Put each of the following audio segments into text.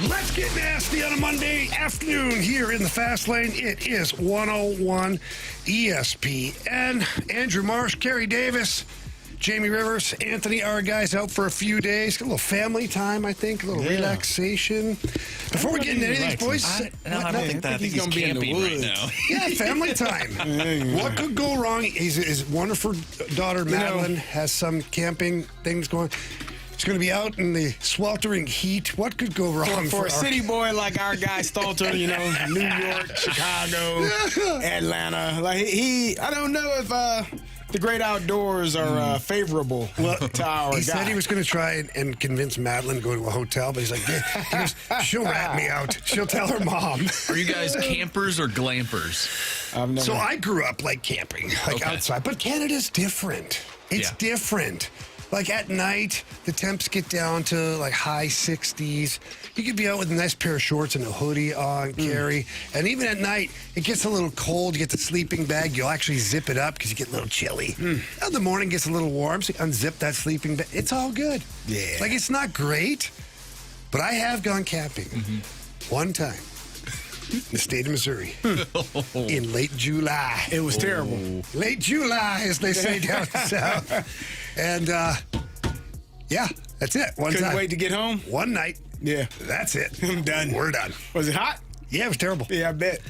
Let's get nasty on a Monday afternoon here in the Fast Lane. It is 101 ESPN. Andrew Marsh, Carey Davis, Jamie Rivers, Anthony, our guys out for a few days. A little family time, I think, a little relaxation. Before we get into anything, boys. I don't think that. I think he's camping right now. Yeah, family time. What could go wrong? His wonderful daughter, Madeline, has some camping things going. It's going to be out in the sweltering heat. What could go wrong for a city boy like our guy Stalter? New York, Chicago, Atlanta. Like I don't know if the great outdoors are favorable to our guy. He said he was going to try and convince Madeline to go to a hotel, but he's like, she'll rat me out. She'll tell her mom. Are you guys campers or glampers? So I grew up like camping, outside, but Canada's different. It's different. Like at night, the temps get down to like high 60s. You could be out with a nice pair of shorts and a hoodie on, Carey. And even at night, it gets a little cold. You get the sleeping bag. You'll actually zip it up because you get a little chilly. In the morning, it gets a little warm, so you unzip that sleeping bag. It's all good. Yeah. Like, it's not great, but I have gone camping one time in the state of Missouri in late July. It was terrible. Late July, as they say down south. And, that's it. Couldn't wait to get home? One night. Yeah. That's it. I'm done. We're done. Was it hot? Yeah, it was terrible. Yeah, I bet.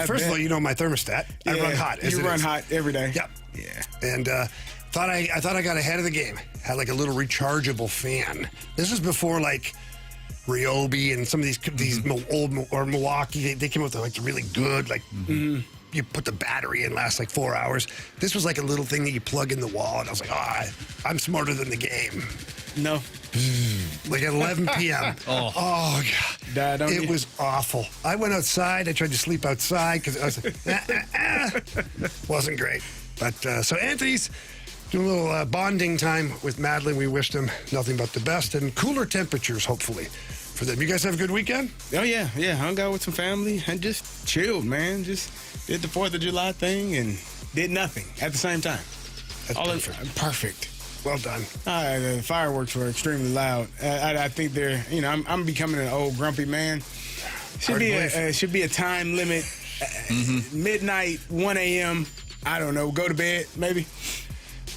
First of all, you know my thermostat. I run hot. You run hot every day. Yep. Yeah. And I thought I got ahead of the game. Had like a little rechargeable fan. This was before like Ryobi and some of these old or Milwaukee. They came out with like really good you put the battery in, lasts like 4 hours. This was like a little thing that you plug in the wall, and I was like, I'm smarter than the game. No. Like at 11 p.m. Oh God. It was awful. I went outside. I tried to sleep outside because I was like, wasn't great. But so Anthony's doing a little bonding time with Madeline. We wished him nothing but the best and cooler temperatures, hopefully, for them. You guys have a good weekend? Oh, yeah. Hung out with some family and just chilled, man. Just did the 4th of July thing and did nothing at the same time. That's perfect. Well done. The fireworks were extremely loud. I think they're, I'm becoming an old grumpy man. Should be a time limit. Midnight, 1 a.m. I don't know. Go to bed, maybe.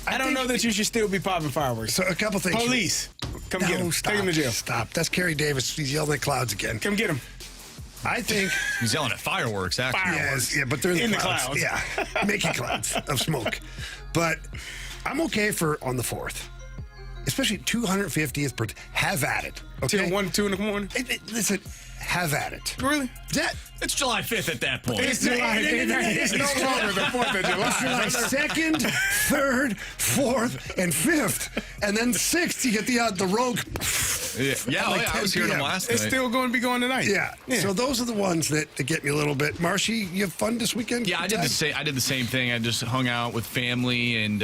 I don't know that you should still be popping fireworks. So a couple things. Police, come get him. Stop, take him to jail. Stop. That's Carey Davis. He's yelling at clouds again. Come get him. I think he's yelling at fireworks. Actually, yeah, but they're in the clouds. Yeah, making clouds of smoke. But I'm okay for on the 4th, especially 250th birthday. Have at it. Okay, till 1, 2 in the morning. Listen, have at it. Really? It's July 5th at that point. It's July 5th. It's no longer the 4th of July. It's July 2nd, 3rd, 4th, and 5th. And then 6th, you get the rogue. I was hearing them last night. It's still going to be going tonight. Yeah. So those are the ones that get me a little bit. Marshy, you have fun this weekend? Yeah, I did the same thing. I just hung out with family and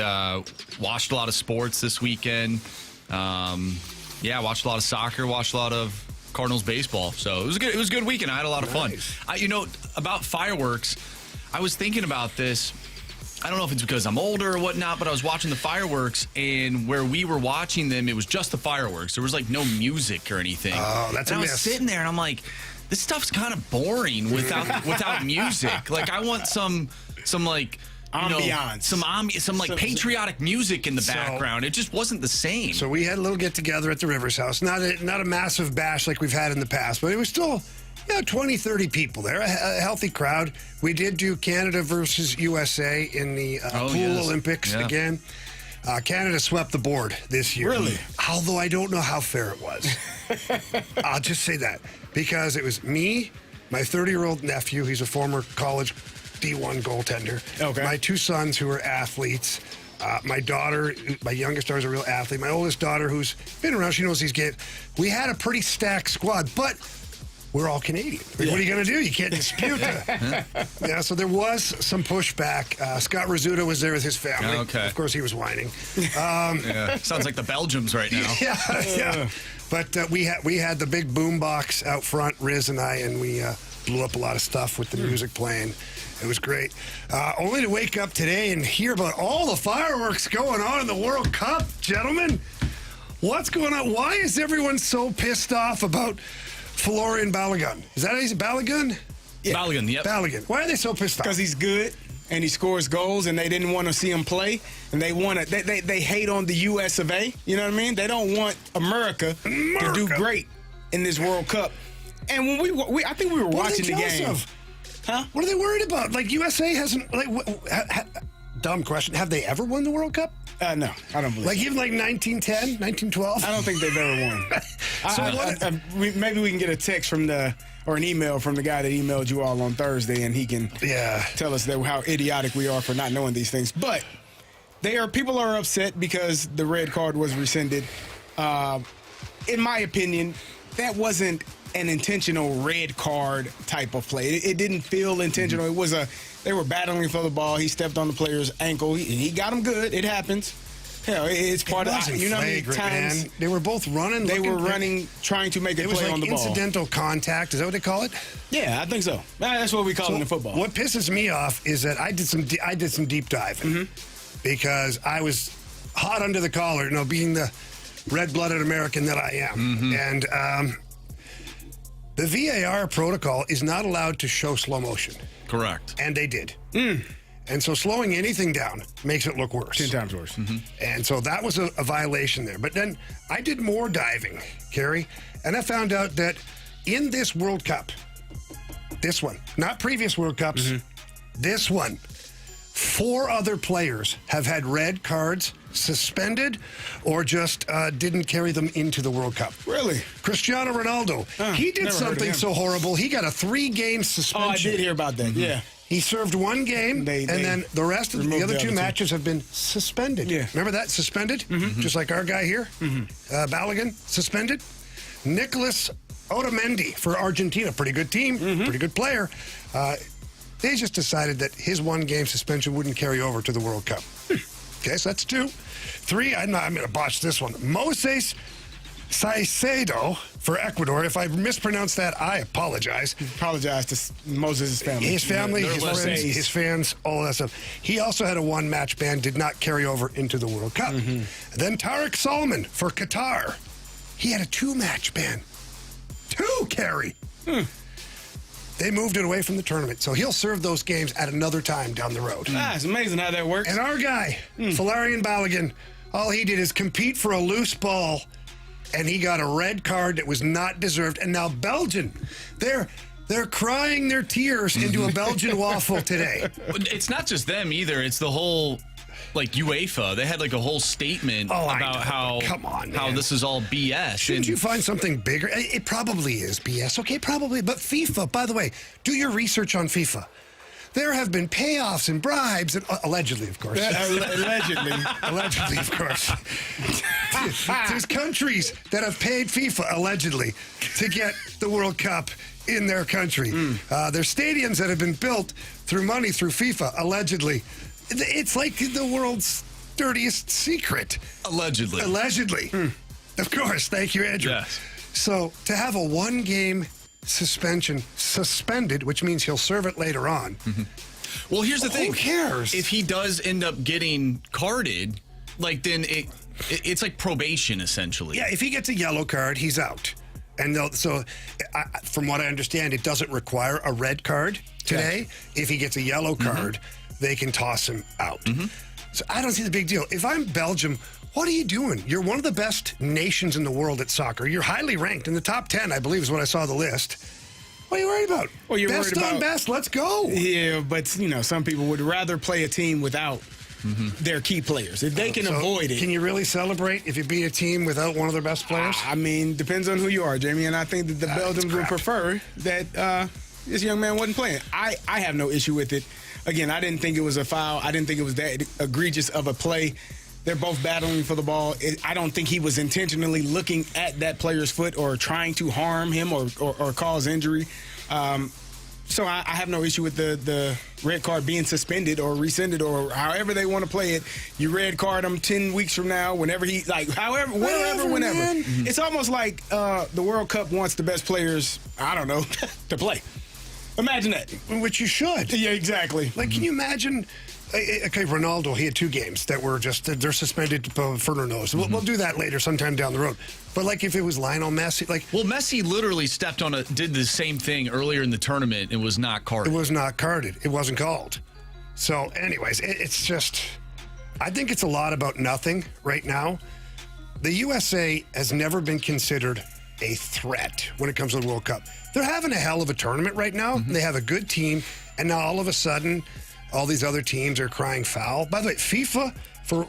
watched a lot of sports this weekend. Watched a lot of soccer, watched a lot of Cardinals baseball. So it was good. It was a good weekend. I had a lot of fun. About fireworks, I was thinking about this. I don't know if it's because I'm older or whatnot, but I was watching the fireworks, and where we were watching them, it was just the fireworks. There was like no music or anything. Oh, that's a miss. I was sitting there, and I'm like, this stuff's kind of boring without music. Like, I want some like ambiance, some patriotic music in the background. It just wasn't the same. So we had a little get together at the Rivers house. Not a massive bash like we've had in the past, but it was still 20, 30 people there, a healthy crowd. We did do Canada versus USA in the pool Olympics again. Canada swept the board this year. Really? Although I don't know how fair it was. I'll just say that. Because it was me, my 30-year-old nephew, he's a former college D1 goaltender. Okay. My 2 sons who are athletes. My daughter, my youngest daughter is a real athlete. My oldest daughter, who's been around, she knows these games. We had a pretty stacked squad, but we're all Canadian. What are you going to do? You can't dispute that. So there was some pushback. Scott Rizzuto was there with his family. Okay. Of course, he was whining. Sounds like the Belgiums right now. Yeah. But we had the big boom box out front, Riz and I, and we blew up a lot of stuff with the music playing. It was great. Only to wake up today and hear about all the fireworks going on in the World Cup, gentlemen. What's going on? Why is everyone so pissed off about Folarin Balogun. Is that how he's Balogun? Yeah. Balogun, yep. Balogun. Why are they so pissed off? Because he's good and he scores goals, and they didn't want to see him play, and they hate on the U.S. of A. You know what I mean? They don't want America to do great in this World Cup. And when I think we were watching the game. Huh? What are they worried about? Like, USA hasn't, like, dumb question. Have they ever won the World Cup? No, I don't believe Like, even like 1910, 1912? I don't think they've ever won. Maybe we can get a text or an email from the guy that emailed you all on Thursday, and he can tell us how idiotic we are for not knowing these things. But people are upset because the red card was rescinded. In my opinion, that wasn't an intentional red card type of play. It didn't feel intentional. It was they were battling for the ball. He stepped on the player's ankle. He got him good. It happens. Hell, it's part of it. You know how many times they were both running. They were running, trying to make a play on the ball. It was like incidental contact. Is that what they call it? Yeah, I think so. That's what we call it in football. What pisses me off is that I did some deep diving because I was hot under the collar, being the red-blooded American that I am, and the VAR protocol is not allowed to show slow motion. Correct. And they did. And so slowing anything down makes it look worse. 10 times worse. And so that was a violation there. But then I did more diving, Carey, and I found out that in this World Cup, this one, not previous World Cups, this one, 4 other players have had red cards, suspended, or just didn't carry them into the World Cup. Really? Cristiano Ronaldo. He did something so horrible. He got a 3-game suspension. Oh, I did hear about that. Yeah. He served 1 game, and then the rest of the other 2 matches have been suspended. Yeah. Remember that? Suspended? Just like our guy here, Balogun, suspended. Nicolas Otamendi for Argentina. Pretty good team, pretty good player. They just decided that his 1-game suspension wouldn't carry over to the World Cup. Okay, so that's 2. 3, I'm going to botch this one. Moses Caicedo for Ecuador. If I mispronounced that, I apologize. Apologize to Moses' family. His family, his friends, his fans, all that stuff. He also had a 1-match ban, did not carry over into the World Cup. Then Tariq Salman for Qatar. He had a 2-match ban. 2, Carey. They moved it away from the tournament, so he'll serve those games at another time down the road. It's amazing how that works. And our guy, Folarin Balogun, all he did is compete for a loose ball, and he got a red card that was not deserved. And now Belgium, they're crying their tears into a Belgian waffle today. It's not just them either. It's the whole, UEFA. They had a whole statement about how this is all BS. Shouldn't you find something bigger? It probably is BS. Okay, probably. But FIFA, by the way, do your research on FIFA. There have been payoffs and bribes, and allegedly, of course. Allegedly, of course. There's countries that have paid FIFA, allegedly, to get the World Cup in their country. There's stadiums that have been built through money through FIFA, allegedly. It's like the world's dirtiest secret. Allegedly. Of course. Thank you, Andrew. Yes. So to have a 1-game suspension suspended, which means he'll serve it later on. Well, here's the thing. Who cares? If he does end up getting carded, then it's like probation, essentially. Yeah, if he gets a yellow card, he's out. And from what I understand, it doesn't require a red card today. If he gets a yellow card, they can toss him out. So I don't see the big deal. If I'm Belgium, what are you doing? You're one of the best nations in the world at soccer. You're highly ranked in the top 10, I believe is what I saw the list. What are you worried about? Well, you're best worried on about best. Let's go. Yeah, but some people would rather play a team without their key players if they can avoid it. Can you really celebrate if you beat a team without one of their best players? I mean, depends on who you are, Jamie. And I think that the Belgians would prefer that this young man wasn't playing. I have no issue with it. Again, I didn't think it was a foul. I didn't think it was that egregious of a play. They're both battling for the ball. I don't think he was intentionally looking at that player's foot or trying to harm him or cause injury. So I have no issue with the red card being suspended or rescinded or however they want to play it. You red card him 10 weeks from now, whenever whenever. It's almost like the World Cup wants the best players, to play. Imagine that. Which you should. Yeah, exactly. Can you imagine Okay, Ronaldo, he had 2 games that were just, they're suspended for no nose. We'll do that later sometime down the road. But, like, if it was Lionel Messi, like... Well, Messi literally did the same thing earlier in the tournament and was not carded. It was not carded. It wasn't called. So, anyways, it's just... I think it's a lot about nothing right now. The USA has never been considered a threat when it comes to the World Cup. They're having a hell of a tournament right now. They have a good team, and now all of a sudden, all these other teams are crying foul. By the way, FIFA,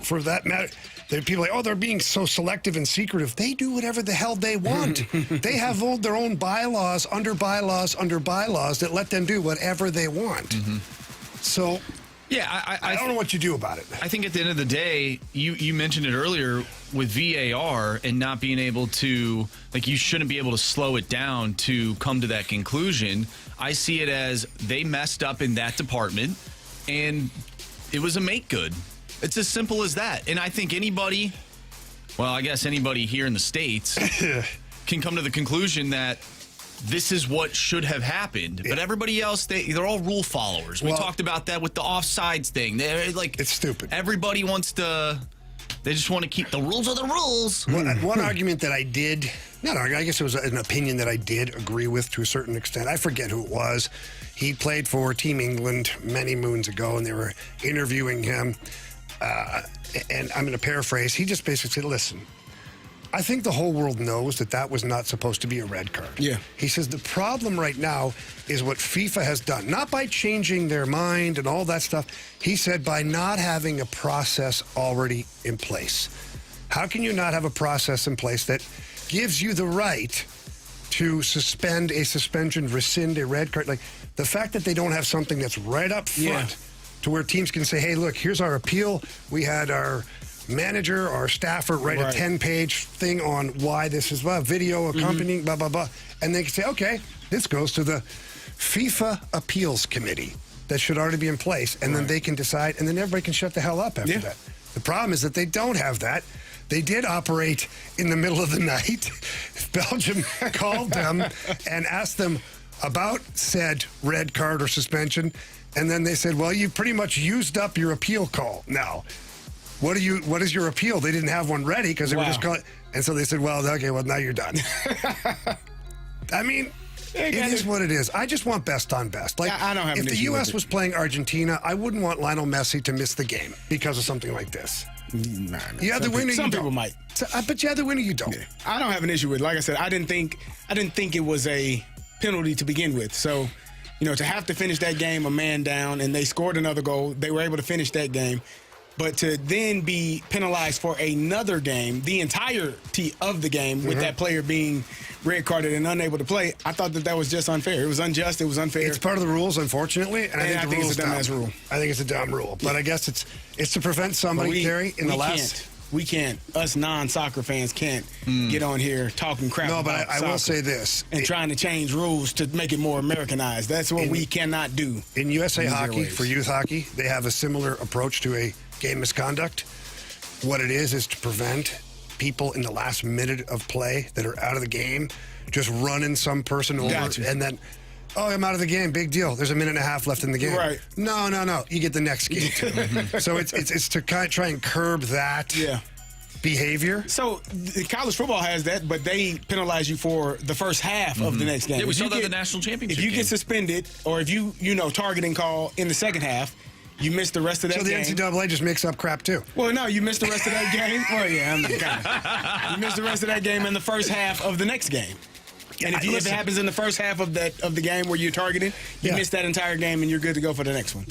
for that matter, people are like, oh, they're being so selective and secretive. They do whatever the hell they want. They have their own bylaws under bylaws that let them do whatever they want. So... yeah, I don't know what you do about it. I think at the end of the day, you mentioned it earlier with VAR and not being able to, like, you shouldn't be able to slow it down to come to that conclusion. I see it as they messed up in that department, and it was a make good. It's as simple as that. And I think anybody here in the States can come to the conclusion that this is what should have happened. But everybody else, they're all rule followers. We talked about that with the offsides thing. They're like, it's stupid. Everybody wants to, they just want to keep the rules are the rules. One argument that I did, I guess it was an opinion that I did agree with to a certain extent. I forget who it was. He played for Team England many moons ago, and they were interviewing him. And I'm going to paraphrase. He just basically said, listen, I think the whole world knows that was not supposed to be a red card. Yeah. He says the problem right now is what FIFA has done, not by changing their mind and all that stuff. He said by not having a process already in place. How can you not have a process in place that gives you the right to suspend a suspension, rescind a red card? Like, the fact that they don't have something that's right up front to where teams can say, hey, look, here's our appeal. We had our manager or staffer write a 10-page thing on why this is video accompanying blah blah blah, and they can say, okay, this goes to the FIFA appeals committee that should already be in place, and then they can decide, and then everybody can shut the hell up after that. The problem is that they don't have that. They did operate in the middle of the night. Belgium called them and asked them about said red card or suspension, and then they said, well, you pretty much used up your appeal call now. What is your appeal? They didn't have one ready because they were just calling. And so they said, well, okay, well, now you're done. I mean, it is what it is. I just want best on best. Like, I don't have if an the issue U.S. with was playing Argentina, I wouldn't want Lionel Messi to miss the game because of something like this. Nah, you either win or you don't. Some people might. But you either win or you don't. Yeah. I don't have an issue with it. Like I said, I didn't think it was a penalty to begin with. So, to have to finish that game a man down, and they scored another goal, they were able to finish that game. But to then be penalized for another game, the entirety of the game, with that player being red carded and unable to play, I thought that was just unfair. It was unjust. It was unfair. It's part of the rules, unfortunately, and I think it's a dumbass rule. I think it's a dumb rule, but I guess it's to prevent somebody, Carey, in the last. We can't. Us non-soccer fans can't get on here talking crap. No, but about I will say this: and trying to change rules to make it more Americanized. That's what we cannot do. In USA Hockey, for youth hockey, they have a similar approach to a game misconduct. What it is to prevent people in the last minute of play that are out of the game just running some person over and then, oh, I'm out of the game, big deal. There's a minute and a half left in the game. Right. No. You get the next game too. So it's to kind of try and curb that behavior. So college football has that, but they penalize you for the first half of the next game. Yeah, we saw that in the national championship If you game. get suspended, or if you targeting call in the second half, you missed the rest of that game. So the NCAA just mix up crap too. Well, no, you missed the rest of that game. Well, yeah, you missed the rest of that game in the first half of the next game. And if it happens in the first half of the game where you're targeted, you miss that entire game and you're good to go for the next one.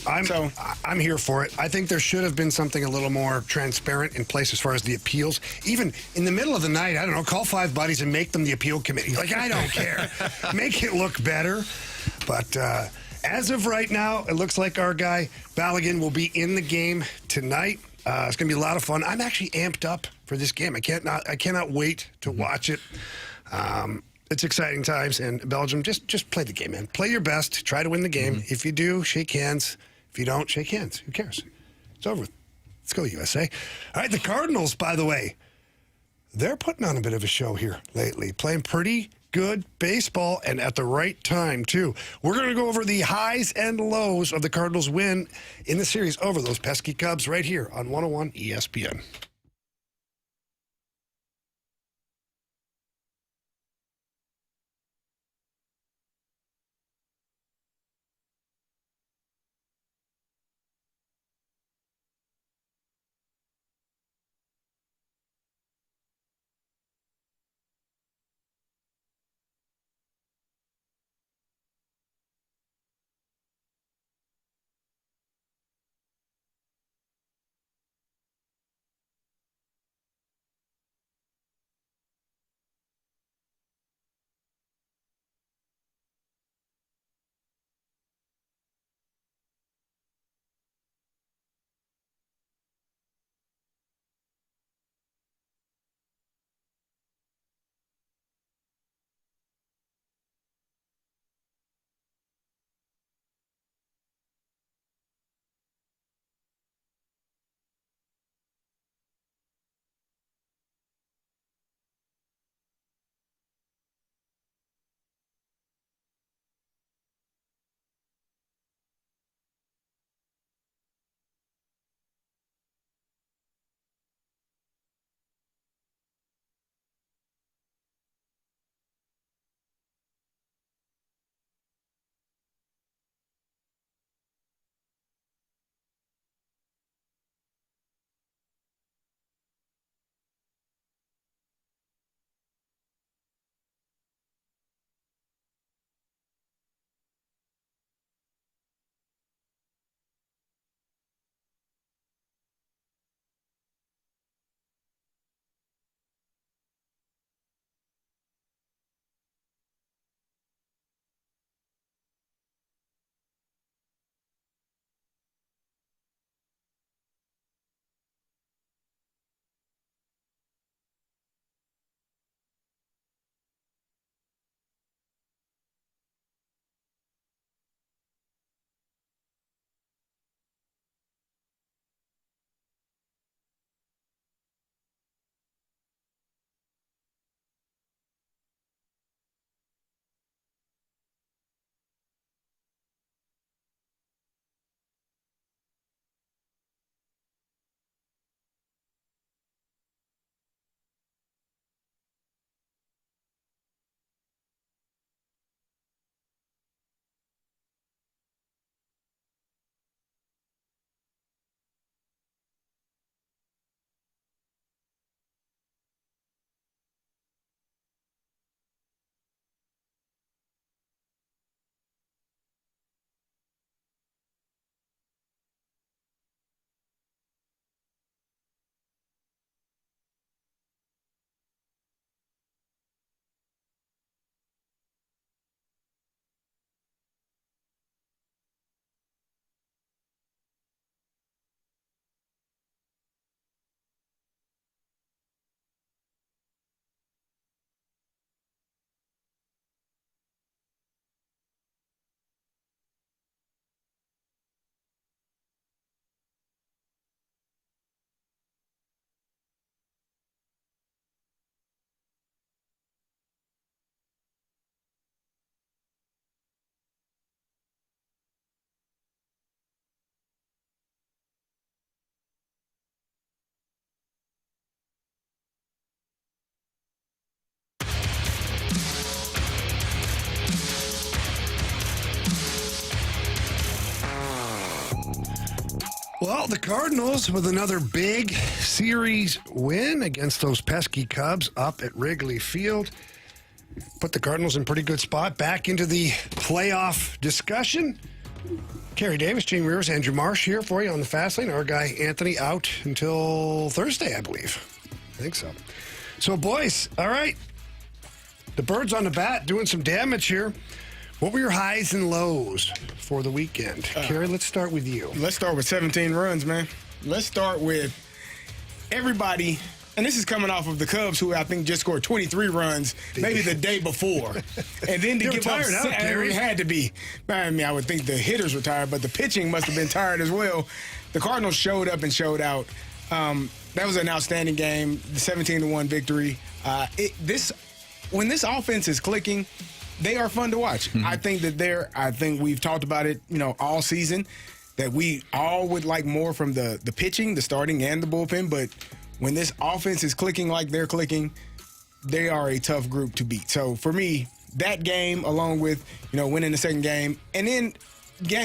I'm here for it. I think there should have been something a little more transparent in place as far as the appeals. Even in the middle of the night, I don't know, call 5 buddies and make them the appeal committee. Like, I don't care. Make it look better. But as of right now, it looks like our guy Balogun will be in the game tonight. It's going to be a lot of fun. I'm actually amped up for this game. I cannot wait to watch it. It's exciting times, and Belgium, just play the game, man. Play your best. Try to win the game. If you do, shake hands. If you don't, shake hands. Who cares? It's over with. Let's go, USA. All right, the Cardinals, by the way, they're putting on a bit of a show here lately, playing pretty good baseball and at the right time, too. We're going to go over the highs and lows of the Cardinals' win in the series over those pesky Cubs right here on 101 ESPN. Well, the Cardinals with another big series win against those pesky Cubs up at Wrigley Field. Put the Cardinals in pretty good spot back into the playoff discussion. Carey Davis, Gene Rivers, Andrew Marsh here for you on the Fast Lane. Our guy Anthony out until Thursday, I believe. I think so. So, boys, all right. The Birds on the bat doing some damage here. What were your highs and lows for the weekend? Carey, let's start with you. Let's start with 17 runs, man. Let's start with everybody, and this is coming off of the Cubs, who I think just scored 23 runs maybe the day before. And then to give up, it had to be. I mean, I would think the hitters were tired, but the pitching must have been tired as well. The Cardinals showed up and showed out. That was an outstanding game, the 17-1 victory. This when this offense is clicking, they are fun to watch. I think that I think we've talked about it, all season, that we all would like more from the pitching, the starting, and the bullpen. But when this offense is clicking like they're clicking, they are a tough group to beat. So for me, that game, along with winning the second game, and then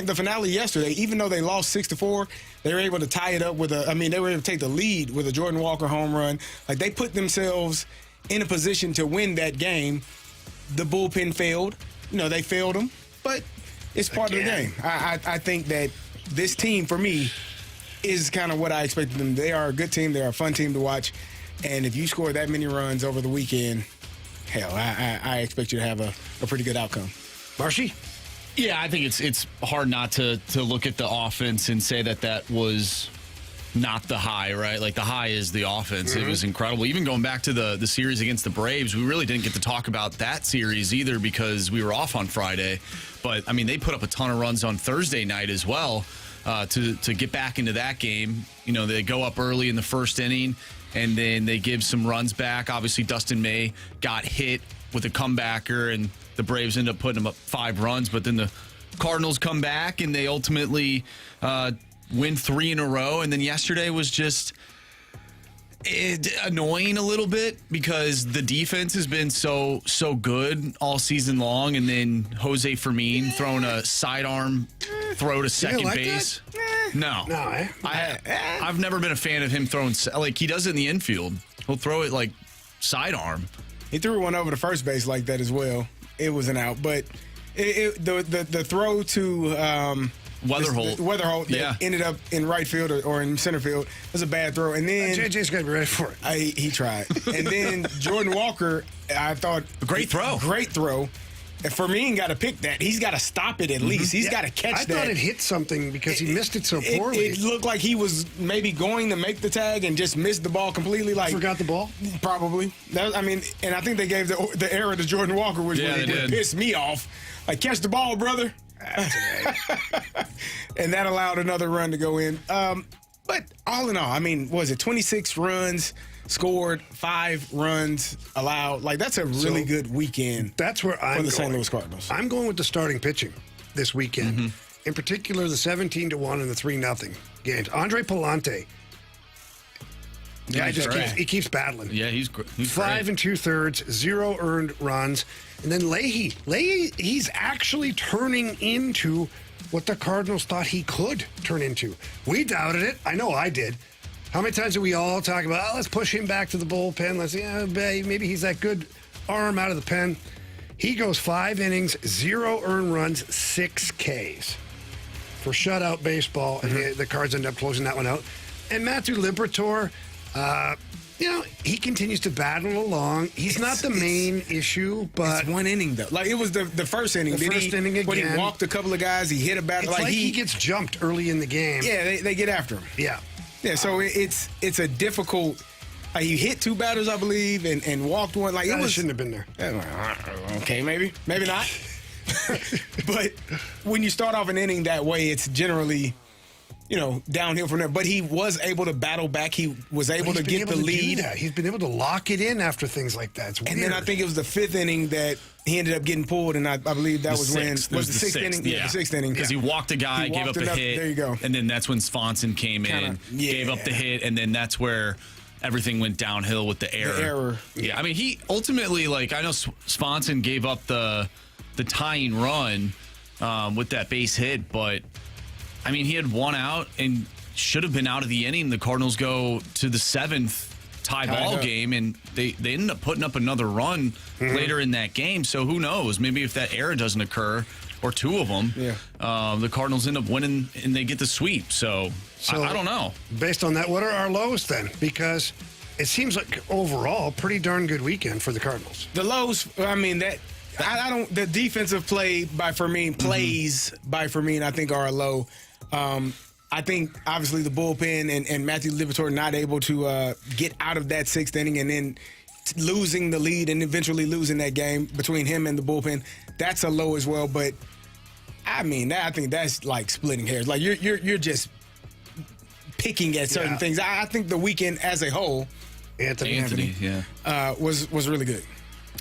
the finale yesterday, even though they lost 6-4, they were able to tie it up they were able to take the lead with a Jordan Walker home run. Like, they put themselves in a position to win that game. The bullpen failed. They failed them, but it's part of the game. I think that this team, for me, is kind of what I expected them. They are a good team. They're a fun team to watch. And if you score that many runs over the weekend, hell, I expect you to have a pretty good outcome. Marshy? Yeah, I think it's hard not to look at the offense and say that was not the high, right? Like, the high is the offense. Mm-hmm. It was incredible. Even going back to the series against the Braves, we really didn't get to talk about that series either because we were off on Friday. But, they put up a ton of runs on Thursday night as well to get back into that game. They go up early in the first inning, and then they give some runs back. Obviously, Dustin May got hit with a comebacker, and the Braves end up putting him up 5 runs. But then the Cardinals come back, and they ultimately win 3 in a row. And then yesterday was just annoying a little bit because the defense has been so good all season long. And then Jose Fermin throwing a sidearm throw to second base. No. I've never been a fan of him throwing, like, he does it in the infield. He'll throw it like sidearm. He threw one over to first base like that as well. It was an out, but the throw to Weatherholt that ended up in right field or in center field was a bad throw. And then JJ's got to be ready for it. He tried. And then Jordan Walker, I thought, great throw. And Fermin got to pick that. He's got to stop it at least. He's got to catch that. I thought it hit something because he missed it so poorly. It looked like he was maybe going to make the tag and just missed the ball completely. Like, forgot the ball? Probably. And I think they gave the error to Jordan Walker, which would piss me off. Like, catch the ball, brother. And that allowed another run to go in. But all in all, was it 26 runs scored, 5 runs allowed? Like, that's a really good weekend. That's where I'm going. For the St. Louis Cardinals. I'm going with the starting pitching this weekend. Mm-hmm. In particular, the 17-1 and the 3-0 games. Andre Palante. He keeps battling. Yeah, he's 5 2/3, 0 earned runs. And then Leahy, he's actually turning into what the Cardinals thought he could turn into. We doubted it. I know I did. How many times did we all talk about, let's push him back to the bullpen. Maybe he's that good arm out of the pen. He goes 5 innings, 0 earned runs, 6 Ks for shutout baseball. Mm-hmm. And the Cards end up closing that one out. And Matthew Liberatore, he continues to battle along. He's not the main issue, but it's 1 inning though. Like, it was the first inning. The first inning again. When he walked a couple of guys, he hit a batter. It's like he gets jumped early in the game. Yeah, they get after him. Yeah. Yeah, so it's a difficult. He hit 2 batters, I believe, and walked one. Like, it shouldn't have been there. Okay, maybe not. But when you start off an inning that way, it's generally, downhill from there. But he was able to battle back. He was able to get the lead. He's been able to lock it in after things like that. It's weird. And then I think it was the 5th inning that he ended up getting pulled, and I believe that was when the 6th inning. Yeah, the 6th inning. Because he walked a guy, gave up a hit. There you go. And then that's when Swanson came in, gave up the hit, and then that's where everything went downhill with the error. Yeah, he ultimately, I know Swanson gave up the tying run with that base hit, but he had 1 out and should have been out of the inning. The Cardinals go to the 7th tie ball game, and they ended up putting up another run later in that game. So who knows? Maybe if that error doesn't occur, or 2 of them, the Cardinals end up winning and they get the sweep. So I don't know. Based on that, what are our lows then? Because it seems like overall pretty darn good weekend for the Cardinals. The lows, the defensive play by Fermin, by Fermin, I think are a low. I think, obviously, the bullpen and Matthew Liberatore not able to get out of that 6th inning and then losing the lead and eventually losing that game between him and the bullpen, that's a low as well. But, I think that's like splitting hairs. Like, you're just picking at certain things. I think the weekend as a whole, Anthony, was really good.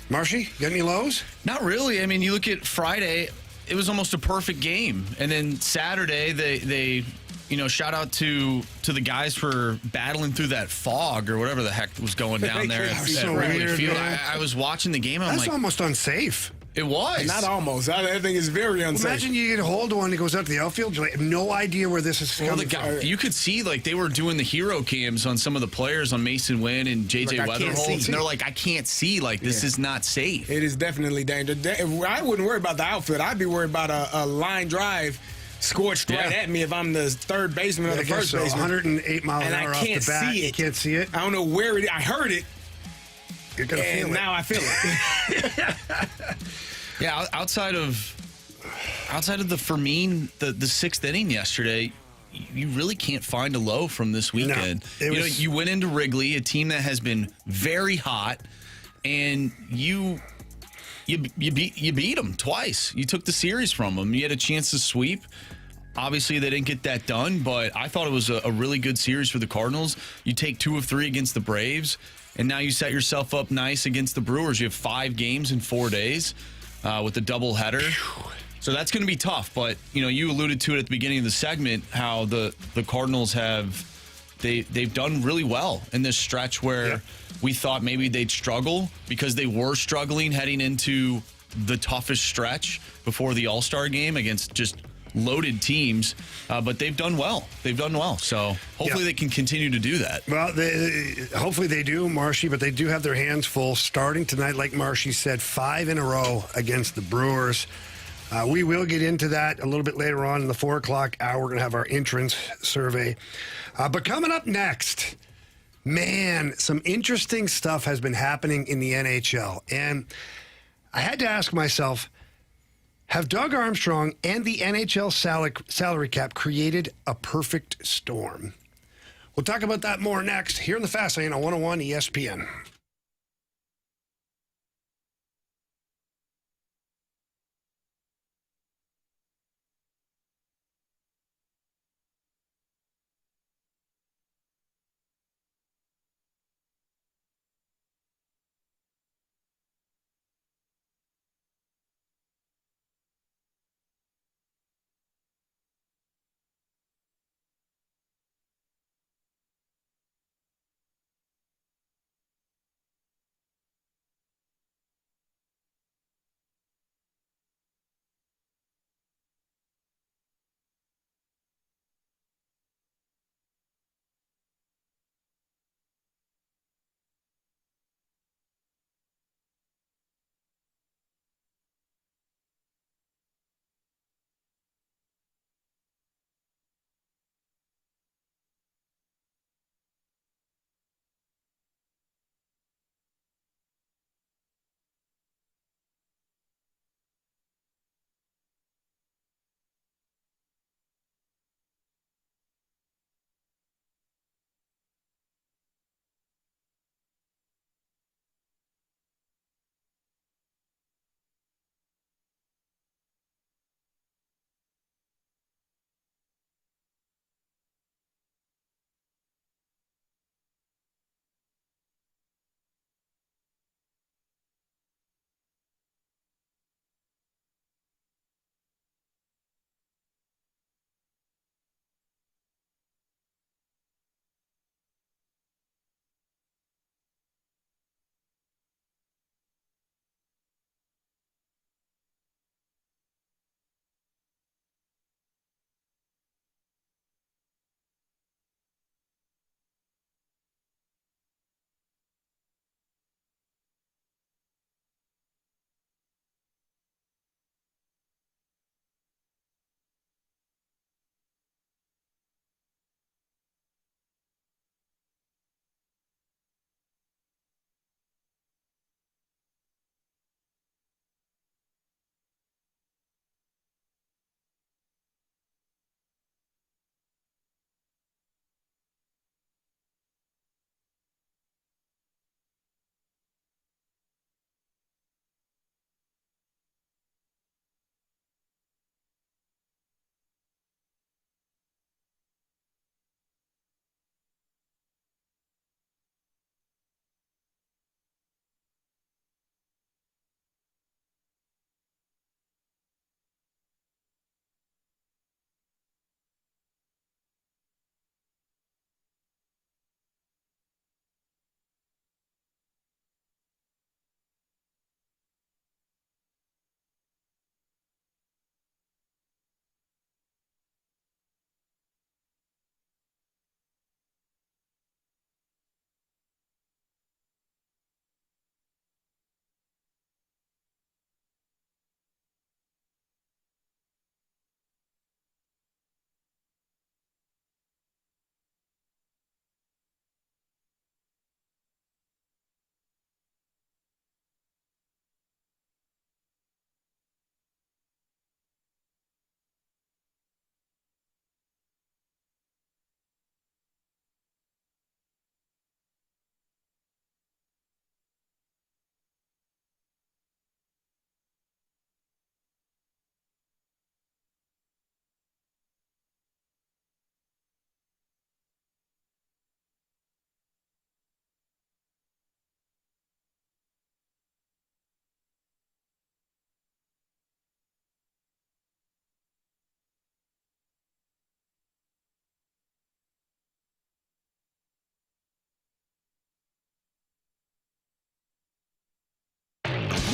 Marshy, you got any lows? Not really. I mean, you look at Friday, it was almost a perfect game. And then Saturday, they shout out to the guys for battling through that fog or whatever the heck was going down there at Wrigley Field. I was watching the game. That's almost unsafe. It was. Not almost. I think it's very unsafe. Imagine you get a hold of one that goes out to the outfield. You have no idea where this is coming from. You could see, they were doing the hero cams on some of the players on Mason Wynn and J.J. Weatherholt. And they're like, I can't see. This is not safe. It is definitely dangerous. I wouldn't worry about the outfield. I'd be worried about a line drive scorched right at me if I'm the third baseman or the first baseman. 108 miles an hour off the bat. See it. You can't see it. I don't know where it is. I heard it. You're going to feel it. Now I feel it. Yeah, outside of the Fermin, the sixth inning yesterday, you really can't find a low from this weekend. No, you went into Wrigley, a team that has been very hot, and you beat them twice. You took the series from them. You had a chance to sweep. Obviously, they didn't get that done, but I thought it was a really good series for the Cardinals. You take 2 of 3 against the Braves, and now you set yourself up nice against the Brewers. You have 5 games in 4 days. With the doubleheader. So that's going to be tough. But, you alluded to it at the beginning of the segment, how the Cardinals they've done really well in this stretch where we thought maybe they'd struggle because they were struggling heading into the toughest stretch before the All-Star game against just loaded teams. But they've done well. So hopefully they can continue to do that. Well, hopefully they do, Marshy, but they do have their hands full starting tonight, like Marshy said, 5 in a row against the Brewers. We will get into that a little bit later on in the 4 o'clock hour. We're going to have our entrance survey. But coming up next, man, some interesting stuff has been happening in the NHL. And I had to ask myself, have Doug Armstrong and the NHL salary cap created a perfect storm? We'll talk about that more next here in the Fast Lane on 101 ESPN.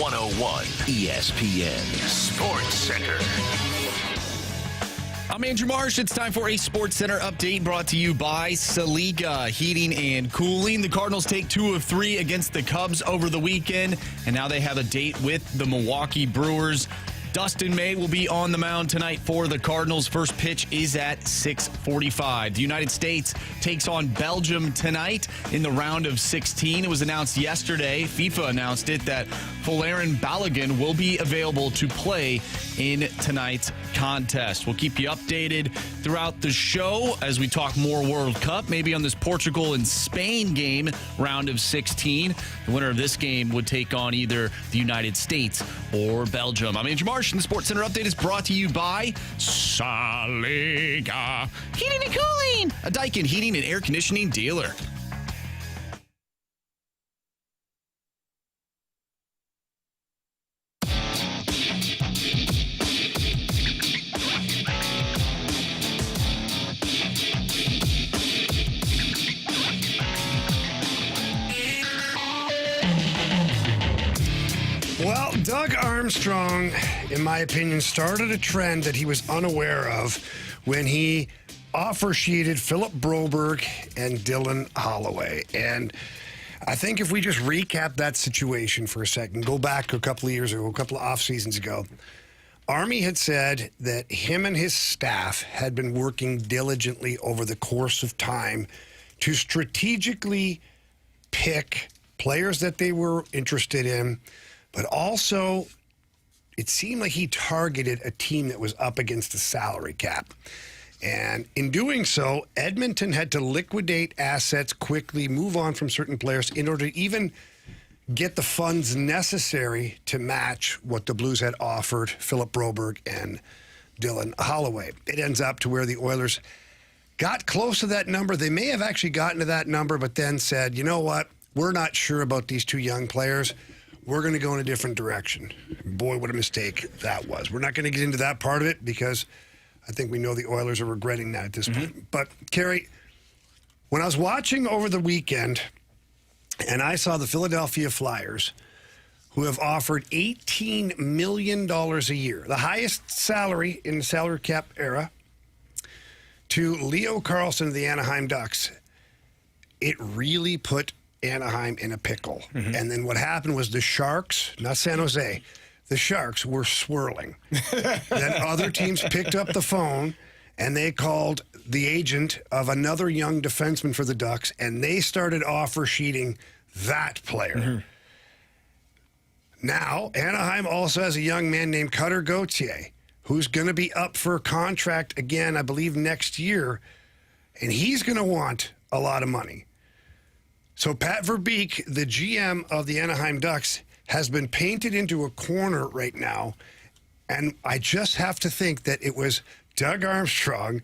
101 ESPN Sports Center. I'm Andrew Marsh. It's time for a Sports Center update brought to you by Saliga Heating and Cooling. The Cardinals take 2 of 3 against the Cubs over the weekend, and now they have a date with the Milwaukee Brewers. Dustin May will be on the mound tonight for the Cardinals. First pitch is at 6:45. The United States takes on Belgium tonight in the round of 16. It was announced yesterday, FIFA announced it, that Folarin Balogun will be available to play in tonight's contest. We'll keep you updated throughout the show as we talk more World Cup, maybe on this Portugal and Spain game, round of 16. The winner of this game would take on either the United States or Belgium. I'm Andrew Marsh, and the Sports Center update is brought to you by Saliga Heating and Cooling, a Daikin heating and air conditioning dealer. Well, Doug Armstrong, in my opinion, started a trend that he was unaware of when he offer sheeted Philip Broberg and Dylan Holloway. And I think if we just recap that situation for a second, go back a couple of years ago, a couple of off seasons ago, Army had said that him and his staff had been working diligently over the course of time to strategically pick players that they were interested in, but also it seemed like he targeted a team that was up against the salary cap. And in doing so, Edmonton had to liquidate assets quickly, move on from certain players in order to even get the funds necessary to match what the Blues had offered Philip Broberg and Dylan Holloway. It ends up to where the Oilers got close to that number. They may have actually gotten to that number, but then said, you know what? We're not sure about these two young players. We're going to go in a different direction. Boy, what a mistake that was. We're not going to get into that part of it because I think we know the Oilers are regretting that at this point. But, Carey, when I was watching over the weekend and I saw the Philadelphia Flyers, who have offered $18 million a year, the highest salary in the salary cap era, to Leo Carlsson of the Anaheim Ducks, it really put Anaheim in a pickle. And then what happened was the Sharks, not San Jose, the Sharks were swirling. Then other teams picked up the phone and they called the agent of another young defenseman for the Ducks, and they started offer sheeting that player. Now, Anaheim also has a young man named Cutter Gauthier, who's going to be up for a contract again, I believe, next year, and he's going to want a lot of money. So Pat Verbeek, the GM of the Anaheim Ducks, has been painted into a corner right now, and I just have to think that it was Doug Armstrong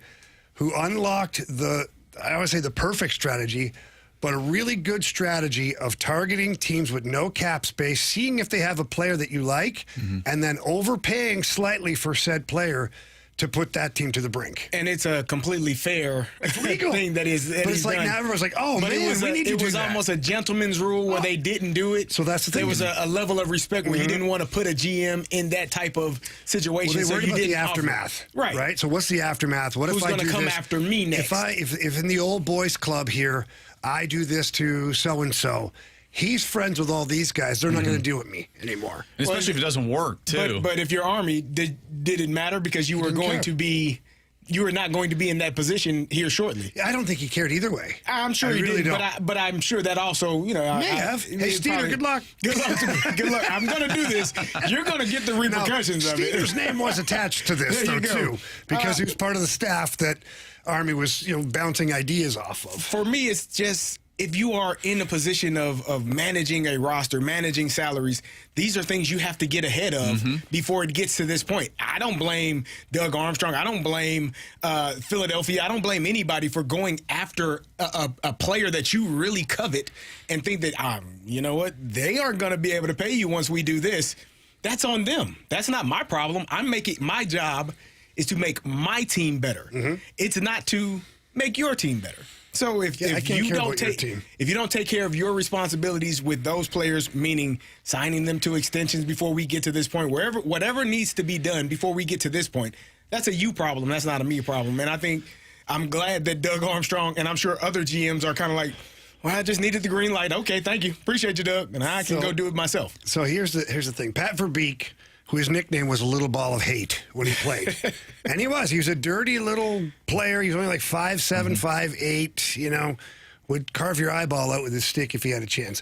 who unlocked I don't want to say the perfect strategy, but a really good strategy of targeting teams with no cap space, seeing if they have a player that you like, and then overpaying slightly for said player to put that team to the brink. And it's a completely fair thing that is But it's like done. now everyone's like, oh, But man, we need to do that. It was almost a gentleman's rule where they didn't do it. So that's the thing. There was a level of respect where you didn't want to put a GM in that type of situation. Well, they so worried you about the didn't aftermath. Right. Right? So what's the aftermath? What Who's if I gonna do come this? after me next? If in the old boys club here, I do this to so-and-so, he's friends with all these guys. They're not going to deal with me anymore. And especially if it doesn't work, too. But if you're Army, did it matter because you were going to be... You are not going to be in that position here shortly. I don't think he cared either way. I'm sure he really did, don't. but I'm sure that also, May have. Hey, Steiner, good luck. Good luck to me. Good luck. I'm going to do this. You're going to get the repercussions of it. Steiner's name was attached to this, There though, you go. too, because he was part of the staff that Army was, bouncing ideas off of. For me, it's just... If you are in a position of managing a roster, managing salaries, these are things you have to get ahead of before it gets to this point. I don't blame Doug Armstrong. I don't blame Philadelphia. I don't blame anybody for going after a player that you really covet and think that, you know what, they aren't going to be able to pay you once we do this. That's on them. That's not my problem. My job is to make my team better. It's not to make your team better. So if you don't take care of your responsibilities with those players, meaning signing them to extensions before we get to this point, whatever needs to be done before we get to this point, that's a you problem. That's not a me problem. And I think I'm glad that Doug Armstrong and I'm sure other GMs are kind of like, well, I just needed the green light. Okay, thank you. Appreciate you, Doug. And I can go do it myself. So here's the thing. Pat Verbeek, who his nickname was a little ball of hate when he played. And he was a dirty little player. He was only like 5'7", 5'8", would carve your eyeball out with his stick if he had a chance.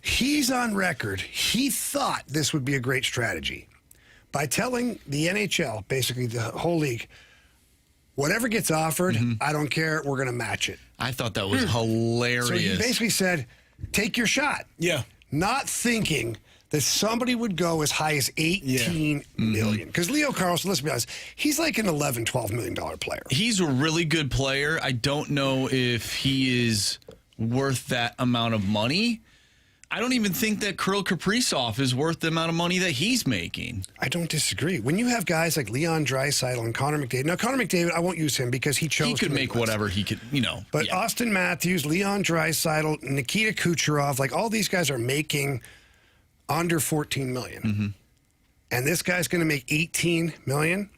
He's on record. He thought this would be a great strategy by telling the NHL, basically the whole league, whatever gets offered, I don't care, we're going to match it. I thought that was hilarious. So he basically said, take your shot. Yeah. Not thinking that somebody would go as high as $18 million. Because Leo Carlson, let's be honest, he's like an $11, $12 million player. He's a really good player. I don't know if he is worth that amount of money. I don't even think that Kirill Kaprizov is worth the amount of money that he's making. I don't disagree. When you have guys like Leon Draisaitl and Connor McDavid. Now, Connor McDavid, I won't use him because he chose He could make whatever he could, But Austin Matthews, Leon Draisaitl, Nikita Kucherov, like all these guys are making under $14 million. And this guy's going to make $18 million.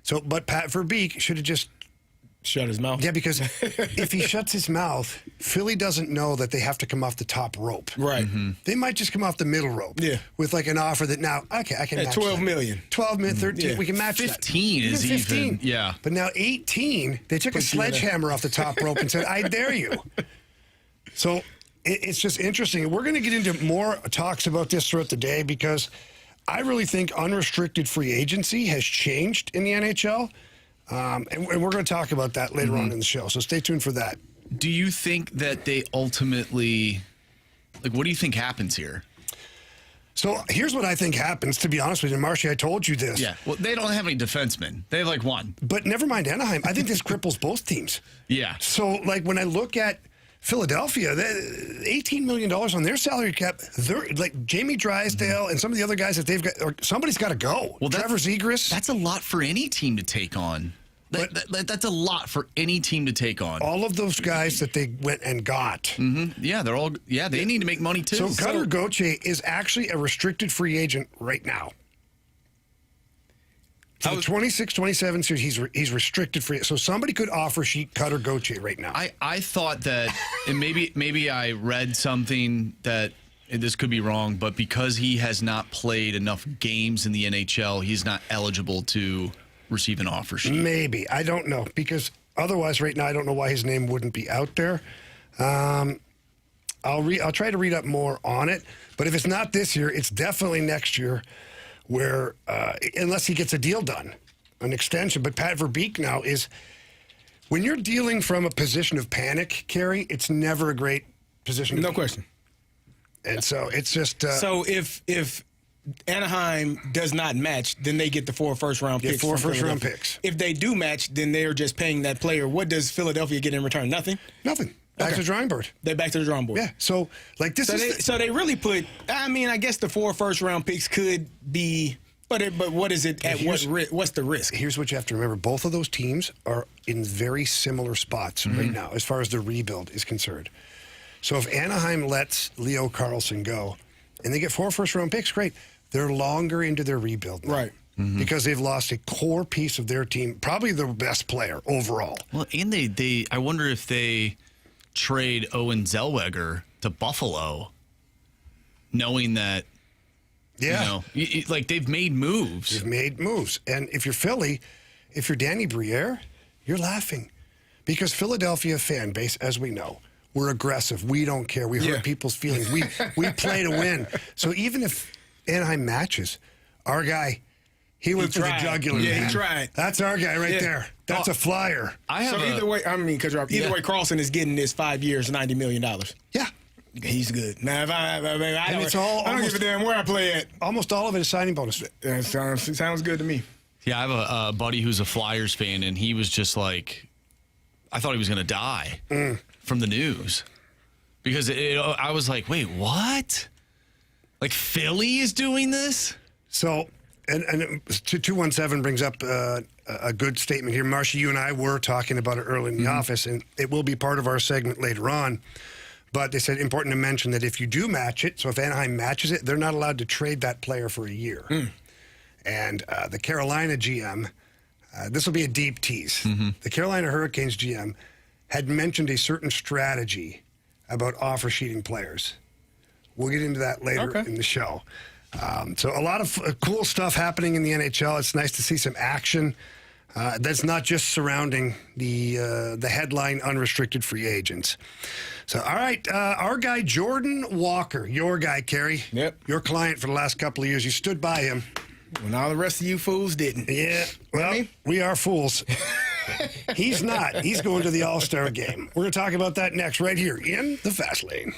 So, but Pat Verbeek should have just shut his mouth. Yeah, because if he shuts his mouth, Philly doesn't know that they have to come off the top rope. Right. They might just come off the middle rope. Yeah. With like an offer that now, okay, I can match 12 that. million. 12 million, 13, we can match 15 that. is 15. even. Yeah. But now 18, they took a sledgehammer off the top rope and said, I dare you. So it's just interesting. We're going to get into more talks about this throughout the day because I really think unrestricted free agency has changed in the NHL. And we're going to talk about that later on in the show. So stay tuned for that. Do you think that they ultimately, what do you think happens here? So here's what I think happens, to be honest with you. Marshy, I told you this. Yeah. Well, they don't have any defensemen. They have one. But never mind Anaheim. I think this cripples both teams. Yeah. So, when I look at Philadelphia, $18 million on their salary cap, they're like Jamie Drysdale and some of the other guys that they've got, or somebody's got to go. Well, Trevor Zegras. That's a lot for any team to take on. That's a lot for any team to take on. All of those guys that they went and got. Yeah, they need to make money too. So Cutter Gauthier is actually a restricted free agent right now. For the 26-27 series, he's restricted free. So somebody could offer Cutter Gauthier right now. I thought that, and maybe I read something that, and this could be wrong, but because he has not played enough games in the NHL, he's not eligible to receive an offer sheet. Maybe. I don't know. Because otherwise, right now, I don't know why his name wouldn't be out there. I'll try to read up more on it. But if it's not this year, it's definitely next year. Where, unless he gets a deal done, an extension. But Pat Verbeek now is, when you're dealing from a position of panic, Carey, it's never a great position. No question. And so it's just. So if Anaheim does not match, then they get the 4 first-round picks. 4 first-round picks. If they do match, then they're just paying that player. What does Philadelphia get in return? Nothing? Nothing. Back to the drawing board. They're back to the drawing board. Yeah. So, So they really put, I guess the 4 first-round picks could be, but what is it, what's the risk? Here's what you have to remember. Both of those teams are in very similar spots right now as far as the rebuild is concerned. So if Anaheim lets Leo Carlson go and they get 4 first-round picks, great. They're longer into their rebuild now. Right. Because they've lost a core piece of their team, probably the best player overall. Well, and I wonder if they trade Owen Zellweger to Buffalo, knowing that, they've made moves. They've made moves. And if you're Philly, if you're Danny Briere, you're laughing. Because Philadelphia fan base, as we know, we're aggressive. We don't care. We hurt people's feelings. We play to win. So even if Anaheim matches, our guy, he went for the jugular. Yeah, man. he tried. That's our guy right there. That's a flyer. Either way, Carlson is getting this 5 years, $90 million. Yeah. He's good. Now, I don't give a damn where I play at. Almost all of it is signing bonus. That sounds good to me. Yeah, I have a buddy who's a Flyers fan, and he was just like, I thought he was going to die from the news. Because I was like, wait, what? Like, Philly is doing this? So And 217 brings up a good statement here. Marcia, you and I were talking about it early in the office, and it will be part of our segment later on. But they said important to mention that if you do match it, so if Anaheim matches it, they're not allowed to trade that player for a year. And the Carolina GM, this will be a deep tease. The Carolina Hurricanes GM had mentioned a certain strategy about offer sheeting players. We'll get into that later in the show. So a lot of cool stuff happening in the NHL. It's nice to see some action that's not just surrounding the headline unrestricted free agents. So, all right, our guy Jordan Walker, your guy, Carey. Yep. Your client for the last couple of years. You stood by him. When all the rest of you fools didn't. Yeah, well, we are fools. He's not. He's going to the All-Star game. We're going to talk about that next right here in the Fast Lane.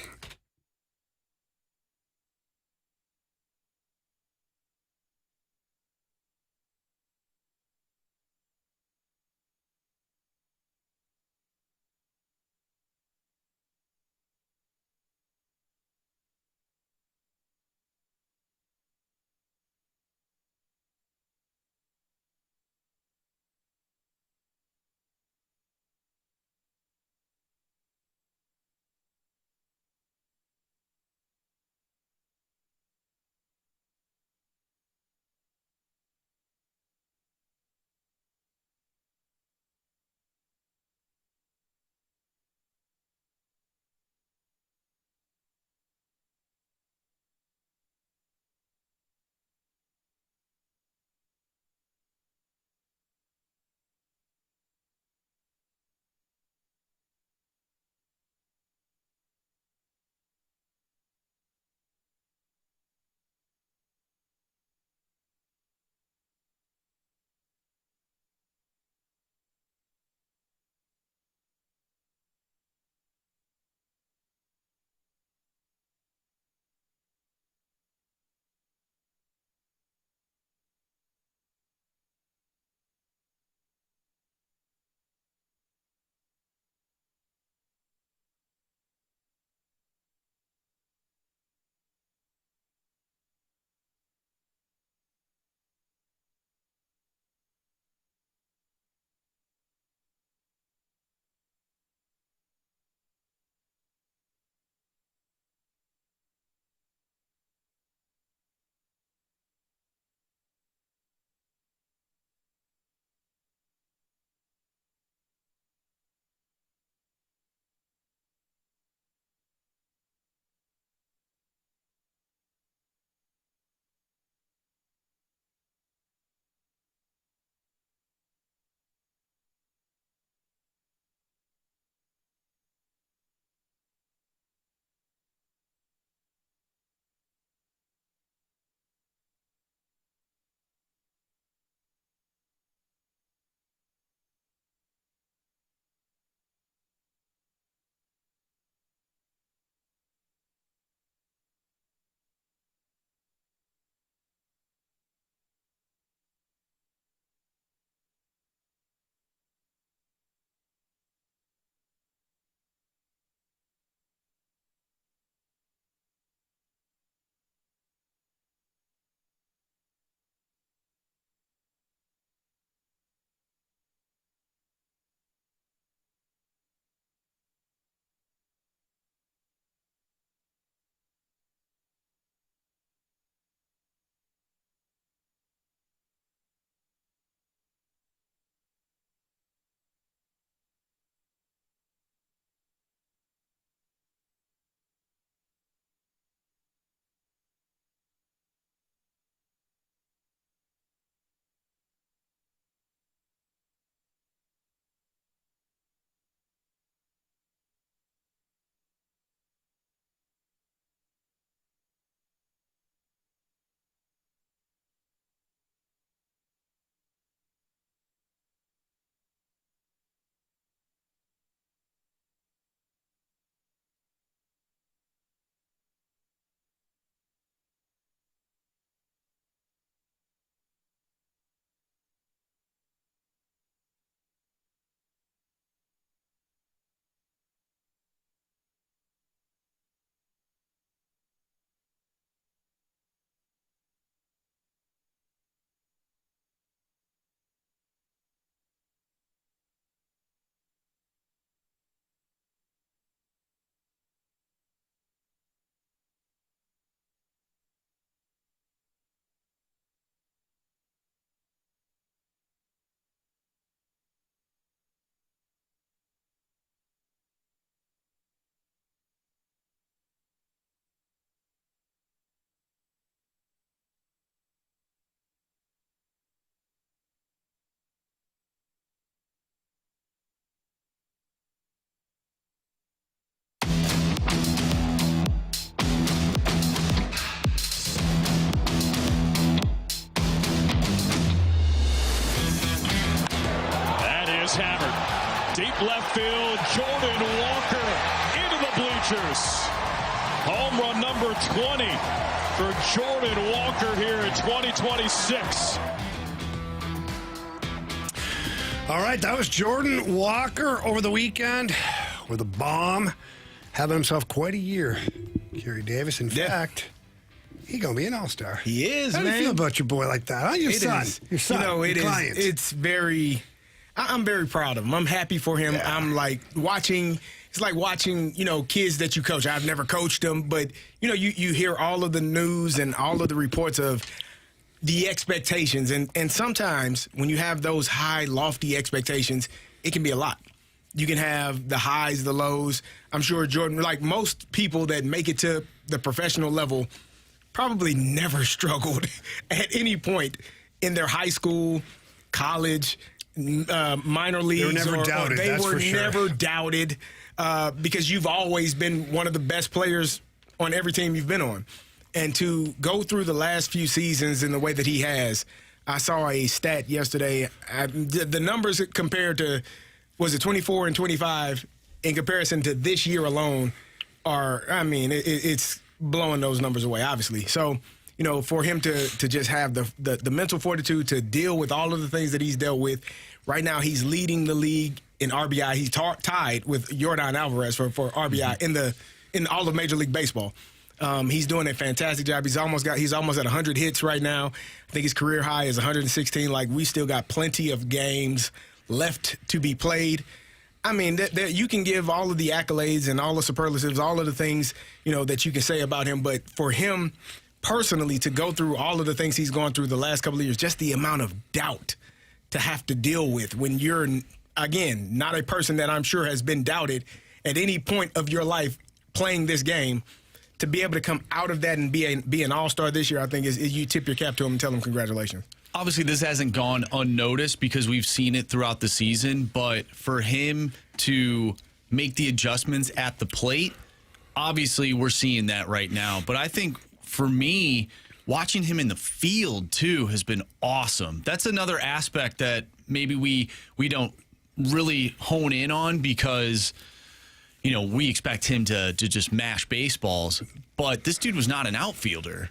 is hammered. Deep left field, Jordan Walker into the bleachers. Home run number 20 for Jordan Walker here in 2026. All right, that was Jordan Walker over the weekend with a bomb, having himself quite a year. Carey Davis, in fact, he's going to be an all-star. He is, How man. do you feel about your boy like that? Huh? Your son. Your son. Your client. It's very... I'm very proud of him. I'm happy for him. Yeah. I'm like watching... It's like watching, kids that you coach. I've never coached them, but, you hear all of the news and all of the reports of the expectations. And sometimes when you have those high, lofty expectations, it can be a lot. You can have the highs, the lows. I'm sure Jordan, like most people that make it to the professional level, probably never struggled at any point in their high school, college, minor leagues. They were never doubted, They that's were for sure. never doubted because you've always been one of the best players on every team you've been on. And to go through the last few seasons in the way that he has, I saw a stat yesterday. The numbers compared to, was it 24 and 25, in comparison to this year alone are, it's blowing those numbers away, obviously. So, for him to just have the mental fortitude to deal with all of the things that he's dealt with. Right now, he's leading the league in RBI. He's tied with Yordan Alvarez for RBI in all of Major League Baseball. He's doing a fantastic job. He's almost at 100 hits right now. I think his career high is 116. Like, we still got plenty of games left to be played. You can give all of the accolades and all the superlatives, all of the things, that you can say about him. But for him personally to go through all of the things he's gone through the last couple of years, just the amount of doubt to have to deal with when you're, again, not a person that I'm sure has been doubted at any point of your life playing this game, to be able to come out of that and be an all-star this year, I think is you tip your cap to him and tell him congratulations. Obviously, this hasn't gone unnoticed because we've seen it throughout the season, but for him to make the adjustments at the plate, obviously we're seeing that right now. But I think for me, watching him in the field, too, has been awesome. That's another aspect that maybe we don't really hone in on because, we expect him to just mash baseballs. But this dude was not an outfielder.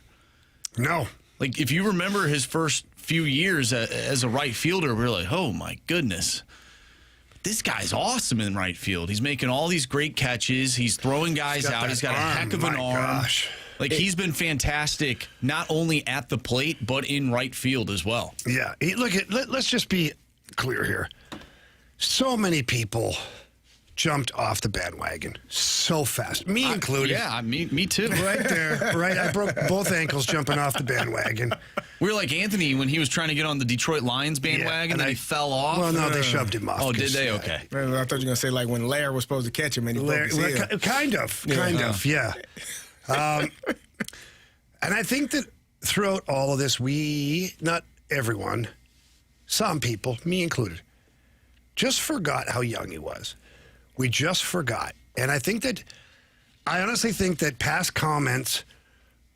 No. Like, if you remember his first few years as a right fielder, we were like, oh, my goodness. But this guy's awesome in right field. He's making all these great catches. He's throwing guys out. He's got a heck of an arm. Gosh. Like, he's been fantastic, not only at the plate, but in right field as well. Yeah. Let's just be clear here. So many people jumped off the bandwagon so fast. Me included. Yeah, me too. Right there. Right. I broke both ankles jumping off the bandwagon. We were like Anthony when he was trying to get on the Detroit Lions bandwagon and he fell off. Well, no, they shoved him off. Oh, did they? Okay. I thought you were going to say like when Lair was supposed to catch him and he broke his heel. Kind of, yeah. And I think that throughout all of this, not everyone, some people, me included, just forgot how young he was. We just forgot. And I honestly think that past comments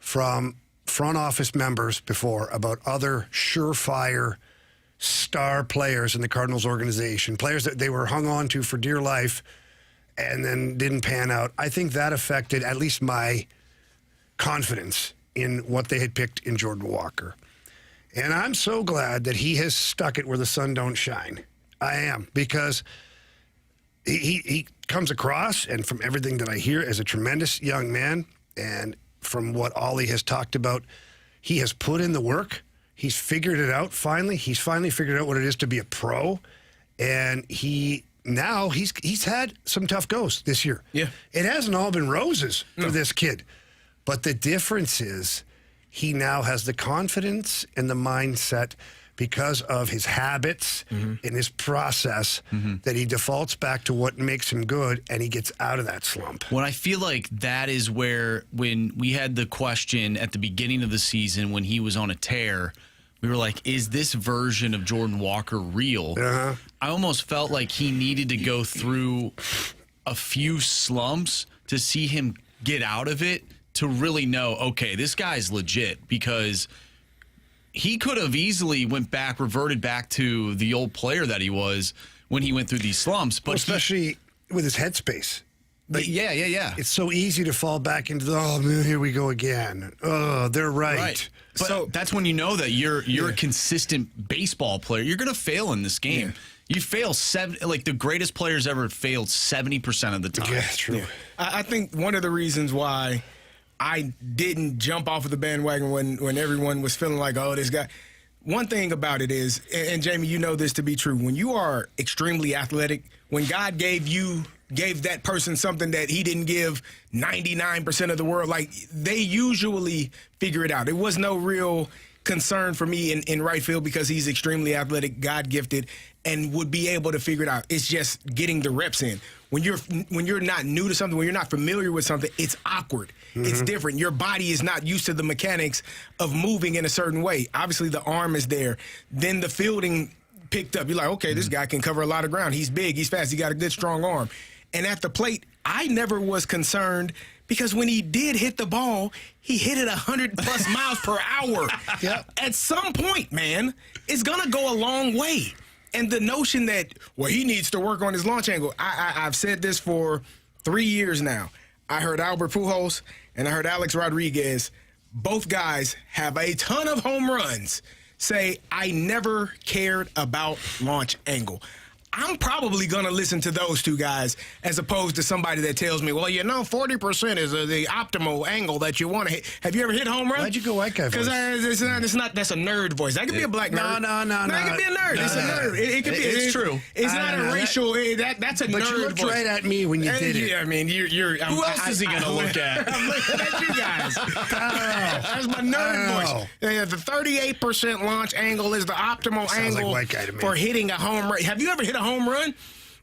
from front office members before about other surefire star players in the Cardinals organization, players that they were hung on to for dear life and then didn't pan out, I think that affected at least my confidence in what they had picked in Jordan Walker. And I'm so glad that he has stuck it where the sun don't shine. I am, because he comes across, and from everything that I hear, as a tremendous young man, and from what Ollie has talked about, he has put in the work. He's figured it out finally. He's finally figured out what it is to be a pro, and he's had some tough goes this year. Yeah. It hasn't all been roses for this kid. But the difference is he now has the confidence and the mindset because of his habits and his process that he defaults back to what makes him good, and he gets out of that slump. Well, I feel like that is where, when we had the question at the beginning of the season when he was on a tear, we were like, is this version of Jordan Walker real? Uh-huh. I almost felt like he needed to go through a few slumps to see him get out of it, to really know, okay, this guy's legit, because he could have easily reverted back to the old player that he was when he went through these slumps. But especially with his headspace. Yeah. It's so easy to fall back into oh man, here we go again. Oh, they're right. But so that's when you know that you're a consistent baseball player. You're going to fail in this game. Yeah. You fail the greatest players ever failed 70% of the time. Yeah, true. Yeah. I think one of the reasons why I didn't jump off of the bandwagon when everyone was feeling like, oh, this guy. One thing about it is, and Jamie, you know this to be true, when you are extremely athletic, when God gave that person something that he didn't give 99% of the world, like they usually figure it out. It was no real concern for me in right field because he's extremely athletic, God-gifted, and would be able to figure it out. It's just getting the reps in. When you're not new to something, when you're not familiar with something, it's awkward. Mm-hmm. It's different. Your body is not used to the mechanics of moving in a certain way. Obviously, the arm is there. Then the fielding picked up. You're like, okay, this guy can cover a lot of ground. He's big. He's fast. He got a good, strong arm. And at the plate, I never was concerned because when he did hit the ball, he hit it 100+ miles per hour. Yep. At some point, man, it's going to go a long way. And the notion that, well, he needs to work on his launch angle. I've said this for 3 years now. I heard Albert Pujols and I heard Alex Rodriguez. Both guys have a ton of home runs. Say, I never cared about launch angle. I'm probably going to listen to those two guys as opposed to somebody that tells me, well, 40% is the optimal angle that you want to hit. Have you ever hit home run? Why'd you go white guy voice? Because it's not, that's a nerd voice. That could be a black nerd. No. That could be a nerd. It's a nerd. It could be. It's true. It's not a racial. That's a nerd voice. But you looked right at me when you did it. Yeah, I mean, you're. Who else is he going to look at? I'm looking at you guys. That's my nerd voice. The 38% launch angle is the optimal angle for hitting a home run. Have you ever hit a home run?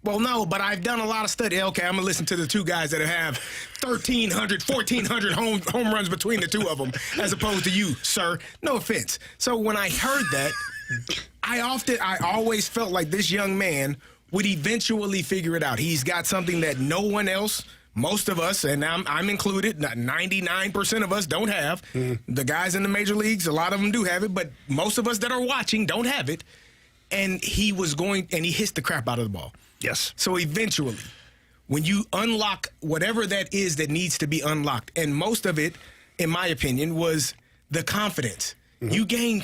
Well, no, but I've done a lot of study. Okay, I'm going to listen to the two guys that have 1,300, 1,400 home runs between the two of them, as opposed to you, sir. No offense. So when I heard that, I always felt like this young man would eventually figure it out. He's got something that no one else, most of us, and I'm included, 99% of us don't have. The guys in the major leagues, a lot of them do have it, but most of us that are watching don't have it. And he hits the crap out of the ball. Yes. So eventually, when you unlock whatever that is that needs to be unlocked, and most of it, in my opinion, was the confidence. Mm-hmm. You gain,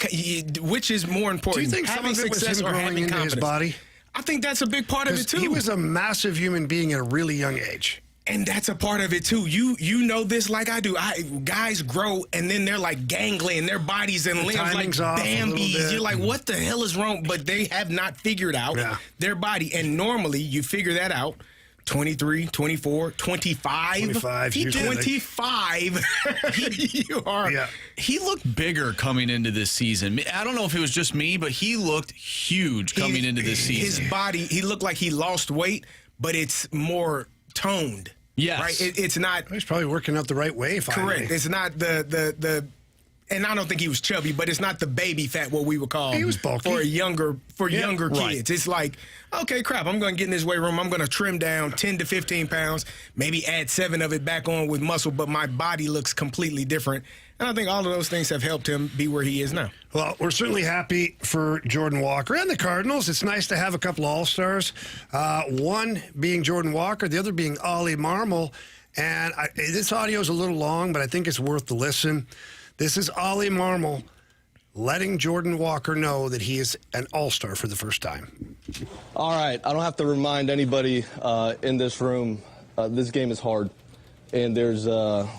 which is more important. Do you think some of it was him growing into his body? I think that's a big part of it, too. He was a massive human being at a really young age. And that's a part of it, too. You know this like I do. Guys grow, and then they're like gangling. Their bodies and limbs like Bambi's. You're like, what the hell is wrong? But they have not figured out their body. And normally, you figure that out 23, 24, 25. 25. 25. You are. Yeah. He looked bigger coming into this season. I don't know if it was just me, but he looked huge coming into this season. His body, he looked like he lost weight, but it's more toned. Yes. Right? It's not. He's probably working out the right way, finally. Correct. It's not the and I don't think he was chubby, but it's not the baby fat, what we would call. He was bulky. For younger kids. It's like, okay, crap, I'm going to get in this weight room. I'm going to trim down 10 to 15 pounds, maybe add 7 of it back on with muscle, but my body looks completely different. And I think all of those things have helped him be where he is now. Well, we're certainly happy for Jordan Walker and the Cardinals. It's nice to have a couple of All-Stars, one being Jordan Walker, the other being Ollie Marmol. And this audio is a little long, but I think it's worth the listen. This is Ollie Marmol letting Jordan Walker know that he is an All-Star for the first time. All right, I don't have to remind anybody in this room, this game is hard. And there's a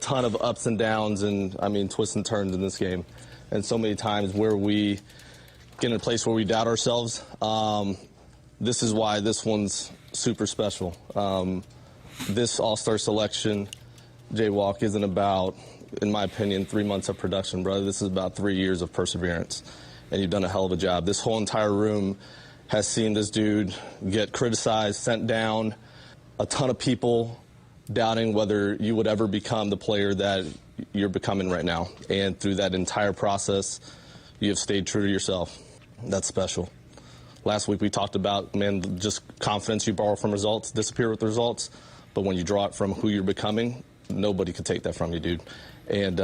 ton of ups and downs and, twists and turns in this game. And so many times where we get in a place where we doubt ourselves. This is why this one's super special. This All-Star selection, J-Walk, isn't about, in my opinion, 3 months of production, brother. This is about 3 years of perseverance. And you've done a hell of a job. This whole entire room has seen this dude get criticized, sent down, a ton of people doubting whether you would ever become the player that you're becoming right now. And through that entire process, you have stayed true to yourself. That's special. Last week we talked about, man, just confidence you borrow from results, disappear with results. But when you draw it from who you're becoming, nobody could take that from you, dude. And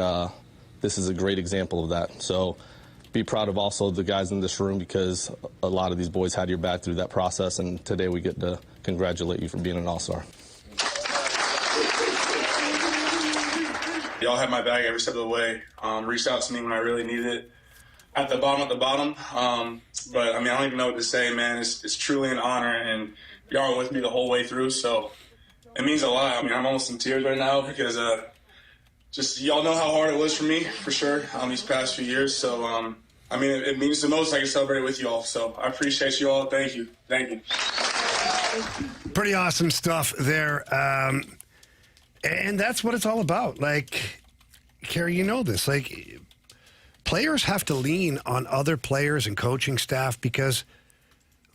this is a great example of that. So be proud of also the guys in this room, because a lot of these boys had your back through that process, and today we get to congratulate you for being an all-star. Y'all had my back every step of the way. Reached out to me when I really needed it. At the bottom. But, I mean, I don't even know what to say, man. It's truly an honor, and y'all are with me the whole way through, so it means a lot. I mean, I'm almost in tears right now because just y'all know how hard it was for me, for sure, these past few years. So, I mean, it means the most I can celebrate with you all. So I appreciate you all. Thank you. Thank you. Pretty awesome stuff there. And that's what it's all about. Like, Carey, you know this. Like, players have to lean on other players and coaching staff because,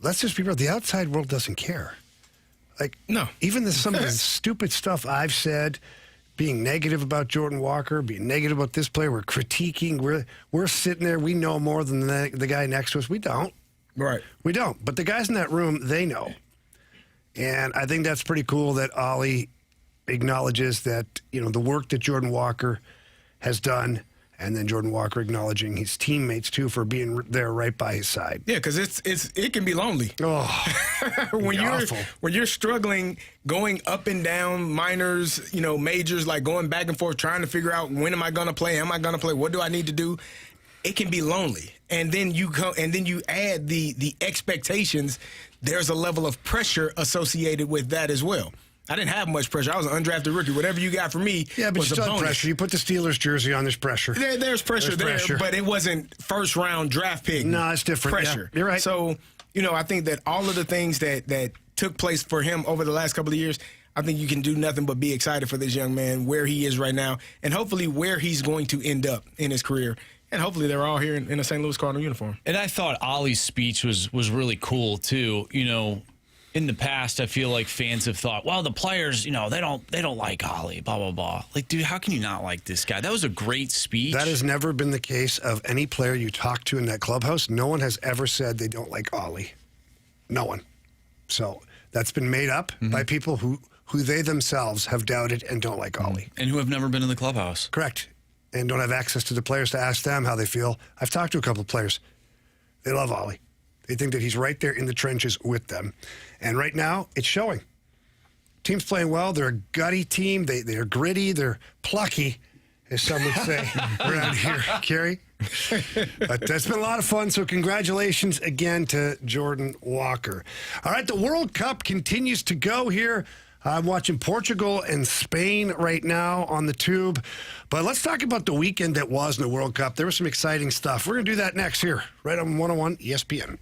let's just be real, the outside world doesn't care. Like, no. Even some of the stupid stuff I've said, being negative about Jordan Walker, being negative about this player, we're critiquing, we're sitting there, we know more than the guy next to us. We don't. Right. We don't. But the guys in that room, they know. And I think that's pretty cool that Ollie acknowledges that, the work that Jordan Walker has done, and then Jordan Walker acknowledging his teammates too for being there right by his side. Yeah, because it can be lonely. Oh, when you're struggling, going up and down minors, majors, like going back and forth, trying to figure out when am I going to play? Am I going to play? What do I need to do? It can be lonely, and then you add the expectations. There's a level of pressure associated with that as well. I didn't have much pressure. I was an undrafted rookie. Whatever you got for me but was you a still bonus. had pressure. You put the Steelers jersey on, there's pressure. There's pressure there, but it wasn't first-round draft pick. No, it's different. Pressure. Yeah, you're right. So, I think that all of the things that took place for him over the last couple of years, I think you can do nothing but be excited for this young man, where he is right now, and hopefully where he's going to end up in his career. And hopefully they're all here in a St. Louis Cardinal uniform. And I thought Ollie's speech was really cool, too. In the past, I feel like fans have thought, well, the players, they don't like Ollie, blah, blah, blah. Like, dude, how can you not like this guy? That was a great speech. That has never been the case of any player you talk to in that clubhouse. No one has ever said they don't like Ollie. No one. So that's been made up by people who they themselves have doubted and don't like Ollie. And who have never been in the clubhouse. Correct. And don't have access to the players to ask them how they feel. I've talked to a couple of players. They love Ollie. They think that he's right there in the trenches with them. And right now, it's showing. Team's playing well. They're a gutty team. They're gritty. They're plucky, as some would say around here, Carey. But that's been a lot of fun, so congratulations again to Jordan Walker. All right, the World Cup continues to go here. I'm watching Portugal and Spain right now on the tube. But let's talk about the weekend that was in the World Cup. There was some exciting stuff. We're going to do that next here, right on 101 ESPN.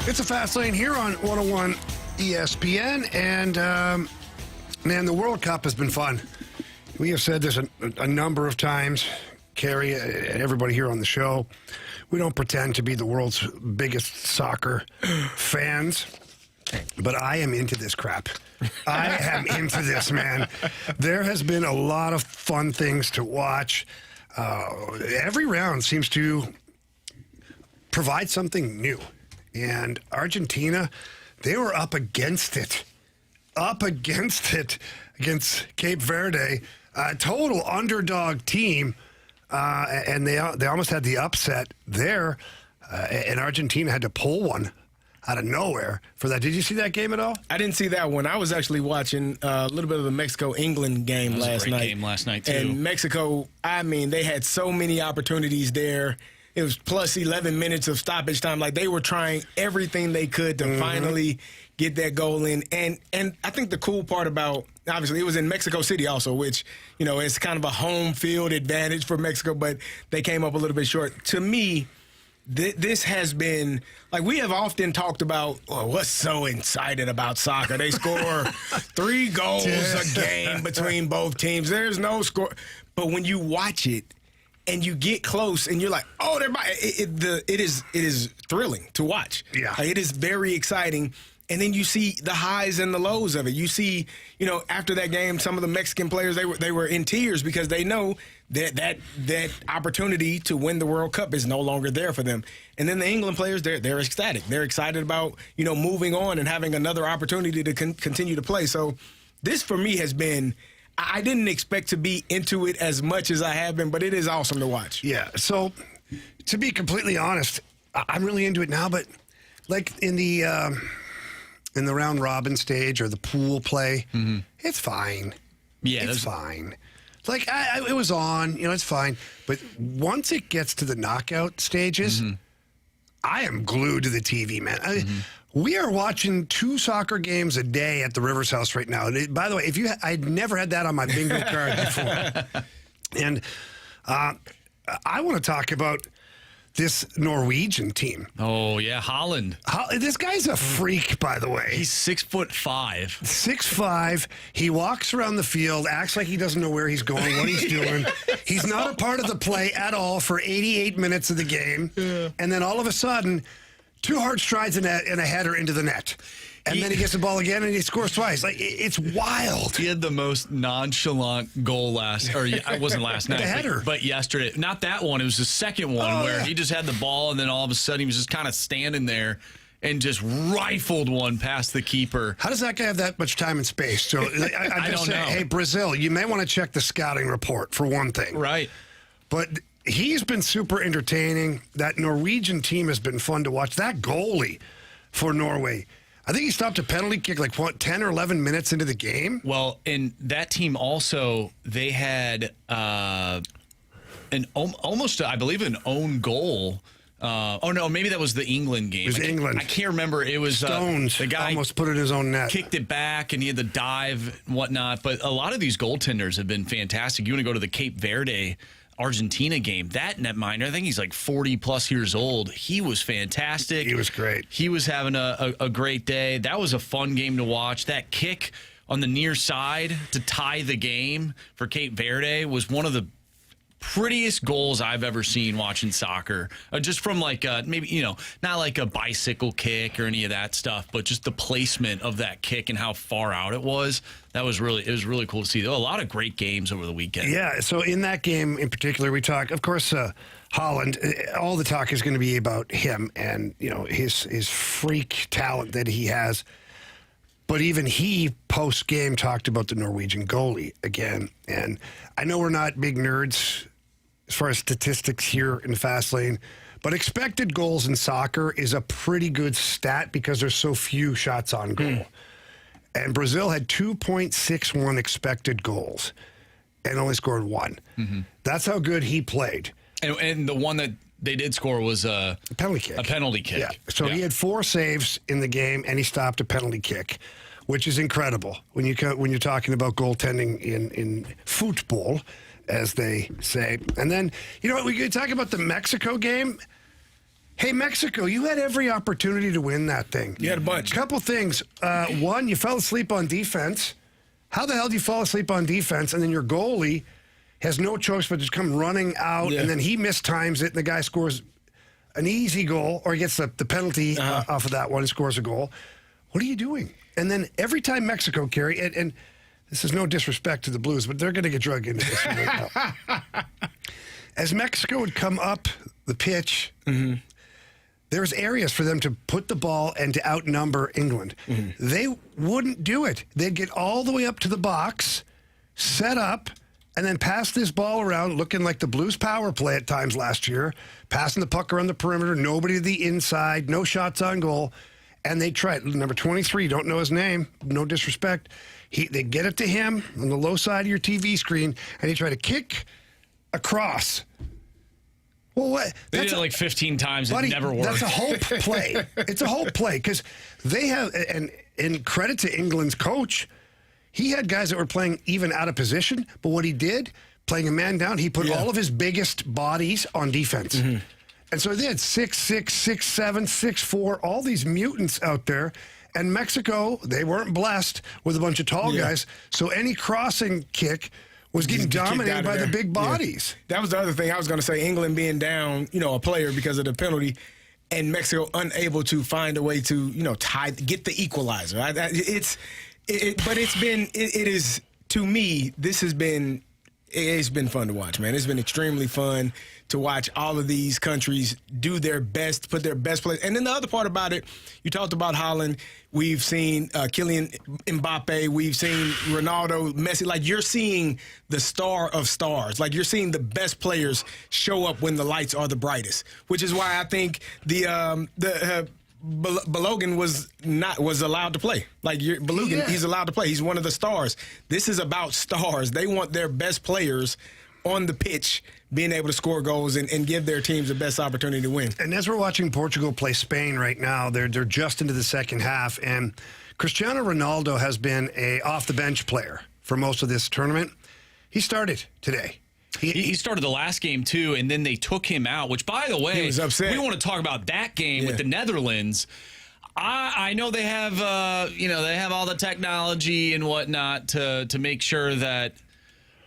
It's a Fast Lane here on 101 ESPN, and man, the World Cup has been fun. We have said this a number of times, Carey, and everybody here on the show. We don't pretend to be the world's biggest soccer fans, but I am into this crap. I am into this, man. There has been a lot of fun things to watch. Every round seems to provide something new. And Argentina, they were up against it against Cape Verde, a total underdog team, and they almost had the upset there, and Argentina had to pull one out of nowhere for that. Did you see that game at all? I didn't see that one. I was actually watching a little bit of the Mexico-England game last night. It was a great game last night, too. And Mexico, I mean, they had so many opportunities there. It was plus 11 minutes of stoppage time. Like, they were trying everything they could to finally get that goal in. And I think the cool part about, obviously, it was in Mexico City also, which, you know, it's kind of a home field advantage for Mexico, but they came up a little bit short. To me, this has been, like, we have often talked about, what's so excited about soccer? They score 3 goals a game between both teams. There's no score. But when you watch it, and you get close, and you're like, "Oh, they're by." It is thrilling to watch. Yeah, like, it is very exciting. And then you see the highs and the lows of it. You see, you know, after that game, some of the Mexican players they were in tears because they know that opportunity to win the World Cup is no longer there for them. And then the England players, they're ecstatic. They're excited about, you know, moving on and having another opportunity to continue to play. So this for me has been. I didn't expect to be into it as much as I have been, but it is awesome to watch. Yeah, so to be completely honest, I'm really into it now, but like in the round robin stage or the pool play, it's fine. Yeah, it's fine. Like, it was on, you know, it's fine. But once it gets to the knockout stages, I am glued to the TV, man. We are watching 2 soccer games a day at the Rivers House right now. By the way, I'd never had that on my bingo card before. And I want to talk about this Norwegian team. Oh, yeah, Holland. This guy's a freak, by the way. He's 6'5". 6'5". He walks around the field, acts like he doesn't know where he's going, what he's doing. He's not a part of the play at all for 88 minutes of the game. Yeah. And then all of a sudden, 2 hard strides and a header into the net. And then he gets the ball again and he scores twice. Like, it's wild. He had the most nonchalant goal it wasn't last night. The header. But yesterday. Not that one. It was the second one where he just had the ball and then all of a sudden he was just kind of standing there and just rifled one past the keeper. How does that guy have that much time and space? So I just say, hey, Brazil, you may want to check the scouting report for one thing. Right. But he's been super entertaining. That Norwegian team has been fun to watch. That goalie for Norway, I think he stopped a penalty kick like 10 or 11 minutes into the game. Well, and that team also, they had almost, I believe, an own goal. No, maybe that was the England game. It was England. I can't remember. It was Stones. The guy almost put it in his own net. Kicked it back, and he had the dive and whatnot. But a lot of these goaltenders have been fantastic. You want to go to the Cape Verde Argentina game, that netminder, I think he's like 40-plus years old. He was fantastic. He was great. He was having a great day. That was a fun game to watch. That kick on the near side to tie the game for Cape Verde was one of the prettiest goals I've ever seen watching soccer. Just from like maybe, you know, not like a bicycle kick or any of that stuff, but just the placement of that kick and how far out it was. It was really cool to see. There were a lot of great games over the weekend. Yeah, so in that game in particular, we talk, of course, Holland, all the talk is going to be about him and, you know, his freak talent that he has. But even he, post-game, talked about the Norwegian goalie again. And I know we're not big nerds as far as statistics here in the Fast Lane, but expected goals in soccer is a pretty good stat because there's so few shots on goal. And Brazil had 2.61 expected goals and only scored 1. That's how good he played. And the one that they did score was a penalty kick. A penalty kick. Yeah. So he had 4 saves in the game, and he stopped a penalty kick, which is incredible when you're talking about goaltending in football, as they say. And then, you know, we could talk about the Mexico game. Hey, Mexico, you had every opportunity to win that thing. You had a bunch. Couple things. One, you fell asleep on defense. How the hell do you fall asleep on defense? And then your goalie has no choice but to come running out, and then he mistimes it, and the guy scores an easy goal, or he gets the penalty off of that one and scores a goal. What are you doing? And then every time Mexico, Carey, and this is no disrespect to the Blues, but they're going to get drugged into this one right now. As Mexico would come up the pitch, there's areas for them to put the ball and to outnumber England. They wouldn't do it. They'd get all the way up to the box, set up, and then pass this ball around, looking like the Blues power play at times last year, passing the puck around the perimeter, nobody to the inside, no shots on goal. And they try it. Number 23, don't know his name, no disrespect. They get it to him on the low side of your TV screen, and he try to kick across. Well, what? They did it like 15 times. Buddy, it never worked. That's a hope play. It's a hope play because they have, and in credit to England's coach, he had guys that were playing even out of position, but what he did, playing a man down, he put all of his biggest bodies on defense. And so they had 6'6", 6'7", 6'4", all these mutants out there. And Mexico, they weren't blessed with a bunch of tall guys. So any crossing kick was getting dominated by the big bodies. That was the other thing I was going to say. England being down, a player because of the penalty, and Mexico unable to find a way to, get the equalizer. To me, it's been fun to watch, man. It's been extremely fun to watch all of these countries do their best, put their best players. And then the other part about it, you talked about Holland. We've seen Kylian Mbappe. We've seen Ronaldo, Messi. Like, you're seeing the star of stars. Like, you're seeing the best players show up when the lights are the brightest, which is why I think Balogun was allowed to play. Like, Balogun, he's allowed to play. He's one of the stars. This is about stars. They want their best players on the pitch being able to score goals and give their teams the best opportunity to win. And as we're watching Portugal play Spain right now, they're just into the second half, and Cristiano Ronaldo has been a off-the-bench player for most of this tournament. He started today. He started the last game, too, and then they took him out, which, by the way, he was upset. We want to talk about that game with the Netherlands. I know they have, they have all the technology and whatnot to make sure that,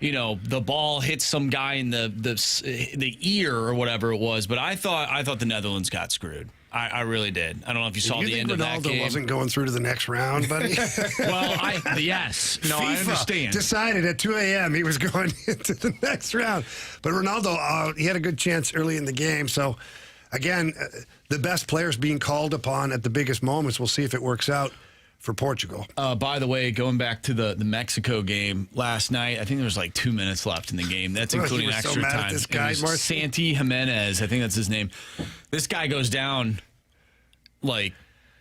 the ball hits some guy in the ear or whatever it was. But I thought the Netherlands got screwed. I really did. I don't know if you saw the end of that game. Ronaldo wasn't going through to the next round, buddy. Well, yes. No, I understand. Decided at 2 a.m. he was going into the next round. But Ronaldo, he had a good chance early in the game. So, again, the best players being called upon at the biggest moments. We'll see if it works out for Portugal. By the way, going back to the Mexico game last night, I think there was like 2 minutes left in the game. That's including extra so mad time. At this guy, Santi Jimenez, I think that's his name. This guy goes down like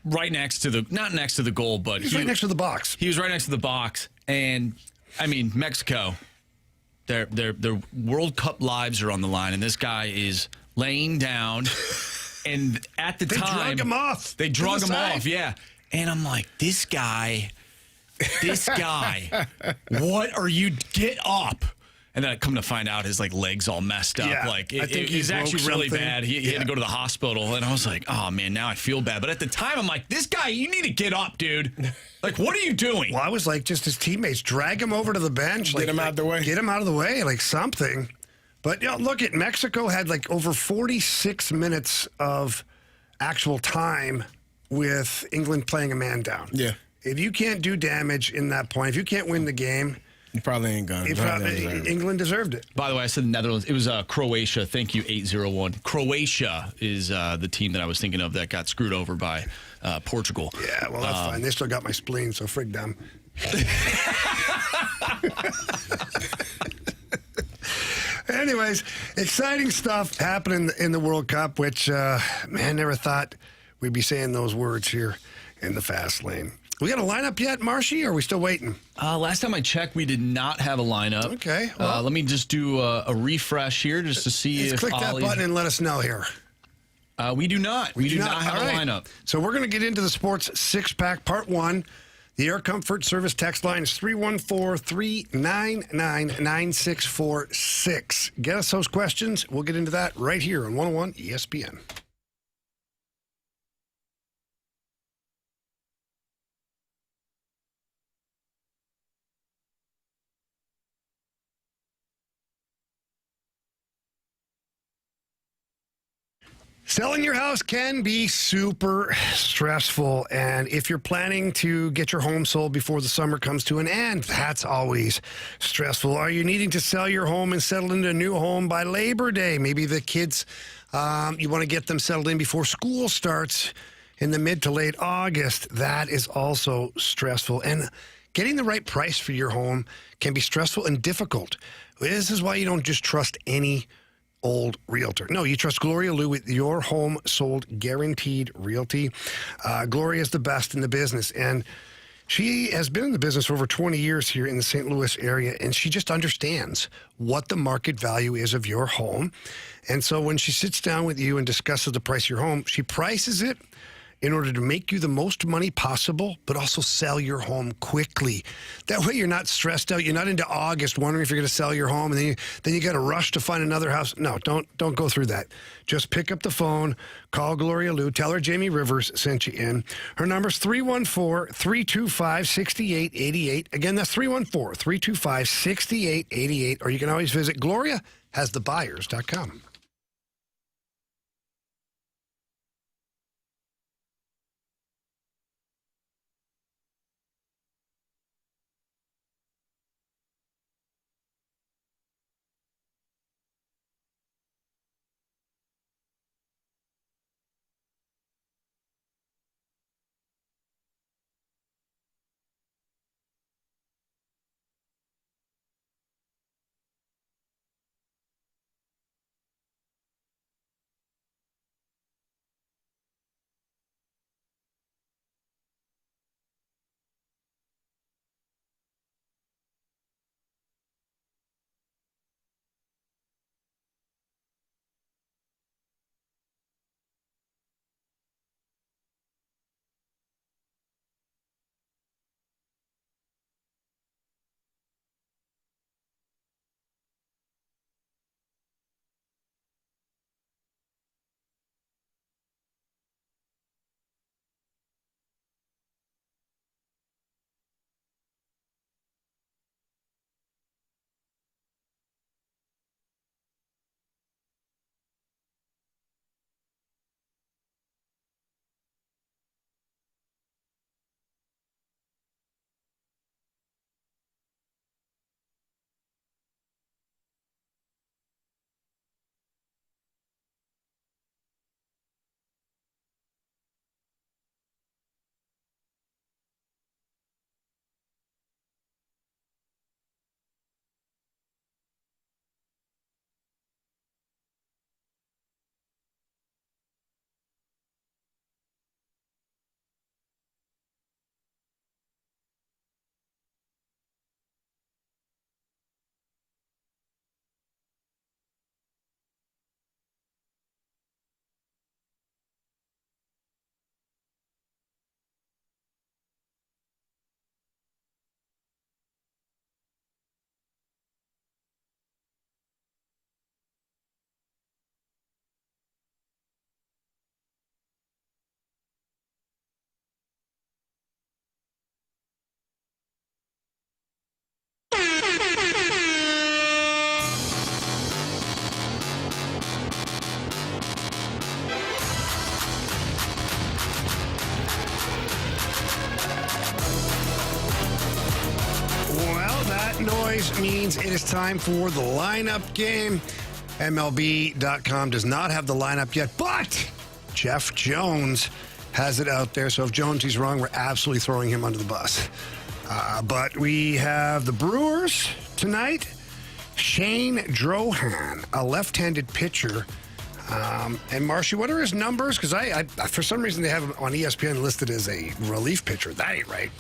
right next to not next to the goal, but he's right next to the box. He was right next to the box, and I mean Mexico, their World Cup lives are on the line, and this guy is laying down, and at the time they drug him off. They drug him off, yeah. And I'm like, this guy, what are you? Get up. And then I come to find out his legs all messed up. Yeah, I think he's actually really bad. He had to go to the hospital. And I was like, oh, man, now I feel bad. But at the time, I'm like, this guy, you need to get up, dude. Like, what are you doing? Well, I was like, just his teammates, drag him over to the bench. Get him out of the way. Get him out of the way, like something. But, look at Mexico had over 46 minutes of actual time with England playing a man down. Yeah. If you can't do damage in that point, if you can't win the game, you probably ain't gonna. England deserved it. By the way, I said the Netherlands. It was Croatia. Thank you, 801. Croatia is the team that I was thinking of that got screwed over by Portugal. Yeah, well, that's fine. They still got my spleen, so frig them. Anyways, exciting stuff happening in the World Cup, which, man, never thought we'd be saying those words here in the fast lane. We got a lineup yet, Marshy, or are we still waiting? Last time I checked, we did not have a lineup. Okay. Well, let me just do a refresh here just to see if click that button and let us know here. We do not. We do not have a lineup. So we're going to get into the Sports Six-Pack Part 1. The Air Comfort Service text line is 314-399-9646. Get us those questions. We'll get into that right here on 101 ESPN. Selling your house can be super stressful, and if you're planning to get your home sold before the summer comes to an end, that's always stressful. Are you needing to sell your home and settle into a new home by Labor Day? Maybe the kids, you want to get them settled in before school starts in the mid to late August. That is also stressful, and getting the right price for your home can be stressful and difficult. This is why you don't just trust any old realtor. No, you trust Gloria Liu with your home sold guaranteed realty. Gloria is the best in the business, and she has been in the business for over 20 years here in the St. Louis area, and she just understands what the market value is of your home. And so when she sits down with you and discusses the price of your home, she prices it in order to make you the most money possible, but also sell your home quickly. That way you're not stressed out. You're not into August wondering if you're going to sell your home, and then you got to rush to find another house. No, don't go through that. Just pick up the phone, call Gloria Liu, tell her Jamie Rivers sent you in. Her number's 314-325-6888. Again, that's 314-325-6888, or you can always visit GloriaHasTheBuyers.com. Noise means it is time for the lineup game. MLB.com does not have the lineup yet, but Jeff Jones has it out there. So if Jonesy's wrong, we're absolutely throwing him under the bus. But we have the Brewers tonight. Shane Drohan, a left-handed pitcher. And Marshy, what are his numbers? Because I for some reason they have him on ESPN listed as a relief pitcher. That ain't right.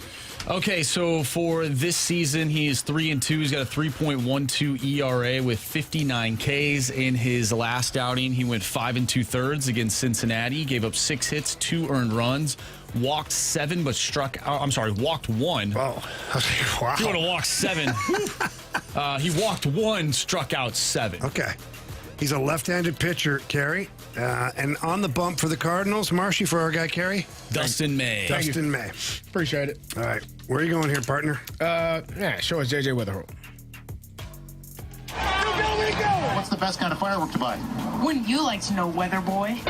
Okay, so for this season, he is 3-2. He's got a 3.12 ERA with 59 Ks. In his last outing, he went 5 2/3 against Cincinnati. Gave up 6 hits, 2 earned runs, walked 7, but walked 1. Wow. Wow. He would have walked 7. He walked 1, struck out 7. Okay. He's a left-handed pitcher, Carey. And on the bump for the Cardinals, Marshy, for our guy, Carey? Dustin May. Dustin May. Appreciate it. All right. Where are you going here, partner? Show us JJ Weatherholt. What's the best kind of firework to buy? Wouldn't you like to know, weather boy?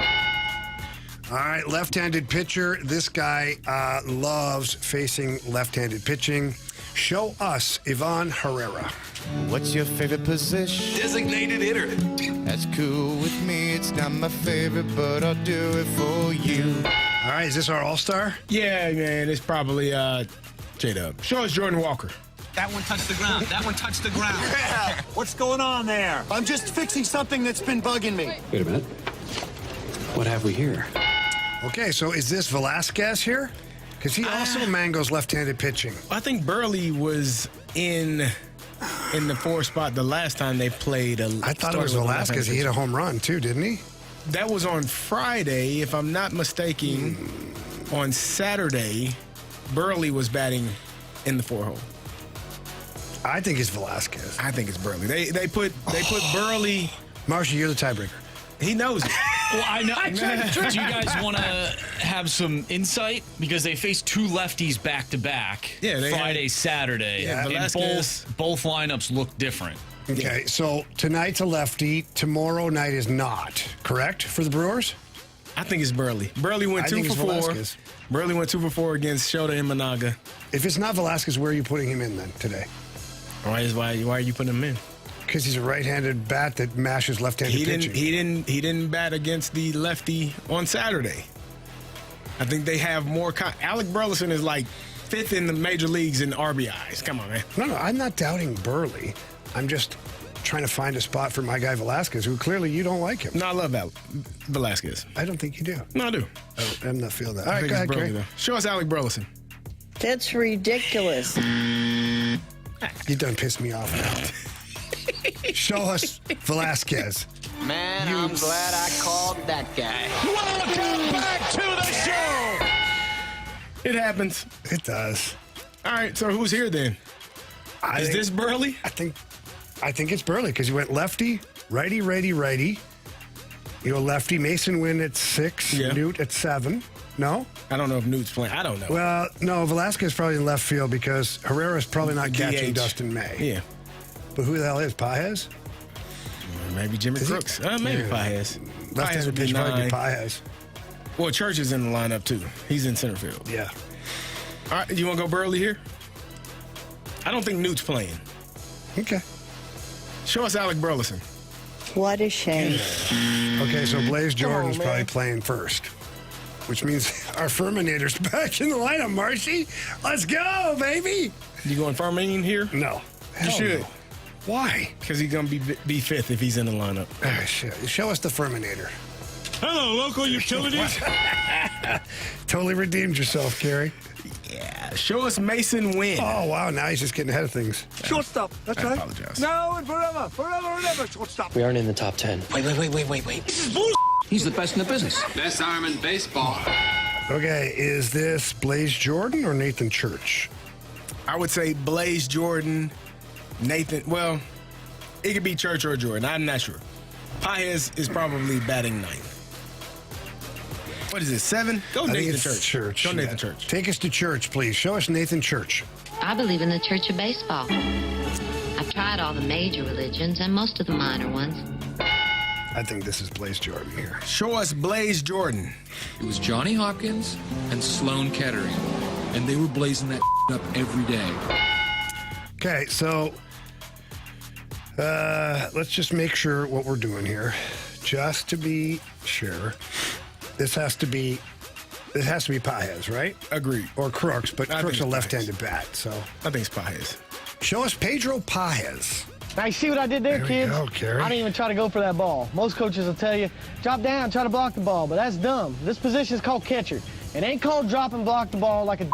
All right, left-handed pitcher. This guy loves facing left-handed pitching. Show us Ivan Herrera. What's your favorite position? Designated hitter. That's cool with me. It's not my favorite, but I'll do it for you. All right, is this our all-star? Yeah, man, it's probably J-Dub. Show us Jordan Walker. That one touched the ground. That one touched the ground. Yeah. What's going on there? I'm just fixing something that's been bugging me. Wait a minute. What have we here? Okay, so is this Velasquez here? Because he also mangoes left-handed pitching. I think Burley was in the 4 spot the last time they played. I thought it was Velasquez. He hit a home run, too, didn't he? That was on Friday, if I'm not mistaken. On Saturday, Burley was batting in the 4 hole. I think it's Velasquez. I think it's Burley. They put Burley. Marsha, you're the tiebreaker. He knows it. Well, I know. Do you guys want to have some insight? Because they faced 2 lefties back-to-back. Yeah, Friday, Saturday. Yeah, and Velasquez. both lineups look different. Okay, so tonight's a lefty. Tomorrow night is not, correct, for the Brewers? I think it's Burley. Burley went I 2 think for it's 4. Velasquez. Burley went 2 for 4 against Shota and Managa. If it's not Velasquez, where are you putting him in then today? Why are you putting him in? Because he's a right-handed bat that mashes left-handed pitching. He didn't bat against the lefty on Saturday. I think they have more. Alec Burleson is like 5th in the major leagues in RBIs. Come on, man. No, I'm not doubting Burley. I'm just trying to find a spot for my guy Velasquez, who clearly you don't like him. No, I love Velasquez. I don't think you do. No, I do. I'm not feeling that. I All right, think go it's ahead, Burley, Carey. though. Show us Alec Burleson. That's ridiculous. You done pissed me off now. Show us Velasquez. Man, I'm glad I called that guy. Welcome back to the show. It happens. It does. All right, so who's here then? Is this Burley? I think it's Burley because he went lefty, righty, righty, righty. You go lefty. Mason Wynn at 6. Yeah. Newt at 7. No? I don't know if Newt's playing. I don't know. Well, no, Velasquez probably in left field because Herrera's probably not catching DH. Dustin May. Yeah. But who the hell is Paez? Maybe Jimmy Crooks. Maybe Yeah. Paez. Paez Left-handed would be pitch probably 9. Paez. Well, Church is in the lineup too. He's in center field. Yeah. All right, you want to go Burley here? I don't think Newt's playing. Okay. Show us Alec Burleson. What a shame. Okay, so Blaze Jordan's man. probably playing first, which means our Furminator's back in the lineup, Marshy. Let's go, baby. You going Farming here? No. You Hell should. no. Why? Because he's going to be 5th if he's in the lineup. Ah, shit. Show us the Furminator. Hello, local utilities. Totally redeemed yourself, Carey. Yeah. Show us Mason Wynn. Oh, wow. Now he's just getting ahead of things. Shortstop. That's I right. apologize. Now and forever. Forever and ever. Shortstop. We aren't in the top 10. Wait. This is bull. He's the best in the business. Best arm in baseball. Okay, is this Blaze Jordan or Nathan Church? I would say Blaze Jordan, Nathan. Well, it could be Church or Jordan. I'm not sure. Paez is probably batting 9th. What is it, 7? Go I think Nathan it's Church. Church. Go Yeah. Nathan Church. Take us to church, please. Show us Nathan Church. I believe in the Church of Baseball. I've tried all the major religions and most of the minor ones. I think this is Blaze Jordan here. Show us Blaze Jordan. It was Johnny Hopkins and Sloan Kettering, and they were blazing that up every day. Okay, so let's just make sure what we're doing here. Just to be sure, this has to be Paez, right? Agreed. Or Crooks, but I Crooks think a it's left-handed bat, so. I think it's Paez. Show us Pedro Paez. Now, you see what I did there, There we kids? go, Carey. I didn't even try to go for that ball. Most coaches will tell you, drop down, try to block the ball, but that's dumb. This position is called catcher. It ain't called drop and block the ball like a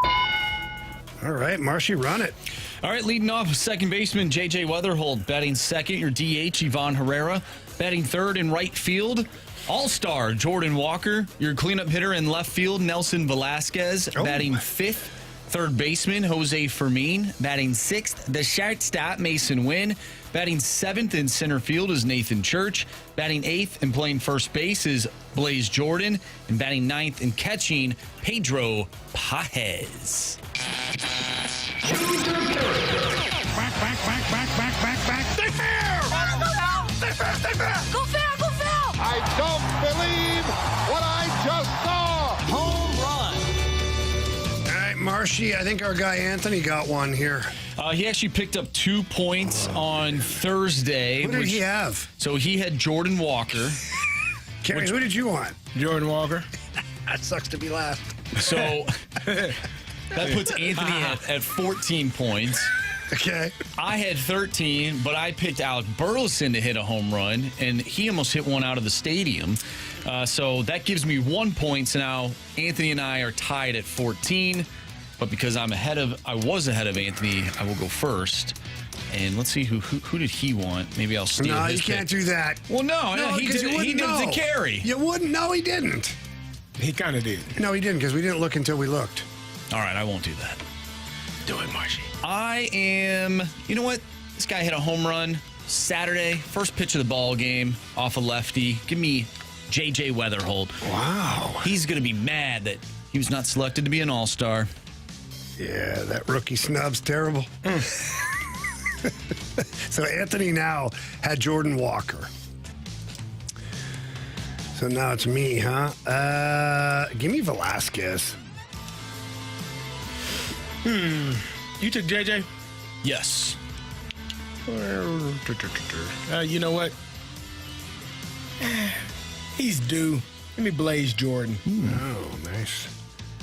All right, Marshy, run it. All right, leading off, second baseman J.J. Weatherhold. Batting second, your DH, Ivan Herrera. Batting third in right field, all-star Jordan Walker. Your cleanup hitter in left field, Nelson Velasquez. Batting fifth, third baseman Jose Fermin. Batting sixth, the shortstop Mason Wynn. Batting seventh in center field is Nathan Church. Batting eighth and playing first base is Blaze Jordan. And batting ninth and catching, Pedro Paez. Back. Stay fair! Go fair! I don't believe what I just saw! Marshy, I think our guy Anthony got one here. He actually picked up 2 points on Thursday. Who did he have? So he had Jordan Walker. Carey, who did you want? Jordan Walker. That sucks to be last. So that puts Anthony at 14 points. Okay. I had 13, but I picked Alec Burleson to hit a home run, and he almost hit one out of the stadium. So that gives me 1 point. So now Anthony and I are tied at 14. But because I was ahead of Anthony, I will go first. And let's see who did he want? Maybe I'll steal No, his you can't pick. do that. Well, no, he did it to Carey. You wouldn't. No, he didn't. He kind of did. No, he didn't, because we didn't look until we looked. All right, I won't do that. Do it, Marshy. You know what? This guy hit a home run Saturday, first pitch of the ball game off a lefty. Give me J.J. Weatherholt. Wow. He's going to be mad that he was not selected to be an all-star. Yeah, that rookie snub's terrible. So Anthony now had Jordan Walker. So now it's me, huh? Give me Velasquez. You took JJ? Yes. You know what? He's due. Give me Blaze Jordan. Oh, nice.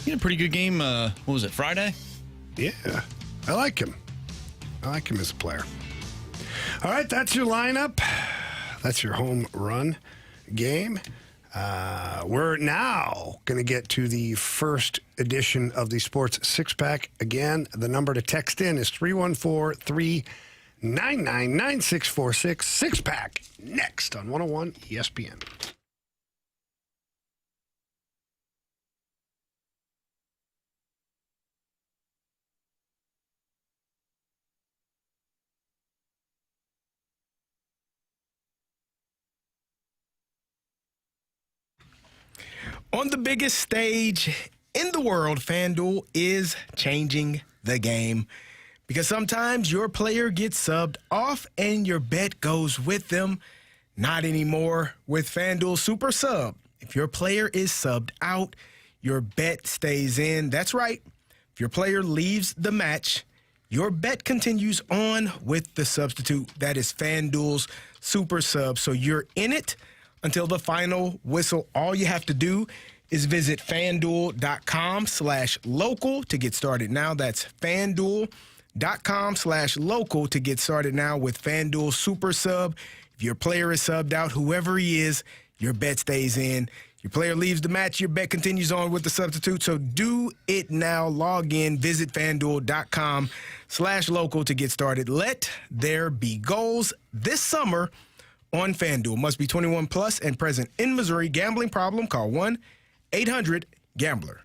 He had a pretty good game. What was it, Friday? Yeah, I like him. I like him as a player. All right, that's your lineup. That's your home run game. We're now going to get to the first edition of the Sports Six-Pack. Again, the number to text in is 314-399-9646. Six-Pack next on 101 ESPN. On the biggest stage in the world, FanDuel is changing the game. Because sometimes your player gets subbed off and your bet goes with them. Not anymore with FanDuel Super Sub. If your player is subbed out, your bet stays in. That's right. If your player leaves the match, your bet continues on with the substitute. That is FanDuel's Super Sub. So you're in it until the final whistle. All you have to do is visit FanDuel.com/local to get started now. That's FanDuel.com/local to get started now with FanDuel Super Sub. If your player is subbed out, whoever he is, your bet stays in. Your player leaves the match, your bet continues on with the substitute. So do it now. Log in, visit FanDuel.com/local to get started. Let there be goals this summer on FanDuel. Must be 21 plus and present in Missouri. Gambling problem? Call 1-800-GAMBLER.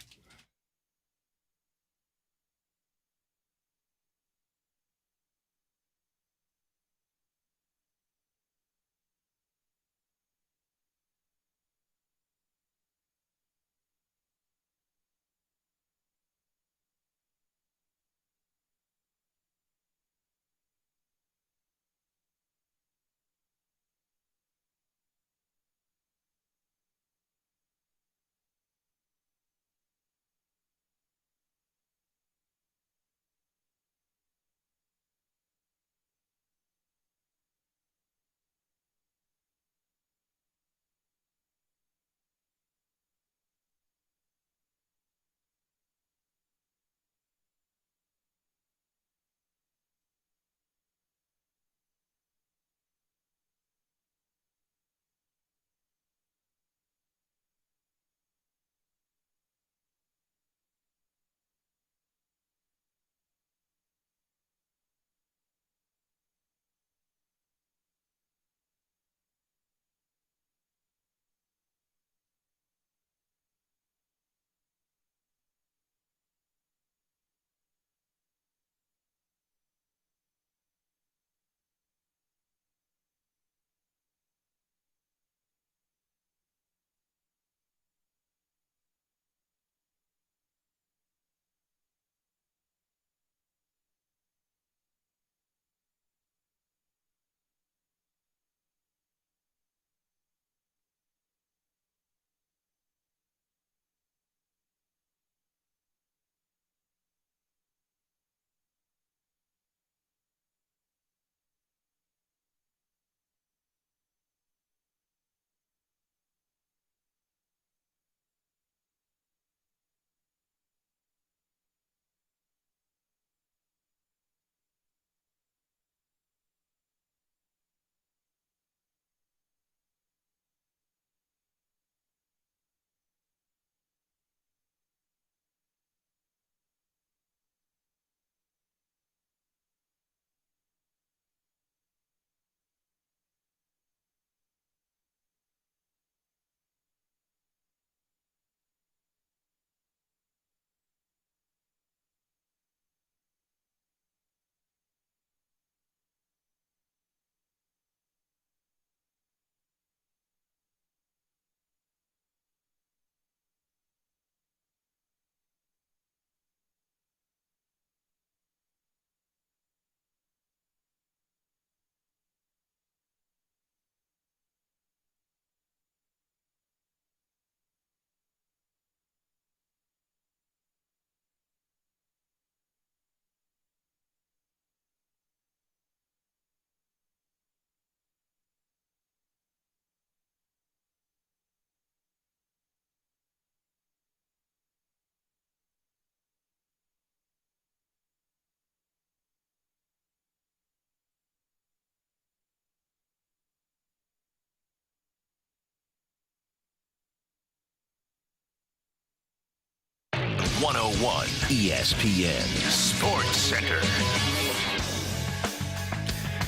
101 ESPN Sports Center.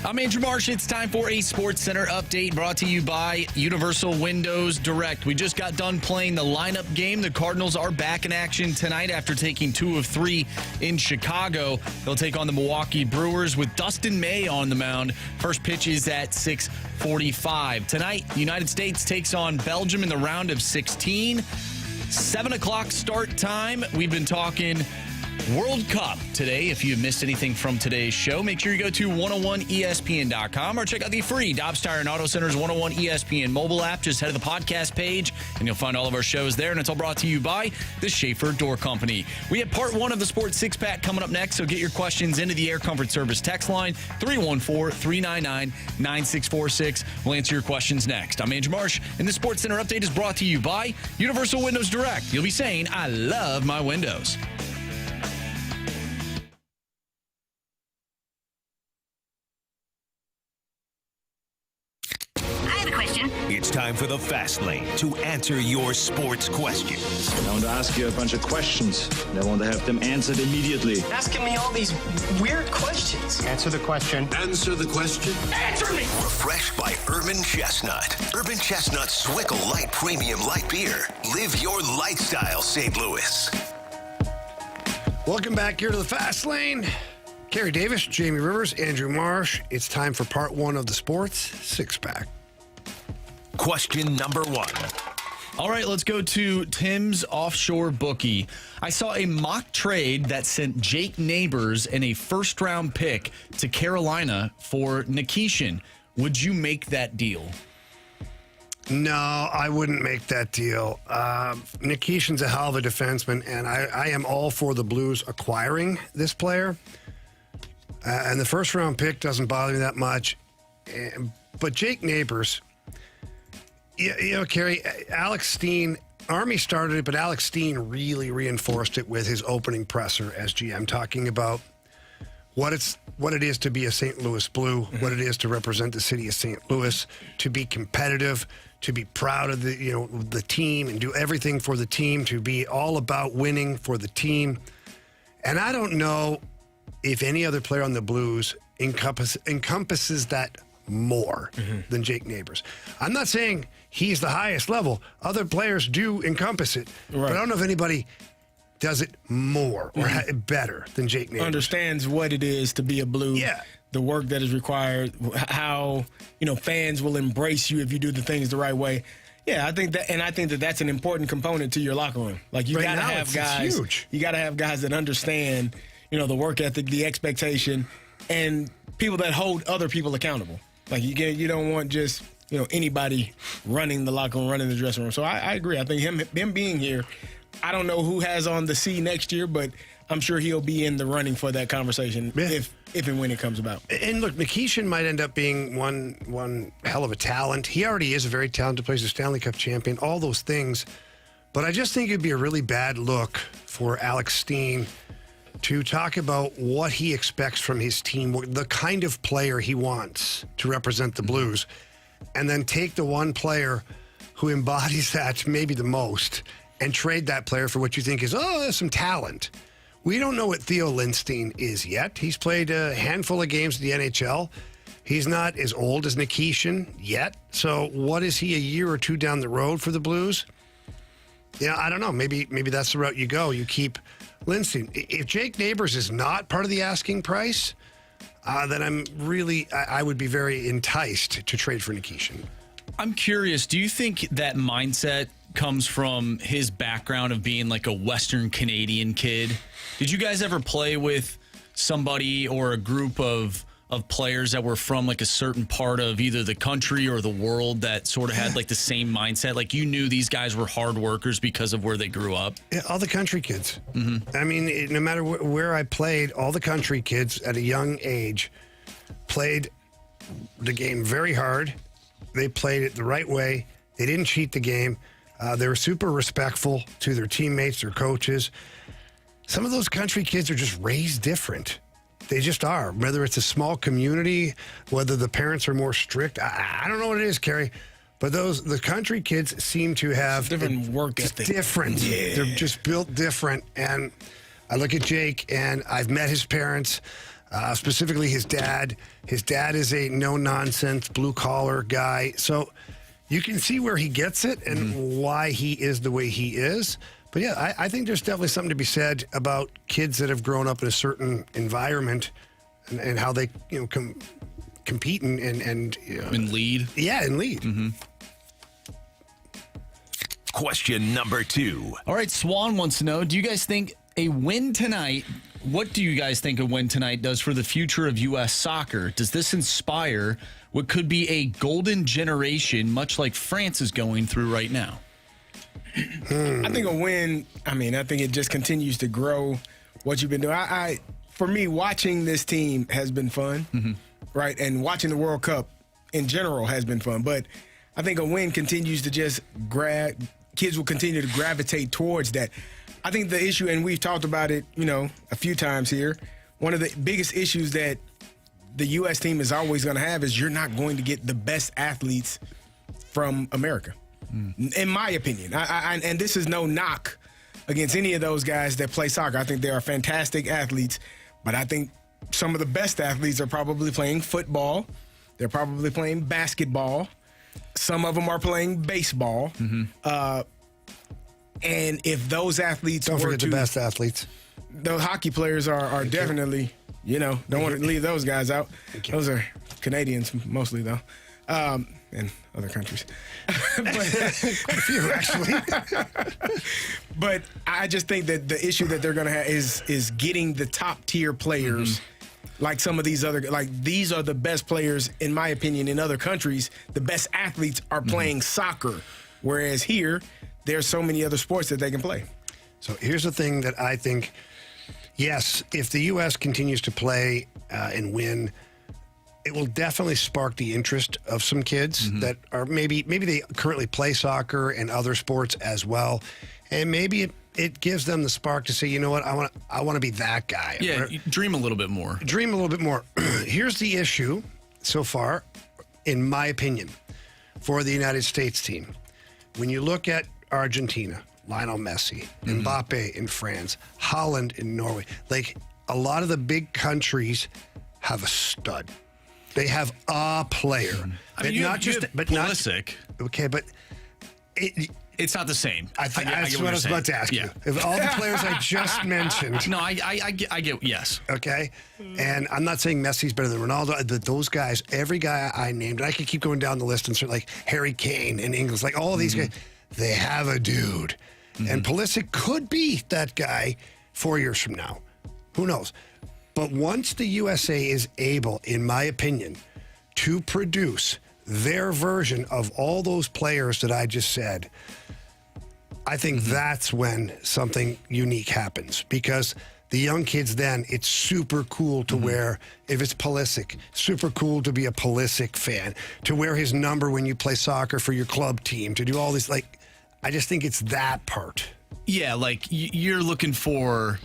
I'm Andrew Marsh. It's time for a Sports Center update brought to you by Universal Windows Direct. We just got done playing the lineup game. The Cardinals are back in action tonight after taking 2 of 3 in Chicago. They'll take on the Milwaukee Brewers with Dustin May on the mound. First pitch is at 6:45. Tonight, the United States takes on Belgium in the round of 16. 7 o'clock start time. We've been talking World Cup today. If you missed anything from today's show, make sure you go to 101ESPN.com or check out the free Dobbs Tire and Auto Center's 101 ESPN mobile app. Just head to the podcast page and you'll find all of our shows there. And it's all brought to you by the Schaefer Door Company. We have part 1 of the Sports Six Pack coming up next, so get your questions into the Air Comfort Service text line 314-399-9646. We'll answer your questions next. I'm Andrew Marsh, and the Sports Center update is brought to you by Universal Windows Direct. You'll be saying, I love my windows. It's time for the Fast Lane to answer your sports questions. I want to ask you a bunch of questions, and I want to have them answered immediately. Asking me all these weird questions. Answer the question. Answer the question. Answer me! Refreshed by Urban Chestnut. Urban Chestnut Swickle Light Premium Light Beer. Live your lifestyle, St. Louis. Welcome back here to the Fast Lane. Carey Davis, Jamie Rivers, Andrew Marsh. It's time for part 1 of the Sports Six-Pack. Question number 1. All right, let's go to Tim's Offshore Bookie. I saw a mock trade that sent Jake Neighbors and a first-round pick to Carolina for Nikishin. Would you make that deal? No, I wouldn't make that deal. Nikishin's a hell of a defenseman, and I am all for the Blues acquiring this player. And the first-round pick doesn't bother me that much. But Jake Neighbors... You know, Carey, Alex Steen, Army started it, but Alex Steen really reinforced it with his opening presser as GM, talking about what it is to be a St. Louis Blue, what it is to represent the city of St. Louis, to be competitive, to be proud of the team and do everything for the team, to be all about winning for the team. And I don't know if any other player on the Blues encompasses that more than Jake Neighbors. I'm not saying he's the highest level. Other players do encompass it. Right. But I don't know if anybody does it more or better than Jake Neighbors. Understands what it is to be a Blue. Yeah. The work that is required, how, fans will embrace you if you do the things the right way. Yeah, I think that that's an important component to your locker room. Like you got to have guys. It's huge. You got to have guys that understand, the work ethic, the expectation, and people that hold other people accountable. Like you don't want just anybody running the locker room, running the dressing room. So I agree. I think him being here, I don't know who has on the C next year, but I'm sure he'll be in the running for that conversation if and when it comes about. And look, Nikishin might end up being one hell of a talent. He already is a very talented player, he's a Stanley Cup champion, all those things. But I just think it'd be a really bad look for Alex Steen to talk about what he expects from his team, the kind of player he wants to represent the Blues, and then take the one player who embodies that maybe the most and trade that player for what you think is, there's some talent. We don't know what Theo Lindstein is yet. He's played a handful of games in the NHL. He's not as old as Nikishin yet. So what is he a year or two down the road for the Blues? Yeah, I don't know. Maybe that's the route you go. You keep Lindstein. If Jake Neighbors is not part of the asking price, then I would be very enticed to trade for Nikishin. I'm curious, do you think that mindset comes from his background of being like a Western Canadian kid? Did you guys ever play with somebody or a group of players that were from like a certain part of either the country or the world that sort of had like the same mindset? Like you knew these guys were hard workers because of where they grew up? Yeah, all the country kids. I mean, no matter where I played, all the country kids at a young age played the game very hard. They played it the right way. They didn't cheat the game. They were super respectful to their teammates, their coaches. Some of those country kids are just raised different. They just are. Whether it's a small community, whether the parents are more strict, I don't know what it is, Carey. But the country kids seem to have different work ethic. Different. Yeah. They're just built different. And I look at Jake, and I've met his parents, specifically his dad. His dad is a no-nonsense, blue-collar guy. So you can see where he gets it and why he is the way he is. But, yeah, I think there's definitely something to be said about kids that have grown up in a certain environment and how they, compete and lead. Yeah, and lead. Mm-hmm. Question number 2. All right, Swan wants to know, do you guys think a win tonight, what do you guys think a win tonight does for the future of U.S. soccer? Does this inspire what could be a golden generation, much like France is going through right now? I think a win, I think it just continues to grow what you've been doing. For me, watching this team has been fun, right? And watching the World Cup in general has been fun. But I think a win continues to just kids will continue to gravitate towards that. I think the issue, and we've talked about it, a few times here, one of the biggest issues that the U.S. team is always going to have is you're not going to get the best athletes from America, in my opinion. And this is no knock against any of those guys that play soccer. I think they are fantastic athletes, but I think some of the best athletes are probably playing football. They're probably playing basketball. Some of them are playing baseball. And if those athletes don't forget the best athletes. Those hockey players are definitely, don't want to leave those guys out. Those are Canadians mostly, though, and other countries. Quite a few, actually. But I just think that the issue that they're going to have is getting the top tier players. Like some of these these are the best players, in my opinion, in other countries. The best athletes are playing soccer, whereas here, there's so many other sports that they can play. So here's the thing that I think, yes, if the U.S. continues to play and win, it will definitely spark the interest of some kids that are maybe they currently play soccer and other sports as well. And maybe it gives them the spark to say, you know what, I want to be that guy. Yeah, dream a little bit more. Dream a little bit more. Here's the issue so far, in my opinion, for the United States team. When you look at Argentina, Lionel Messi, Mbappe in France, Holland in Norway, like a lot of the big countries have a stud. They have a player. Pulisic. Okay, but it's not the same. I think that's what I was about to ask you. If all the players I just mentioned. No, I get yes. Okay. And I'm not saying Messi's better than Ronaldo. Those guys, every guy I named, and I could keep going down the list and start like Harry Kane in England, like all of these guys, they have a dude. And Pulisic could be that guy 4 years from now. Who knows? But once the USA is able, in my opinion, to produce their version of all those players that I just said, I think that's when something unique happens, because the young kids then, it's super cool to wear, if it's Pulisic, super cool to be a Pulisic fan, to wear his number when you play soccer for your club team, to do all this, I just think it's that part. Yeah, you're looking for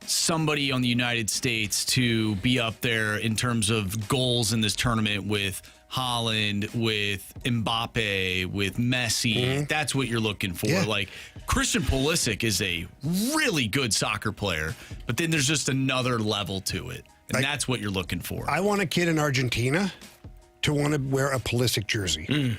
somebody on the United States to be up there in terms of goals in this tournament with Holland, with Mbappe, with Messi. That's what you're looking for. Yeah. Christian Pulisic is a really good soccer player, but then there's just another level to it. And that's what you're looking for. I want a kid in Argentina to want to wear a Pulisic jersey.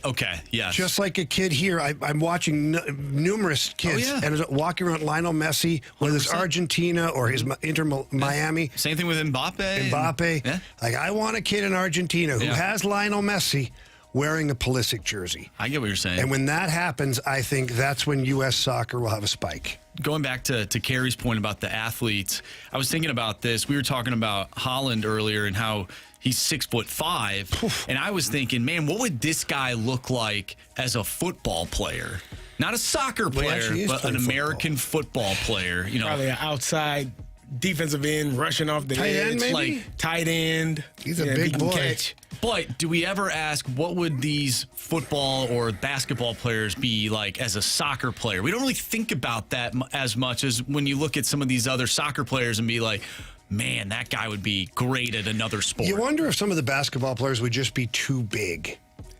Okay, yes. Just like a kid here, I'm watching numerous kids and walking around Lionel Messi, whether it's Argentina or his Inter Miami. Same thing with Mbappe. Yeah. I want a kid in Argentina who has Lionel Messi wearing a Pulisic jersey. I get what you're saying. And when that happens, I think that's when U.S. soccer will have a spike. Going back to Carey's point about the athletes, I was thinking about this. We were talking about Holland earlier and how he's 6'5", and I was thinking, man, what would this guy look like as a football player? Not a soccer player, but an American football player. Probably an outside defensive end rushing off the tight edge, end, maybe? Tight end. He's a big boy. Catch. But do we ever ask, what would these football or basketball players be like as a soccer player? We don't really think about that as much as when you look at some of these other soccer players and be like, man, that guy would be great at another sport. You wonder if some of the basketball players would just be too big.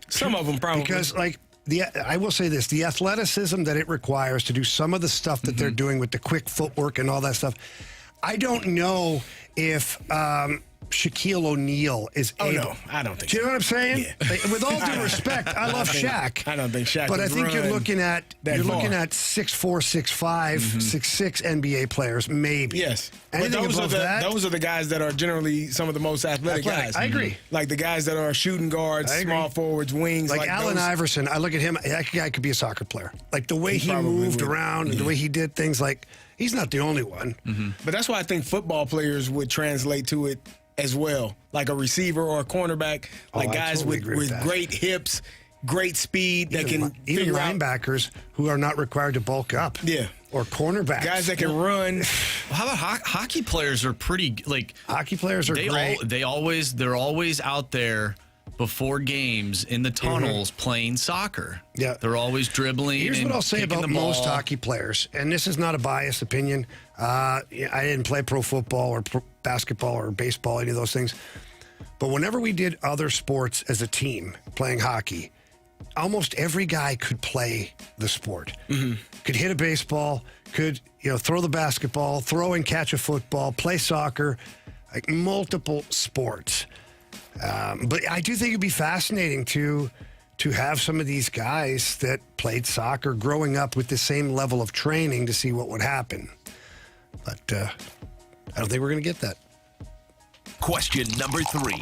Some of them probably. Because, like, I will say this, the athleticism that it requires to do some of the stuff that they're doing with the quick footwork and all that stuff, I don't know if Shaquille O'Neal is able. No, I don't think Do you know what I'm saying? Yeah. Like, with all due respect, I love Shaq. I don't think Shaq But I would think you're run looking at that you're far. looking at 6'4", 6'5", 6'6" NBA players, maybe. Yes. But Anything above that? those are the guys that are generally some of the most athletic guys. I agree. Like the guys that are shooting guards, small forwards, wings. Like Allen Iverson, I look at him, that guy could be a soccer player. Like the way he moved around, the way he did things, like he's not the only one. But that's why I think football players would translate to it as well. Like a receiver or a cornerback, like guys totally with that. great hips, great speed that can even figure out. linebackers who are not required to bulk up. Yeah. Or cornerbacks. Guys that can run. Well, how about hockey players are pretty, like... Hockey players are great. They're always out there before games in the tunnels playing soccer. Yeah. They're always dribbling. Here's what I'll say about most hockey players, and this is not a biased opinion. I didn't play pro football or basketball or baseball, any of those things. But whenever we did other sports as a team playing hockey, almost every guy could play the sport. Could hit a baseball, could throw the basketball, throw and catch a football, play soccer, like multiple sports. But I do think it'd be fascinating to have some of these guys that played soccer growing up with the same level of training to see what would happen. But I don't think we're going to get that. Question number 3.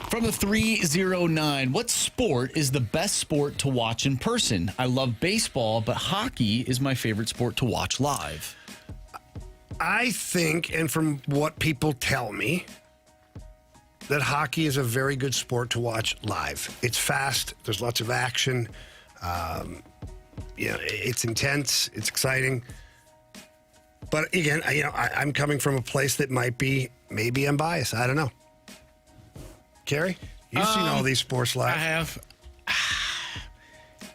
From the 309, what sport is the best sport to watch in person? I love baseball, but hockey is my favorite sport to watch live. I think, and from what people tell me, that hockey is a very good sport to watch live. It's fast. There's lots of action. It's intense. It's exciting. But again, I'm coming from a place that maybe I'm biased. I don't know. Carey, you've seen all these sports live. I have.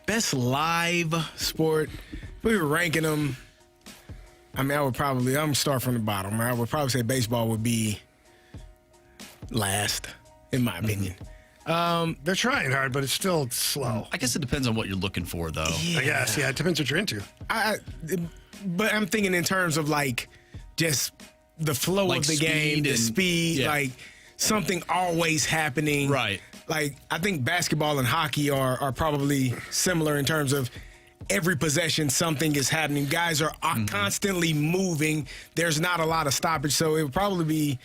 Best live sport. If we were ranking them, I'm start from the bottom. I would probably say baseball would be last, in my opinion. They're trying hard, but it's still slow. I guess it depends on what you're looking for, though. I guess, it depends what you're into. But I'm thinking in terms of like just the flow Like of the game, the speed, like something always happening. Right. Like I think basketball and hockey are probably similar in terms of every possession something is happening. Guys are constantly moving. There's not a lot of stoppage. So it would probably be,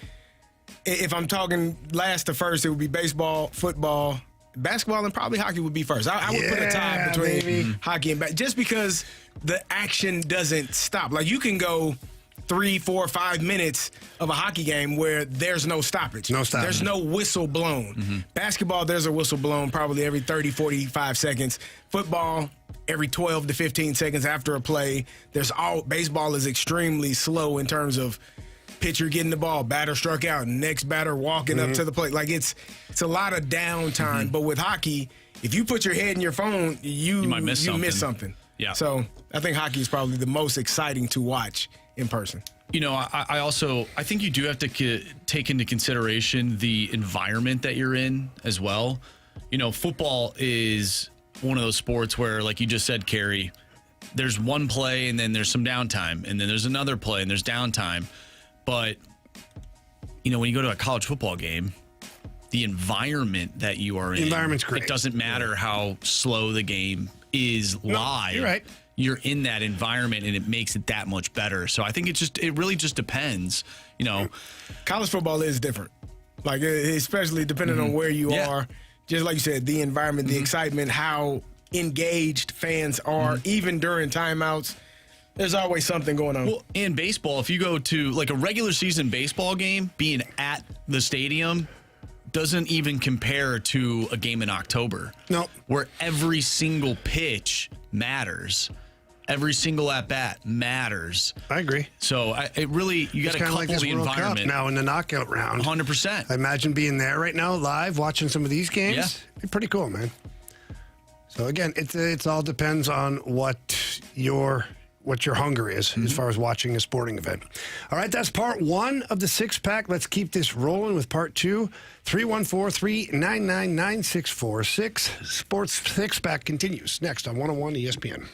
if I'm talking last to first, it would be baseball, football, basketball, and probably hockey would be first. I would put a tie between hockey and basketball just because the action doesn't stop. Like you can go 3, 4, 5 minutes of a hockey game where there's no stoppage. No stoppage. There's no whistle blown. Basketball, there's a whistle blown probably every 30, 45 seconds. Football, every 12 to 15 seconds after a play. Baseball is extremely slow in terms of pitcher getting the ball, batter struck out, next batter walking up to the plate. Like it's a lot of downtime. But with hockey, if you put your head in your phone, you might miss something. Yeah. So I think hockey is probably the most exciting to watch in person. I think you do have to take into consideration the environment that you're in as well. Football is one of those sports where, like you just said, Carey, there's one play and then there's some downtime and then there's another play and there's downtime. But, when you go to a college football game, the environment that you are in. The environment's great. It doesn't matter how slow the game is live. You're right. You're in that environment and it makes it that much better. So I think it really just depends, College football is different. Like, especially depending on where you are. Just like you said, the environment, the excitement, how engaged fans are, even during timeouts. There's always something going on. Well, in baseball, if you go to like a regular season baseball game, being at the stadium doesn't even compare to a game in October. No. Where every single pitch matters. Every single at-bat matters. I agree. So you got to couple like this the World environment. Cup now in the knockout round. 100%. I imagine being there right now, live, watching some of these games. Yeah. It'd be pretty cool, man. So again, it all depends on what your what your hunger is as far as watching a sporting event. All right, that's part one of the six-pack. Let's keep this rolling with part two. 314-399-9646. Sports Six-Pack continues next on 101 ESPN.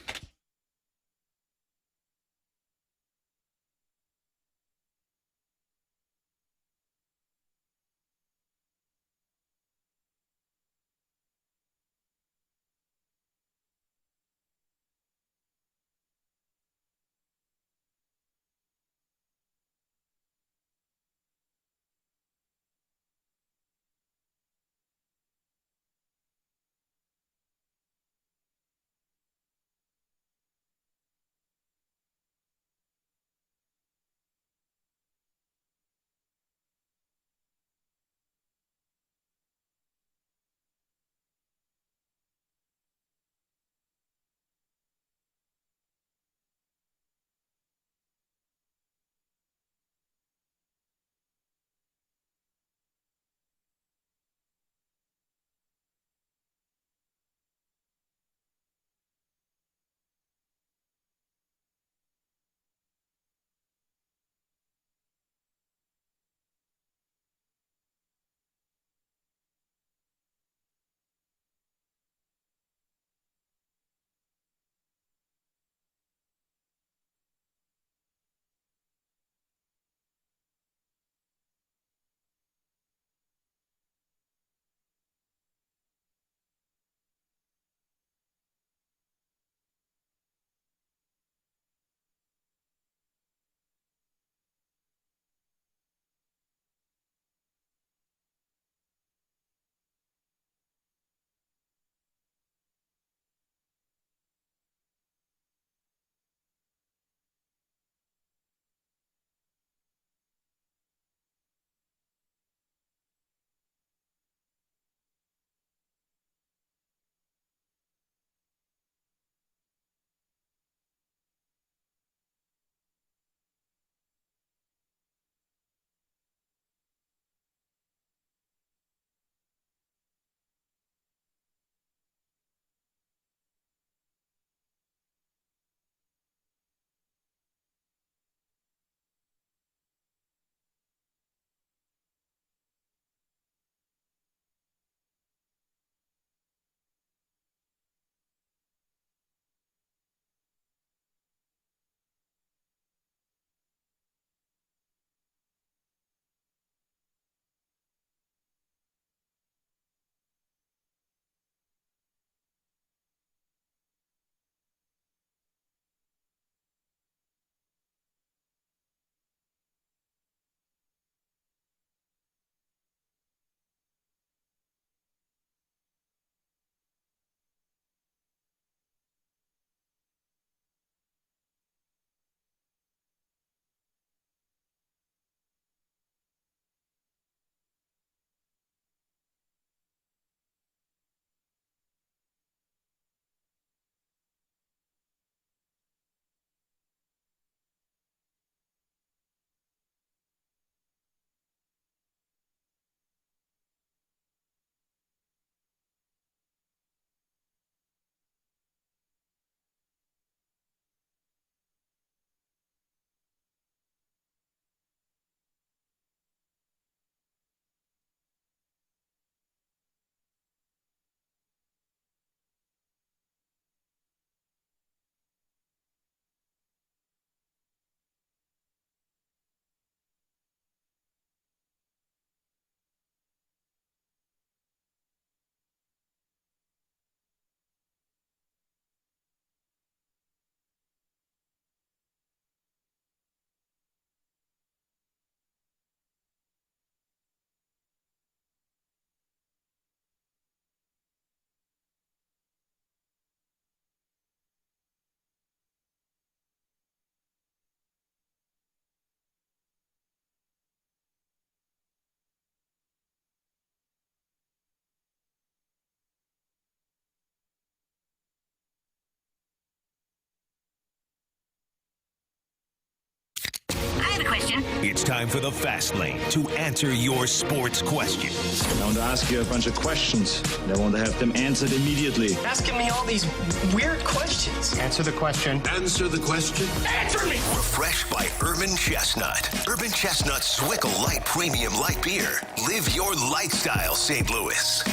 question? It's time for the Fast Lane to answer your sports questions. I want to ask you a bunch of questions. I want to have them answered immediately. Asking me all these weird questions. Answer the question. Answer the question. Answer me! Refreshed by Urban Chestnut. Urban Chestnut Swickle Light Premium Light Beer. Live your lifestyle, St. Louis.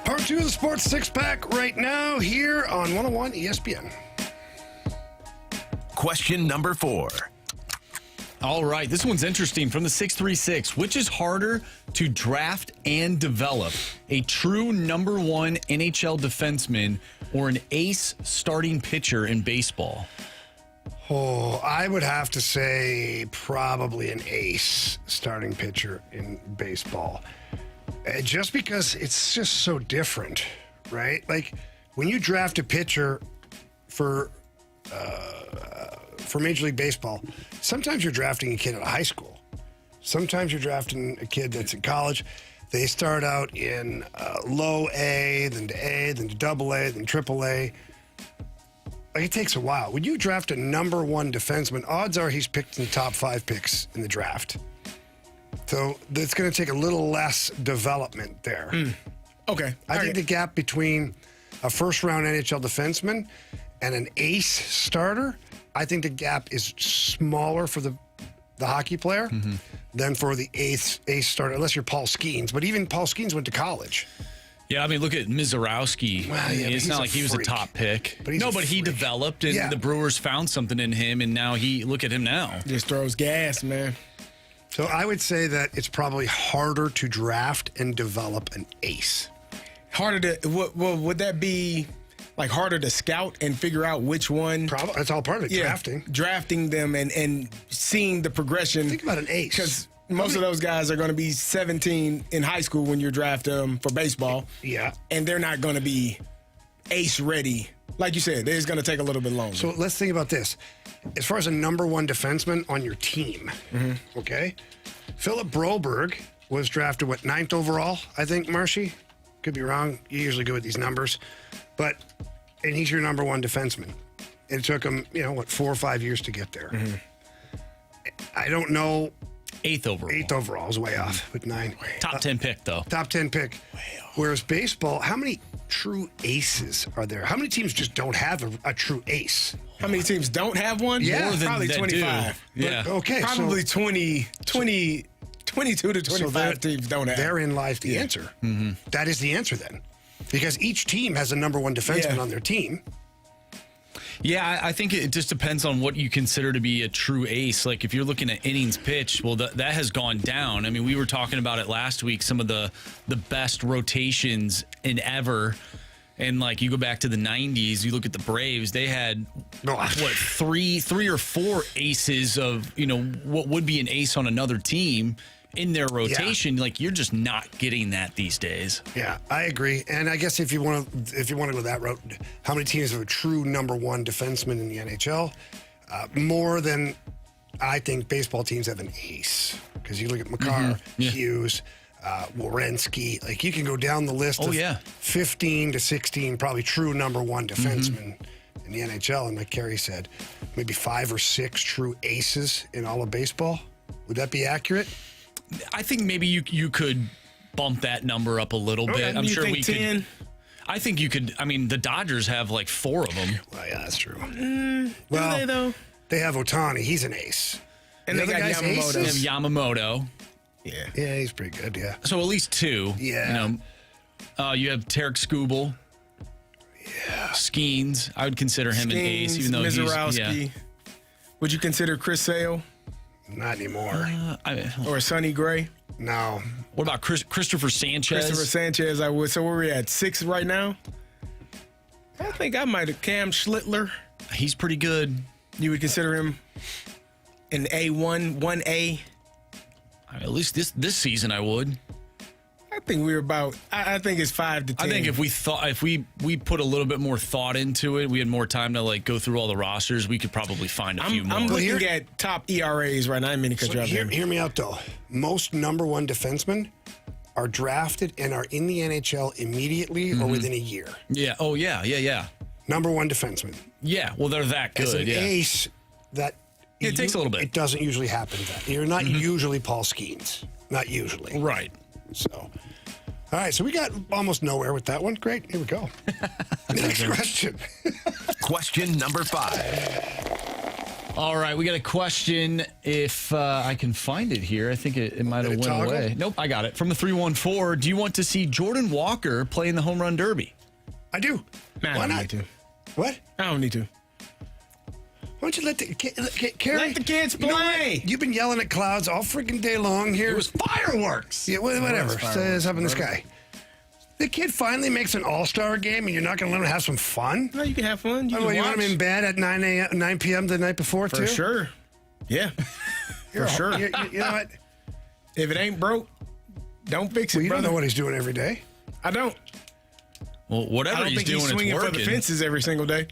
Part 2 of the Sports Six-Pack right now here on 101 ESPN. Question number 4. All right, this one's interesting from the 636. Which is harder to draft and develop, a true number 1 NHL defenseman or an ace starting pitcher in baseball? Oh, I would have to say probably an ace starting pitcher in baseball. Just because it's just so different, right? Like when you draft a pitcher for Major League Baseball, sometimes you're drafting a kid out of high school. Sometimes you're drafting a kid that's in college. They start out in low A, then to double A, then triple A. Like it takes a while. When you draft a number 1 defenseman, odds are he's picked in the top 5 picks in the draft. So it's going to take a little less development there. Okay. I think the gap between a first-round NHL defenseman and an ace starter, I think the gap is smaller for the hockey player than for the ace starter, unless you're Paul Skeens. But even Paul Skeens went to college. Yeah, I mean, look at Mizorowski. Well, yeah, it's not like he was a top pick. But he developed, and the Brewers found something in him, and now look at him now. Just throws gas, man. So I would say that it's probably harder to draft and develop an ace. Harder to, would that be like harder to scout and figure out which one? Probably. That's all part of it, drafting. Drafting them and seeing the progression. Think about an ace. Because most of those guys are going to be 17 in high school when you draft them for baseball. Yeah. And they're not going to be ace ready. Like you said, it's going to take a little bit longer. So let's think about this. As far as a number 1 defenseman on your team, okay? Philip Broberg was drafted, 9th overall, I think, Marshy? Could be wrong. You usually go with these numbers. And he's your number 1 defenseman. It took him, 4 or 5 years to get there. I don't know. 8th overall. 8th overall is way off with 9. Top 10 pick, though. Top 10 pick. Whereas baseball, how many true aces are there? How many teams just don't have a true ace? How many teams don't have one? Yeah. More than probably 25. Yeah. Okay. Probably 22 to 25 teams don't have. Therein lies the answer. That is the answer then. Because each team has a number 1 defenseman on their team. Yeah, I think it just depends on what you consider to be a true ace. Like if you're looking at innings pitched, well, that has gone down. I mean, we were talking about it last week, some of the best rotations in ever. And like you go back to the 90s, you look at the Braves, they had three or four aces of, what would be an ace on another team in their rotation. Yeah. Like you're just not getting that these days. Yeah, I agree. And I guess if you want to go that route, how many teams have a true number 1 defenseman in the NHL? More than I think baseball teams have an ace. Because you look at Makar, Hughes, Werenski. Like you can go down the list of 15 to 16 probably true number 1 defensemen in the NHL. And like Carey said, maybe 5 or 6 true aces in all of baseball. Would that be accurate? I think maybe you could bump that number up a little bit. I'm sure we 10? Could. I think you could. I mean, the Dodgers have like 4 of them. Well, yeah, that's true. Do they, though? They have Ohtani. He's an ace. And they got Yamamoto. They have Yamamoto. Yeah, he's pretty good, yeah. So at least 2. Yeah. You have Tarek Skubal. Yeah. Skeens. I would consider him an ace, even though Mizorowski. he's... Would you consider Chris Sale? Not anymore. Or Sonny Gray? No. What about Christopher Sanchez? Christopher Sanchez, I would. So where are we at? 6 right now? I think I might have Cam Schlittler. He's pretty good. You would consider him an A1, 1A? At least this season I would. I think we're about. I think it's 5 to 10. I think if we put a little bit more thought into it, we had more time to like go through all the rosters, we could probably find a few more. I'm looking at top ERAs right now. I didn't mean to cut you off. Hear me out though. Most number 1 defensemen are drafted and are in the NHL immediately or within a year. Yeah. Oh yeah. Number 1 defenseman. Yeah. Well, they're that good. As an ace, that It takes a little bit. It doesn't usually happen then. You're not usually Paul Skeens. Not usually. Right. So, all right. So we got almost nowhere with that one. Great. Here we go. Next question. Question number 5. All right, we got a question. If I can find it here, I think it might have went away. Nope, I got it. From the 314, do you want to see Jordan Walker play in the home run derby? I do. Nah, Why I don't not? need to. What? I don't need to. Why don't you let the Carey? Let the kids play. You know what? You've been yelling at clouds all freaking day long here. It was fireworks. Yeah, whatever. It's up in the sky. The kid finally makes an all-star game, and you're not going to let him have some fun? No, you can have fun. You you want him in bed at 9 p.m. the night before, too? For sure. Yeah. For sure. You know what? If it ain't broke, don't fix it, You brother. don't know what he's doing every day. I don't. Well, whatever he's doing, it's swinging working. for the fences every single day.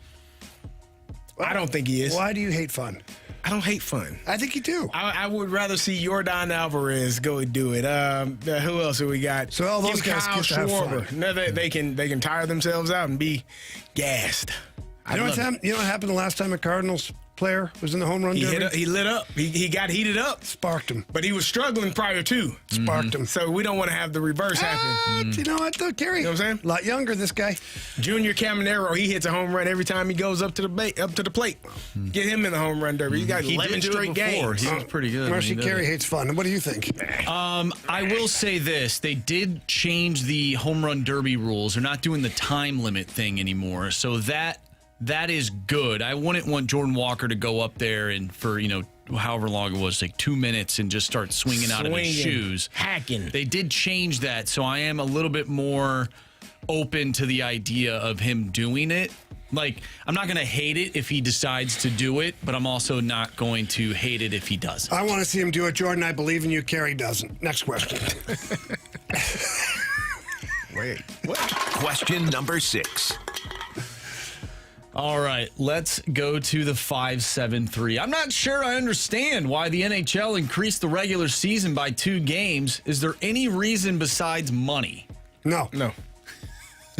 I don't think he is. Why do you hate fun? I don't hate fun. I think you do. I would rather see Yordan Alvarez go and do it. Who else do we got? So all those guys Kyle get to have Schwarber. fun. No, they can tire themselves out and be gassed. You know what happened the last time a Cardinals player was in the home run derby? He lit up. He got heated up. Sparked him. But he was struggling prior to. Sparked him. So we don't want to have the reverse happen. You know what, though, Carey? You know what I'm saying? A lot younger, this guy. Junior Caminero, he hits a home run every time he goes up to the plate. Get him in the home run derby. He got 11 straight games. He was pretty good. Marcy Carey hates fun. What do you think? I will say this. They did change the home run derby rules. They're not doing the time limit thing anymore. So that is good. I wouldn't want Jordan Walker to go up there and for, however long it was, like 2 minutes and just start swinging out of his shoes. Hacking. They did change that, so I am a little bit more open to the idea of him doing it. Like, I'm not going to hate it if he decides to do it, but I'm also not going to hate it if he doesn't. I want to see him do it, Jordan. I believe in you. Carey doesn't. Next question. Wait, what? Question number 6. All right, let's go to the 573. I'm not sure I understand why the NHL increased the regular season by 2 games. Is there any reason besides money? No.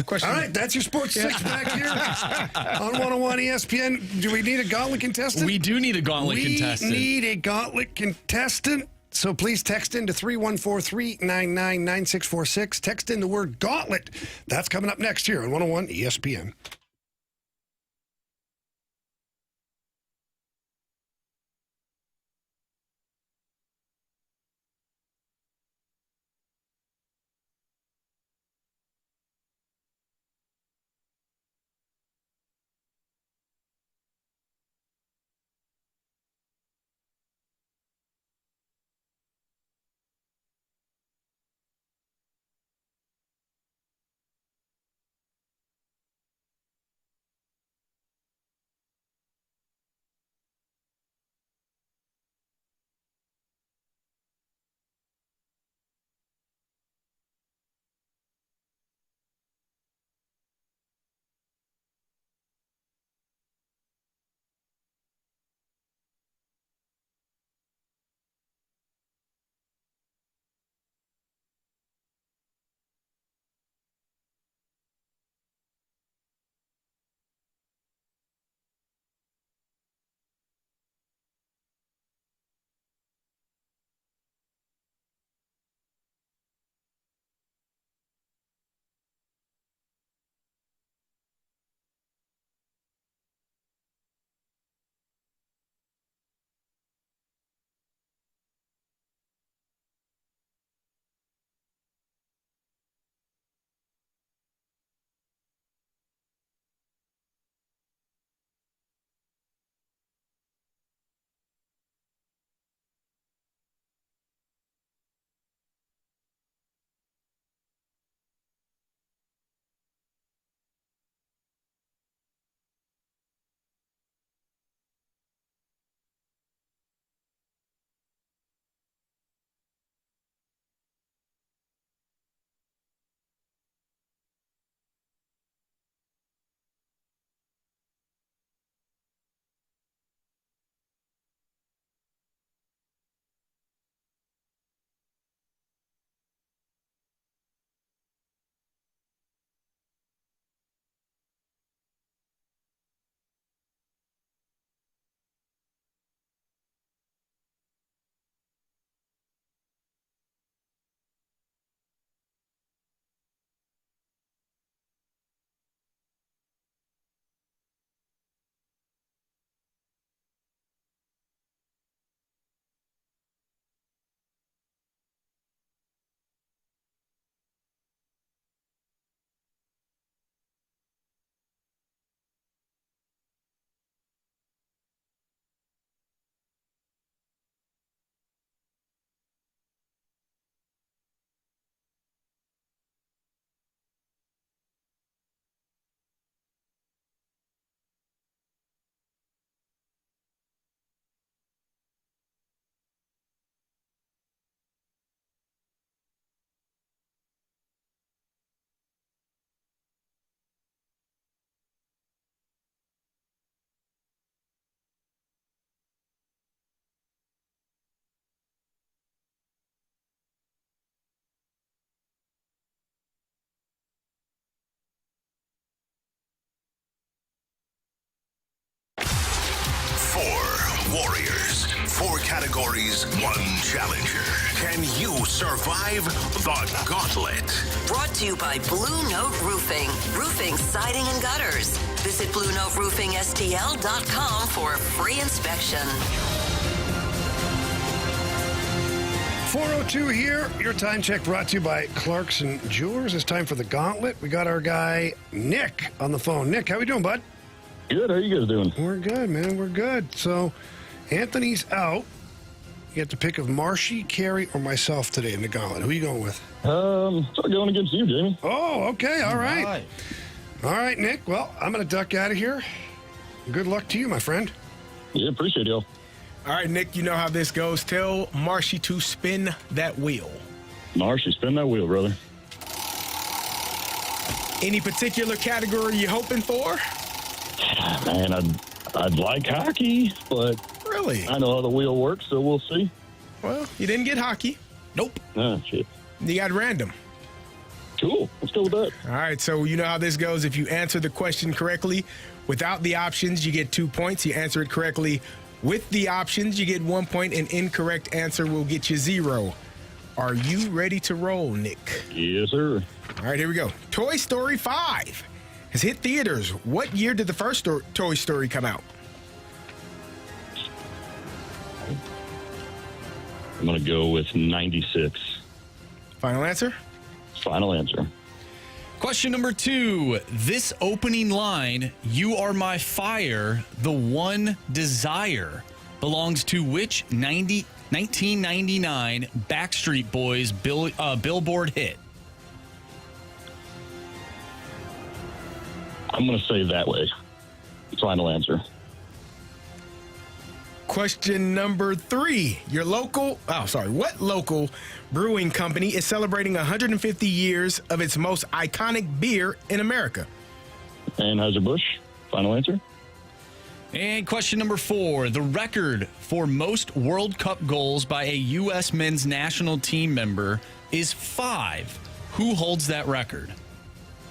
Question. All right, that's your sports six back here on 101 ESPN. Do we need a gauntlet contestant? We do need a gauntlet contestant. We need a gauntlet contestant. So please text in to 314-399-9646. Text in the word gauntlet. That's coming up next here on 101 ESPN. warriors. 4 categories, 1 challenger. Can you survive the gauntlet? Brought to you by Blue Note Roofing. Roofing, siding, and gutters. Visit BlueNoteRoofingSTL.com for a free inspection. 4:02 here. Your time check brought to you by Clarkson Jewelers. It's time for the Gauntlet. We got our guy Nick on the phone. Nick, how we doing, bud? Good. How you guys doing? We're good, man. We're good. So, Anthony's out. You have to pick of Marshy, Carey, or myself today in the Gauntlet. Who are you going with? So going against you, Jamie. Oh, okay. All right. All right, Nick. Well, I'm going to duck out of here. Good luck to you, my friend. Yeah, appreciate y'all. All right, Nick, you know how this goes. Tell Marshy to spin that wheel. Marshy, spin that wheel, brother. Any particular category you hoping for? Man, I'd like hockey, but really, I know how the wheel works, so we'll see. Well, you didn't get hockey. Nope. Ah, shit. You got random. Cool. Let's go with that. All right, so you know how this goes. If you answer the question correctly without the options, you get 2 points. You answer it correctly with the options, you get 1 point. An incorrect answer will get you 0. Are you ready to roll, Nick? Yes, sir. All right, here we go. Toy Story 5 has hit theaters. What year did the first Toy Story come out? I'm going to go with 96. Final answer? Final answer. Question number 2. This opening line, "You are my fire, the one desire," belongs to which 1999 Backstreet Boys Billboard hit? I'm going to say That Way. Final answer. Question number 3. What local brewing company is celebrating 150 years of its most iconic beer in America? Anheuser-Busch. Final answer. And question number 4. The record for most World Cup goals by a U.S. men's national team member is 5. Who holds that record?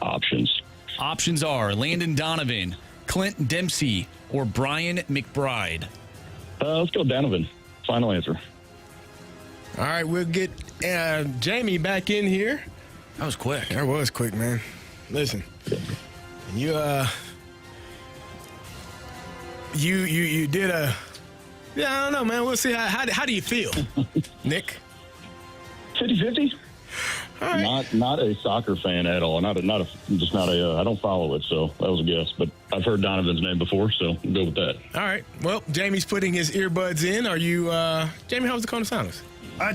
Options. Options are Landon Donovan, Clint Dempsey, or Brian McBride. Let's go Donovan. Final answer. All right, we'll get Jamie back in here. That was quick. That was quick, man. Listen, you did a. Yeah, I don't know, man. We'll see. How do you feel, Nick? 50-50. All right. Not a soccer fan at all. I don't follow it, so that was a guess. But I've heard Donovan's name before, so we'll go with that. All right. Well, Jamie's putting his earbuds in. Are you, Jamie? How was the cone of silence?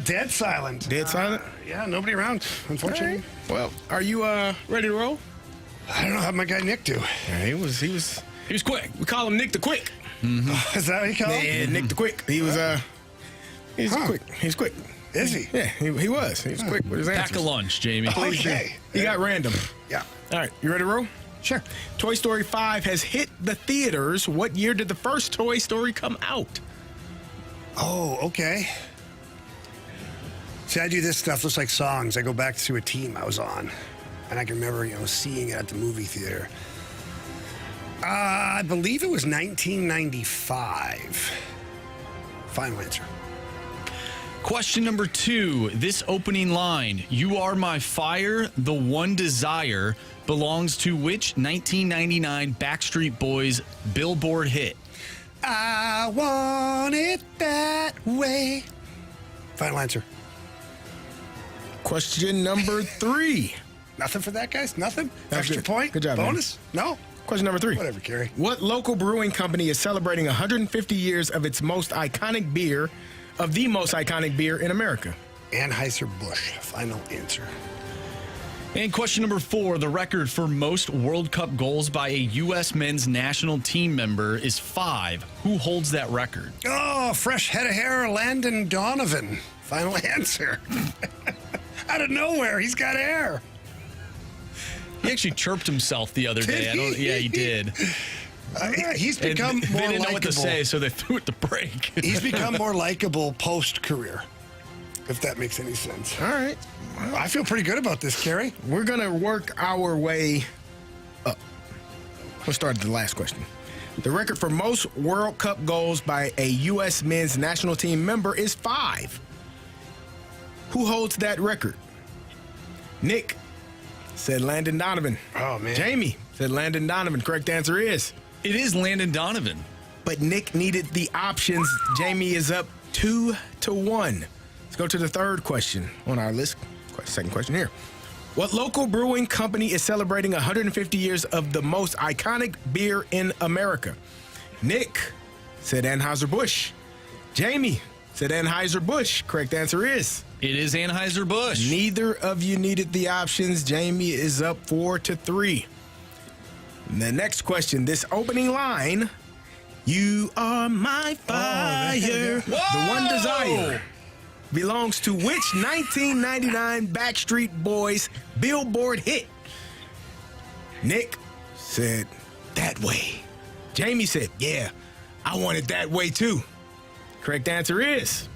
Dead silent. Dead silent. Yeah, nobody around, unfortunately. Right. Well, are you ready to roll? I don't know how my guy Nick do. Yeah, he was quick. We call him Nick the Quick. Mm-hmm. Is that what you call him? Yeah, Nick the Quick. He was he's quick. He's quick. Is he? Yeah, he was. He was quick with his answers. Pack a lunch, Jamie. Okay. He got random. Yeah. All right, you ready to roll? Sure. Toy Story 5 has hit the theaters. What year did the first Toy Story come out? Oh, okay. See, I do this stuff just like songs. I go back to a team I was on, and I can remember, seeing it at the movie theater. I believe it was 1995. Final answer. Question number 2. This opening line, "You are my fire, the one desire," belongs to which 1999 Backstreet Boys Billboard hit? I want it that way. Final answer. Question number 3. Nothing for that, guys? Nothing? That's Extra good. point? Good job, Bonus? No? Question number 3. Whatever, Carey. What local brewing company is celebrating 150 years of its most iconic beer, of the most iconic beer in America? Anheuser-Busch. Final answer. And question number 4. The record for most World Cup goals by a U.S. men's national team member is 5. Who holds that record? Oh, fresh head of hair, Landon Donovan. Final answer. Out of nowhere, he's got hair. He actually chirped himself the other day. Yeah, he did. He's become and more they didn't know what to likable. say, so they threw it to break. He's become more likable post-career, if that makes any sense. All right. I feel pretty good about this, Carey. We're going to work our way up. We'll start at the last question. The record for most World Cup goals by a U.S. men's national team member is 5. Who holds that record? Nick said Landon Donovan. Oh, man. Jamie said Landon Donovan. Correct answer is? It is Landon Donovan. But Nick needed the options. Jamie is up 2-1. Let's go to the third question on our list. Second question here. What local brewing company is celebrating 150 years of the most iconic beer in America? Nick said Anheuser-Busch. Jamie said Anheuser-Busch. Correct answer is? It is Anheuser-Busch. Neither of you needed the options. Jamie is up 4-3. And the next question, this opening line, you are my fire, the one desire, belongs to which 1999 Backstreet Boys Billboard hit? Nick said, That Way. Jamie said, yeah, I want it that way too. Correct answer is?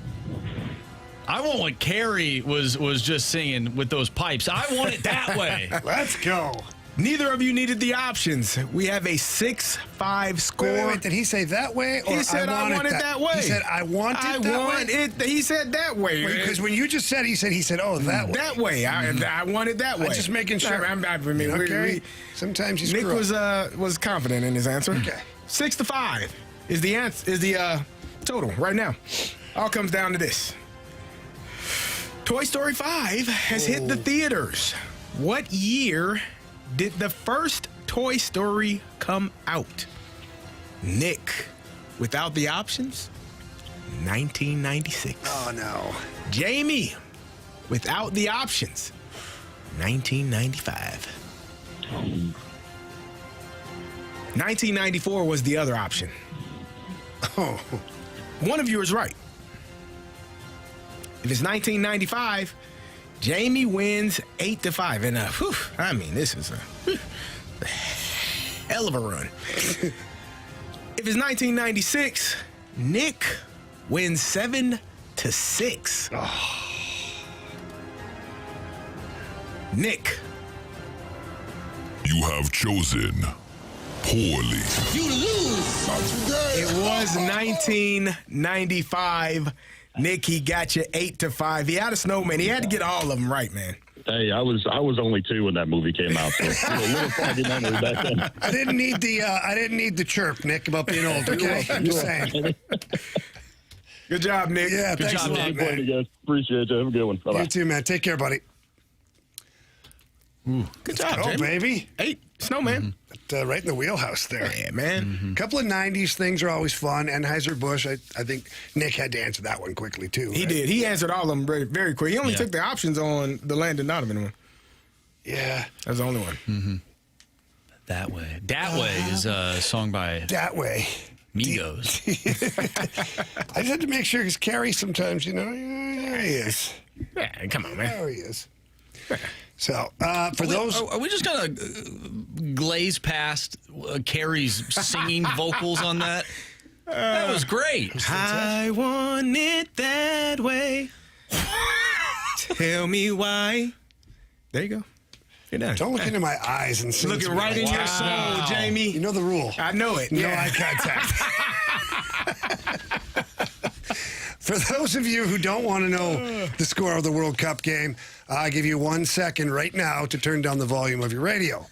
I want what Carey was just singing with those pipes. I want it that way. Let's go. Neither of you needed the options. We have a 6-5 score. Wait, did he say that way? Or He said, I want it that way. He said, I want it that way? He said that way. Because when you just said, he said, oh, that way. That way. I want it that way. I'm just making sure. Okay. Sometimes you Nick screw was confident in his answer. Okay. 6-5 is the answer. Is the total right now. All comes down to this. Toy Story 5 has hit the theaters. What year did the first Toy Story come out? Nick, without the options, 1996. Oh, no. Jamie, without the options, 1995. 1994 was the other option. Oh. One of you is right. If it's 1995, Jamie wins 8-5. And this is a hell of a run. If it's 1996, Nick wins 7-6. Oh. Nick. You have chosen poorly. You lose. It was 1995. Nick, he got you 8-5. He had a snowman. He had to get all of them right, man. Hey, I was only 2 when that movie came out, so a little foggy memory back then. I didn't need the chirp, Nick, about being old. Okay, I'm just saying. Good job, Nick. Yeah, good thanks job, a lot, Nick. man. Good guys. Appreciate you. Have a good one. Bye-bye. You too, man. Take care, buddy. Good job, Jamie. Baby. 8, snowman. Right in the wheelhouse there. Yeah, man. A couple of 90s things are always fun. Anheuser-Busch, I think Nick had to answer that one quickly, too. He did. He answered all of them very, very quick. He only took the options on the Landon Donovan one. Yeah. That's the only one. Mm-hmm. That Way. That Way is a song by That Way. Migos. I just had to make sure, because Carey sometimes, there he is. Yeah, come on, man. There he is. So, for those... Are we just going to glaze past Carey's singing vocals on that? That was great. I want it that way. Tell me why. There you go. You're done. Don't look into my eyes and sing. Looking right in your soul, Jamie. You know the rule. I know it. No eye contact. For those of you who don't want to know the score of the World Cup game, I give you 1 second right now to turn down the volume of your radio.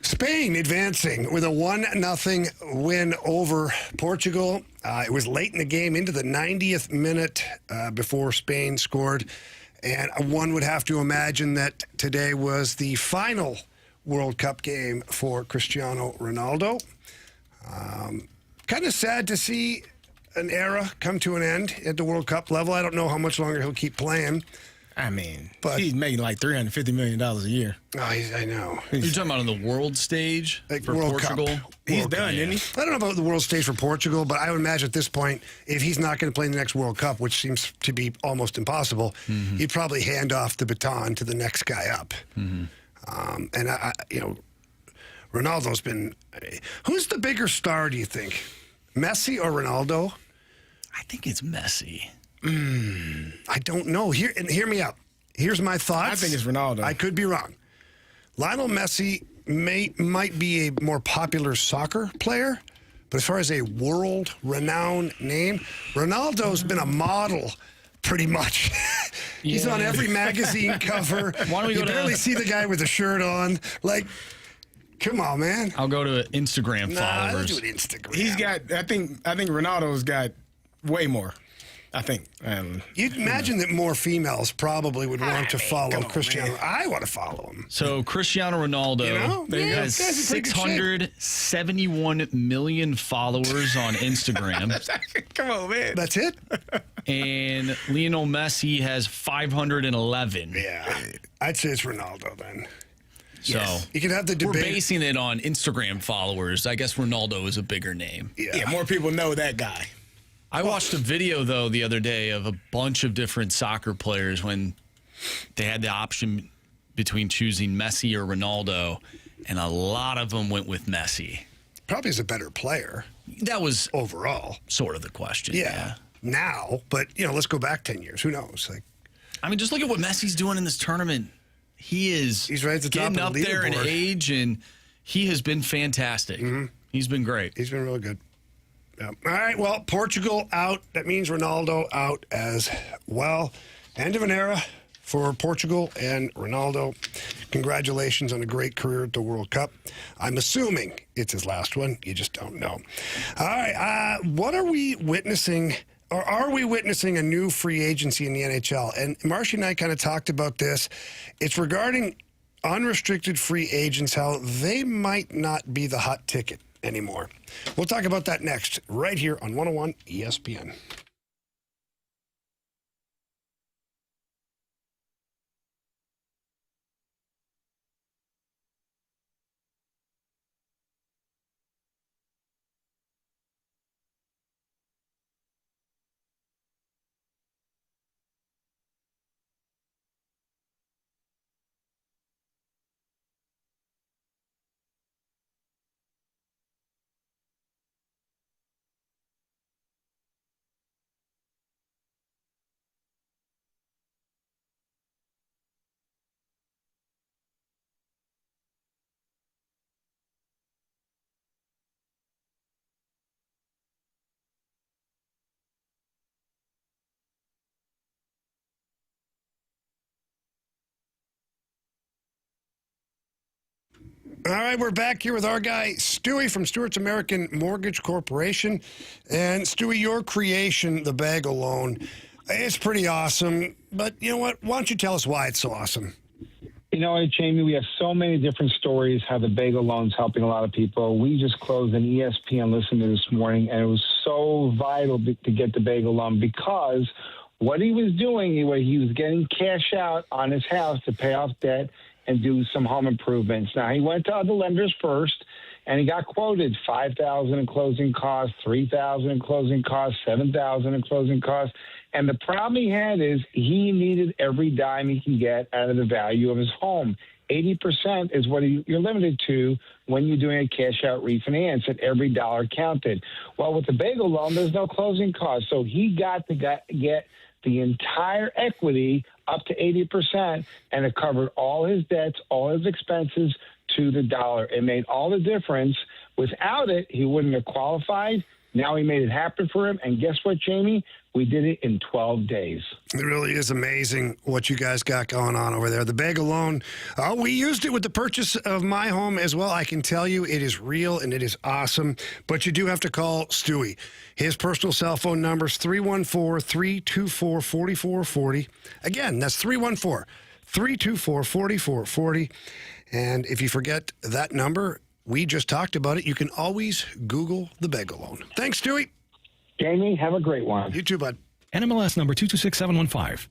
Spain advancing with a 1-0 win over Portugal. It was late in the game, into the 90th minute before Spain scored. And one would have to imagine that today was the final World Cup game for Cristiano Ronaldo. Kind of sad to see an era come to an end at the World Cup level. I don't know how much longer he'll keep playing. I mean, but he's making like $350 million a year. Oh, I know. You're talking about on the world stage for World Portugal? Cup. He's done, isn't he? I don't know about the world stage for Portugal, but I would imagine at this point, if he's not going to play in the next World Cup, which seems to be almost impossible, he'd probably hand off the baton to the next guy up. And Ronaldo's been. Who's the bigger star? Do you think, Messi or Ronaldo? I think it's Messi. I don't know. Hear me out. Here's my thoughts. I think it's Ronaldo. I could be wrong. Lionel Messi might be a more popular soccer player, but as far as a world-renowned name, Ronaldo's been a model pretty much. He's on every magazine cover. Why don't we you go to- barely see the guy with the shirt on. Like, come on, man. I'll go to Instagram Nah, followers. don't do it Instagram. He's got. I think Ronaldo's got way more. I think. You'd imagine that more females probably would want to follow Cristiano. I want to follow him. So Cristiano Ronaldo has this guy's in pretty good shape. 671 million followers on Instagram. Come on, man. That's it? And Lionel Messi has 511. Yeah. I'd say it's Ronaldo then. So you can have the debate. We're basing it on Instagram followers. I guess Ronaldo is a bigger name. Yeah, more people know that guy. I watched a video, though, the other day of a bunch of different soccer players when they had the option between choosing Messi or Ronaldo, and a lot of them went with Messi. Probably is a better player. That was overall sort of the question. Yeah. Now, but, let's go back 10 years. Who knows? Like, I mean, just look at what Messi's doing in this tournament. He's right at the top getting of the up there in leaderboard. age, and he has been fantastic. He's been great. He's been really good. Yeah. All right, well, Portugal out. That means Ronaldo out as well. End of an era for Portugal and Ronaldo. Congratulations on a great career at the World Cup. I'm assuming it's his last one. You just don't know. All right, what are we witnessing, or are we witnessing a new free agency in the NHL? And Marshy and I kind of talked about this. It's regarding unrestricted free agents, how they might not be the hot ticket anymore. We'll talk about that next, right here on 101 ESPN. All right, we're back here with our guy, Stewie from Stewart's American Mortgage Corporation. And, Stewie, your creation, the Bagel Loan, it's pretty awesome. But you know what? Why don't you tell us why it's so awesome? You know what, Jamie, we have so many different stories how the Bagel Loan's helping a lot of people. We just closed an ESPN listen to this morning, and it was so vital to get the Bagel Loan because what he was doing, he was getting cash out on his house to pay off debt and do some home improvements. Now, he went to other lenders first, and he got quoted $5,000 in closing costs, $3,000 in closing costs, $7,000 in closing costs. And the problem he had is he needed every dime he can get out of the value of his home. 80% is what you're limited to when you're doing a cash-out refinance, and every dollar counted. Well, with the Bagel Loan, there's no closing costs, so he got to get the entire equity up to 80%, and it covered all his debts, all his expenses to the dollar. It made all the difference. Without it, he wouldn't have qualified. Now he made it happen for him, and guess what, Jamie? We did it in 12 days. It really is amazing what you guys got going on over there. The Bagel Loan, we used it with the purchase of my home as well. I can tell you it is real and it is awesome, but you do have to call Stewie. His personal cell phone number is 314-324-4440. Again, that's 314-324-4440. And if you forget that number, we just talked about it. You can always Google the Bagel Loan. Thanks, Stewie. Jamie, have a great one. You too, bud. NMLS number 226715.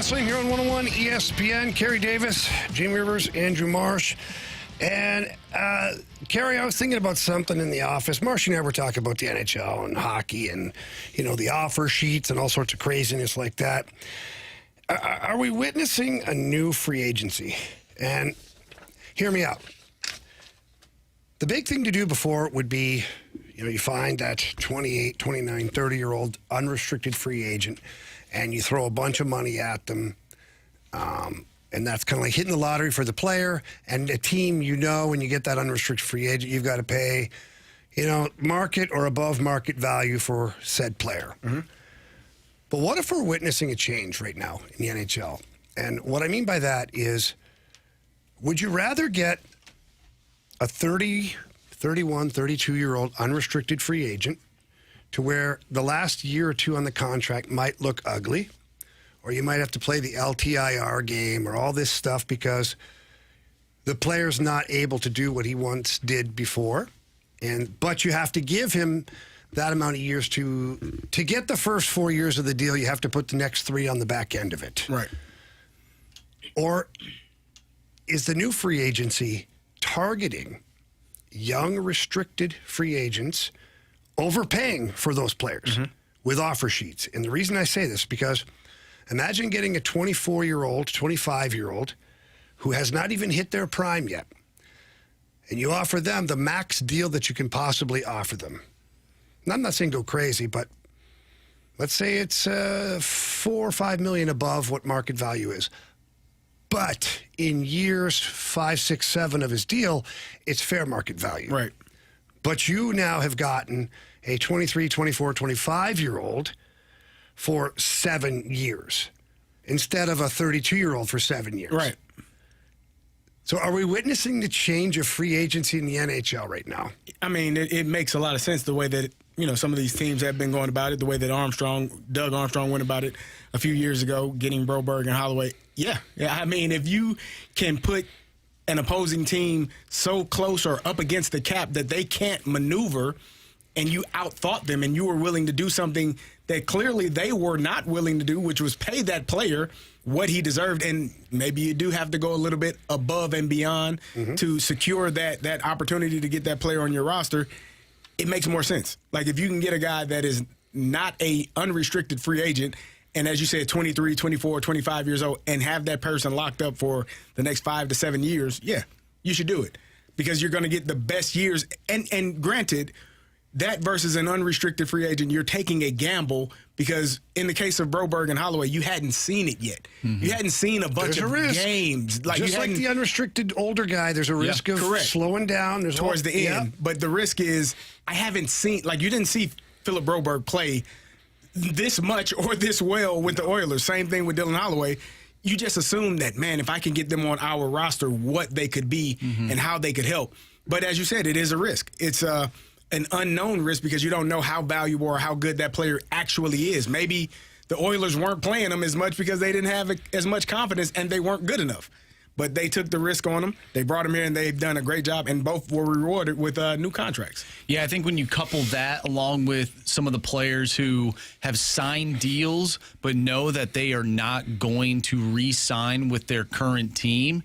Fast Lane here on 101 ESPN. Carey Davis, Jamie Rivers, Andrew Marsh. And, Carey, I was thinking about something in the office. Marsh and I were talking about the NHL and hockey and, the offer sheets and all sorts of craziness like that. Are we witnessing a new free agency? And hear me out. The big thing to do before would be, you find that 28, 29, 30-year-old unrestricted free agent, and you throw a bunch of money at them. And that's kind of like hitting the lottery for the player and a team, when you get that unrestricted free agent, you've got to pay, market or above market value for said player. Mm-hmm. But what if we're witnessing a change right now in the NHL? And what I mean by that is, would you rather get a 30, 31, 32-year-old unrestricted free agent to where the last year or two on the contract might look ugly, or you might have to play the LTIR game or all this stuff because the player's not able to do what he once did before, but you have to give him that amount of years to get the first 4 years of the deal. You have to put the next 3 on the back end of it. Right. Or is the new free agency targeting young restricted free agents overpaying for those players with offer sheets? And the reason I say this is because imagine getting a 24-year-old, 25-year-old who has not even hit their prime yet, and you offer them the max deal that you can possibly offer them. And I'm not saying go crazy, but let's say it's $4 or $5 million above what market value is. But in years 5, 6, 7 of his deal, it's fair market value. Right. But you now have gotten a 23, 24, 25-year-old for 7 years instead of a 32-year-old for 7 years. Right. So are we witnessing the change of free agency in the NHL right now? I mean, it makes a lot of sense the way that, some of these teams have been going about it, the way that Doug Armstrong went about it a few years ago, getting Broberg and Holloway. Yeah. I mean, if you can put an opposing team so close or up against the cap that they can't maneuver, and you outthought them and you were willing to do something that clearly they were not willing to do, which was pay that player what he deserved, and maybe you do have to go a little bit above and beyond to secure that opportunity to get that player on your roster, it makes more sense. Like if you can get a guy that is not a unrestricted free agent and, as you said, 23, 24, 25 years old, and have that person locked up for the next 5 to 7 years, yeah, you should do it because you're going to get the best years. And granted, that versus an unrestricted free agent, you're taking a gamble because in the case of Broberg and Holloway, you hadn't seen it yet. You hadn't seen a bunch of games. Just like the unrestricted older guy, there's a risk of slowing down. Towards the end. But the risk is I haven't seen, you didn't see Philip Broberg play this much or this well with the Oilers. Same thing with Dylan Holloway. You just assume that, man, if I can get them on our roster, what they could be and how they could help. But as you said, it is a risk. It's an unknown risk because you don't know how valuable or how good that player actually is. Maybe the Oilers weren't playing him as much because they didn't have as much confidence and they weren't good enough. But they took the risk on him. They brought him here and they've done a great job, and both were rewarded with new contracts. Yeah, I think when you couple that along with some of the players who have signed deals but know that they are not going to re-sign with their current team,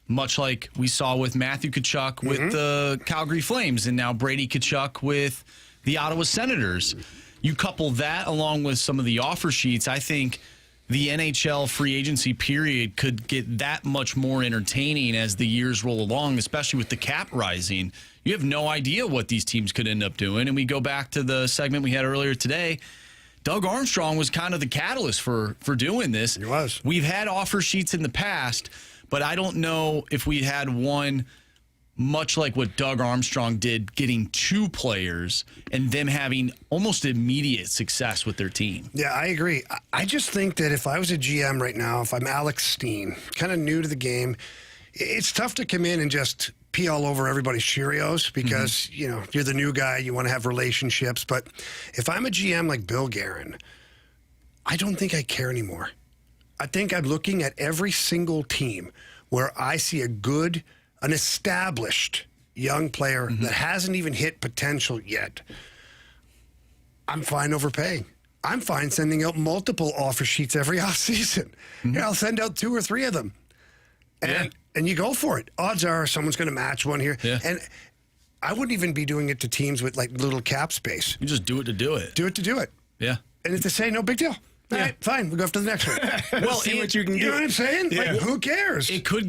much like we saw with Matthew Tkachuk with the Calgary Flames and now Brady Tkachuk with the Ottawa Senators. You couple that along with some of the offer sheets, I think the NHL free agency period could get that much more entertaining as the years roll along, especially with the cap rising. You have no idea what these teams could end up doing. And we go back to the segment we had earlier today. Doug Armstrong was kind of the catalyst for doing this. He was. We've had offer sheets in the past, but I don't know if we had one much like what Doug Armstrong did, getting 2 players and them having almost immediate success with their team. Yeah, I agree. I just think that if I was a GM right now, if I'm Alex Steen, kind of new to the game, it's tough to come in and just pee all over everybody's Cheerios because, you're the new guy, you want to have relationships. But if I'm a GM like Bill Guerin, I don't think I care anymore. I think I'm looking at every single team where I see an established young player that hasn't even hit potential yet. I'm fine overpaying. I'm fine sending out multiple offer sheets every offseason. I'll send out 2 or 3 of them. And you go for it. Odds are someone's going to match one here. Yeah. And I wouldn't even be doing it to teams with like little cap space. You just do it to do it. Do it to do it. Yeah. And if they say no big deal. All right, fine. We'll go after the next one. Well, see what you can You know what I'm saying? Yeah. Like, who cares? It could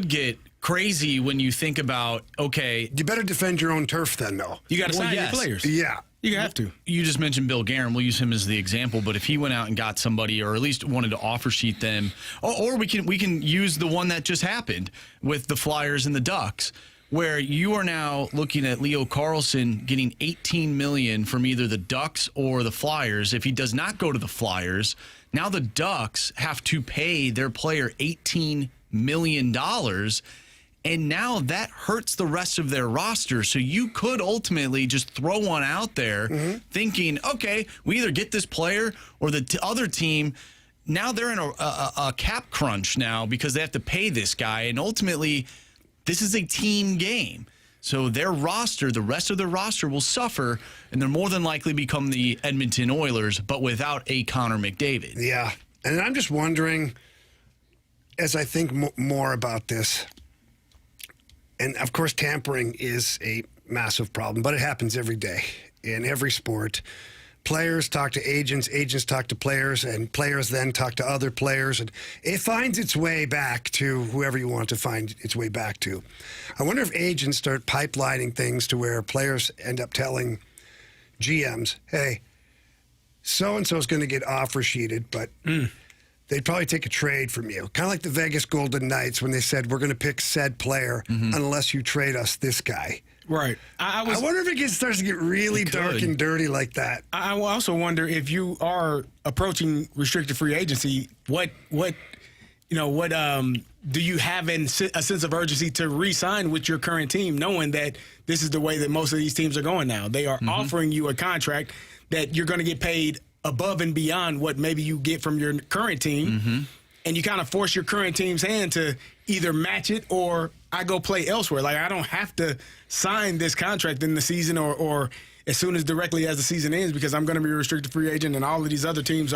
get crazy when you think about, okay. You better defend your own turf then, though. You got to sign your players. Yeah. You have to. You just mentioned Bill Guerin. We'll use him as the example. But if he went out and got somebody, or at least wanted to offer sheet them, or we can use the one that just happened with the Flyers and the Ducks, where you are now looking at Leo Carlsson getting $18 million from either the Ducks or the Flyers. If he does not go to the Flyers, now the Ducks have to pay their player $18 million. And now that hurts the rest of their roster. So you could ultimately just throw one out there thinking, okay, we either get this player or the other team. Now they're in a cap crunch now because they have to pay this guy. And ultimately, this is a team game. So their roster, the rest of their roster will suffer, and they're more than likely become the Edmonton Oilers, but without a Connor McDavid. Yeah. And I'm just wondering, as I think more about this, and of course tampering is a massive problem, but it happens every day in every sport. Players talk to agents, agents talk to players, and players then talk to other players, and it finds its way back to whoever you want to find its way back to. I wonder if agents start pipelining things to where players end up telling GMs, hey, so-and-so is going to get offer sheeted, but they'd probably take a trade from you. Kind of like the Vegas Golden Knights when they said, we're going to pick said player unless you trade us this guy. Right. I wonder if it starts to get really dark and dirty like that. I also wonder if you are approaching restricted free agency, what do you have a sense of urgency to re-sign with your current team, knowing that this is the way that most of these teams are going now? They are offering you a contract that you're going to get paid above and beyond what maybe you get from your current team, and you kind of force your current team's hand to either match it or I go play elsewhere. Like, I don't have to sign this contract in the season or as soon as directly as the season ends because I'm going to be a restricted free agent and all of these other teams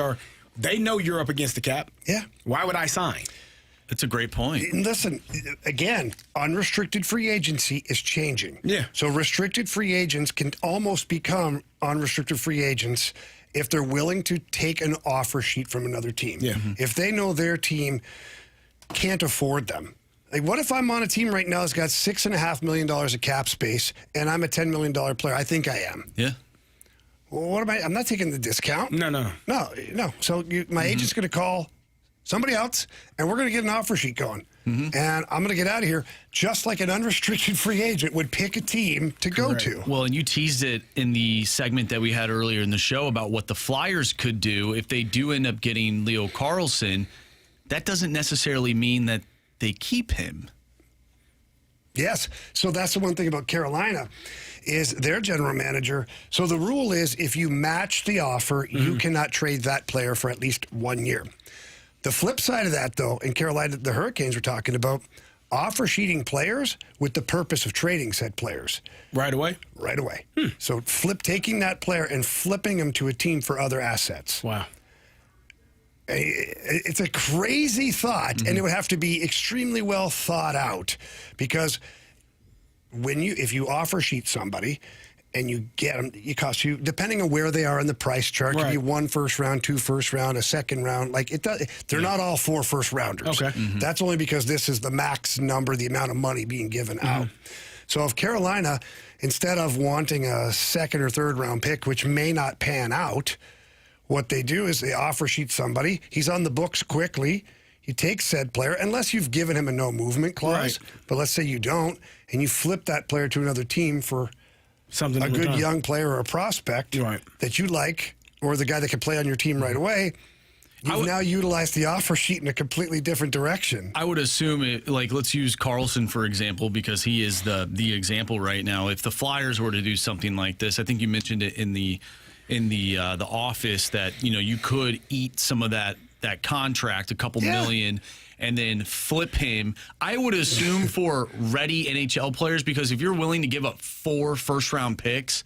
they know you're up against the cap. Yeah. Why would I sign? That's a great point. Listen, again, unrestricted free agency is changing. Yeah. So restricted free agents can almost become unrestricted free agents if they're willing to take an offer sheet from another team. Yeah. If they know their team can't afford them. Like, what if I'm on a team right now that's got $6.5 million of cap space and I'm a $10 million player? I think I am. Yeah. Well, what am I? I'm not taking the discount. No. So my agent's going to call somebody else, and we're going to get an offer sheet going. And I'm going to get out of here just like an unrestricted free agent would pick a team to go to. Well, and you teased it in the segment that we had earlier in the show about what the Flyers could do if they do end up getting Leo Carlsson. That doesn't necessarily mean that they keep him. Yes. So that's the one thing about Carolina is their general manager. So the rule is if you match the offer, you cannot trade that player for at least 1 year. The flip side of that, though, in Carolina, the Hurricanes were talking about offer sheeting players with the purpose of trading said players. Right away? Right away. So taking that player and flipping him to a team for other assets. Wow. It's a crazy thought, and it would have to be extremely well thought out because if you offer sheet somebody and you get them, it costs you, depending on where they are in the price chart, could be 1 first round, 2 first round, a second round. Like they're not all 4 first rounders. Okay. That's only because this is the max number, the amount of money being given out. So if Carolina, instead of wanting a second or third round pick, which may not pan out, what they do is they offer sheet somebody. He's on the books quickly. You take said player, unless you've given him a no movement clause. Right. But let's say you don't, and you flip that player to another team for a good young player or a prospect that you like, or the guy that can play on your team right away. You've now utilized the offer sheet in a completely different direction. I would assume let's use Carlsson, for example, because he is the example right now. If the Flyers were to do something like this, I think you mentioned it in the office that, you could eat some of that contract, a couple million, and then flip him. I would assume for ready NHL players, because if you're willing to give up 4 first-round picks,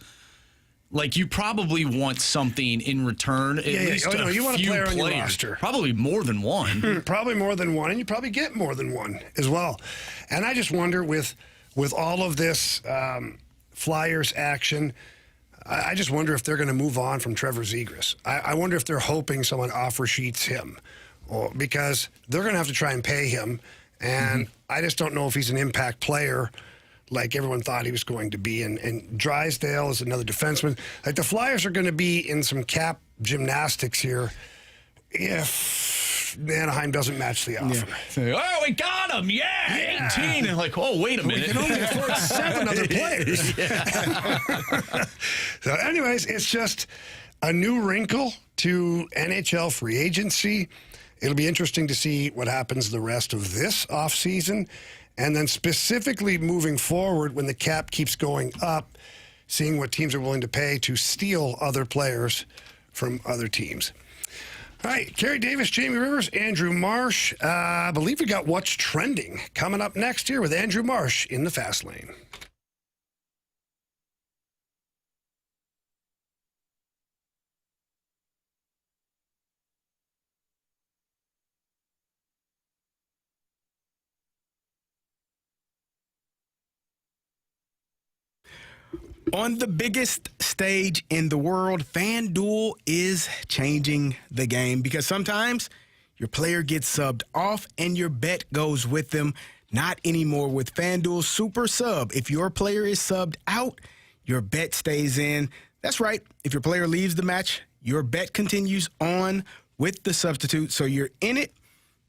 like you probably want something in return. At least you want a player on your roster. Probably more than one. Probably more than one, and you probably get more than one as well. And I just wonder with all of this Flyers action, I just wonder if they're going to move on from Trevor Zegras. I wonder if they're hoping someone offer sheets him, because they're going to have to try and pay him. And I just don't know if he's an impact player like everyone thought he was going to be. And Drysdale is another defenseman. Like, the Flyers are going to be in some cap gymnastics here if Anaheim doesn't match the offer. Yeah. Oh, we got him. Yeah. 18. And like, oh, wait a minute. We can only afford 7 other players. So anyways, it's just a new wrinkle to NHL free agency. It'll be interesting to see what happens the rest of this offseason. And then specifically moving forward, when the cap keeps going up, seeing what teams are willing to pay to steal other players from other teams. All right, Carey Davis, Jamie Rivers, Andrew Marsh. I believe we got What's Trending coming up next here with Andrew Marsh in the Fast Lane. On the biggest stage in the world, FanDuel is changing the game, because sometimes your player gets subbed off and your bet goes with them. Not anymore with FanDuel Super Sub. If your player is subbed out, your bet stays in. That's right. If your player leaves the match, your bet continues on with the substitute, so you're in it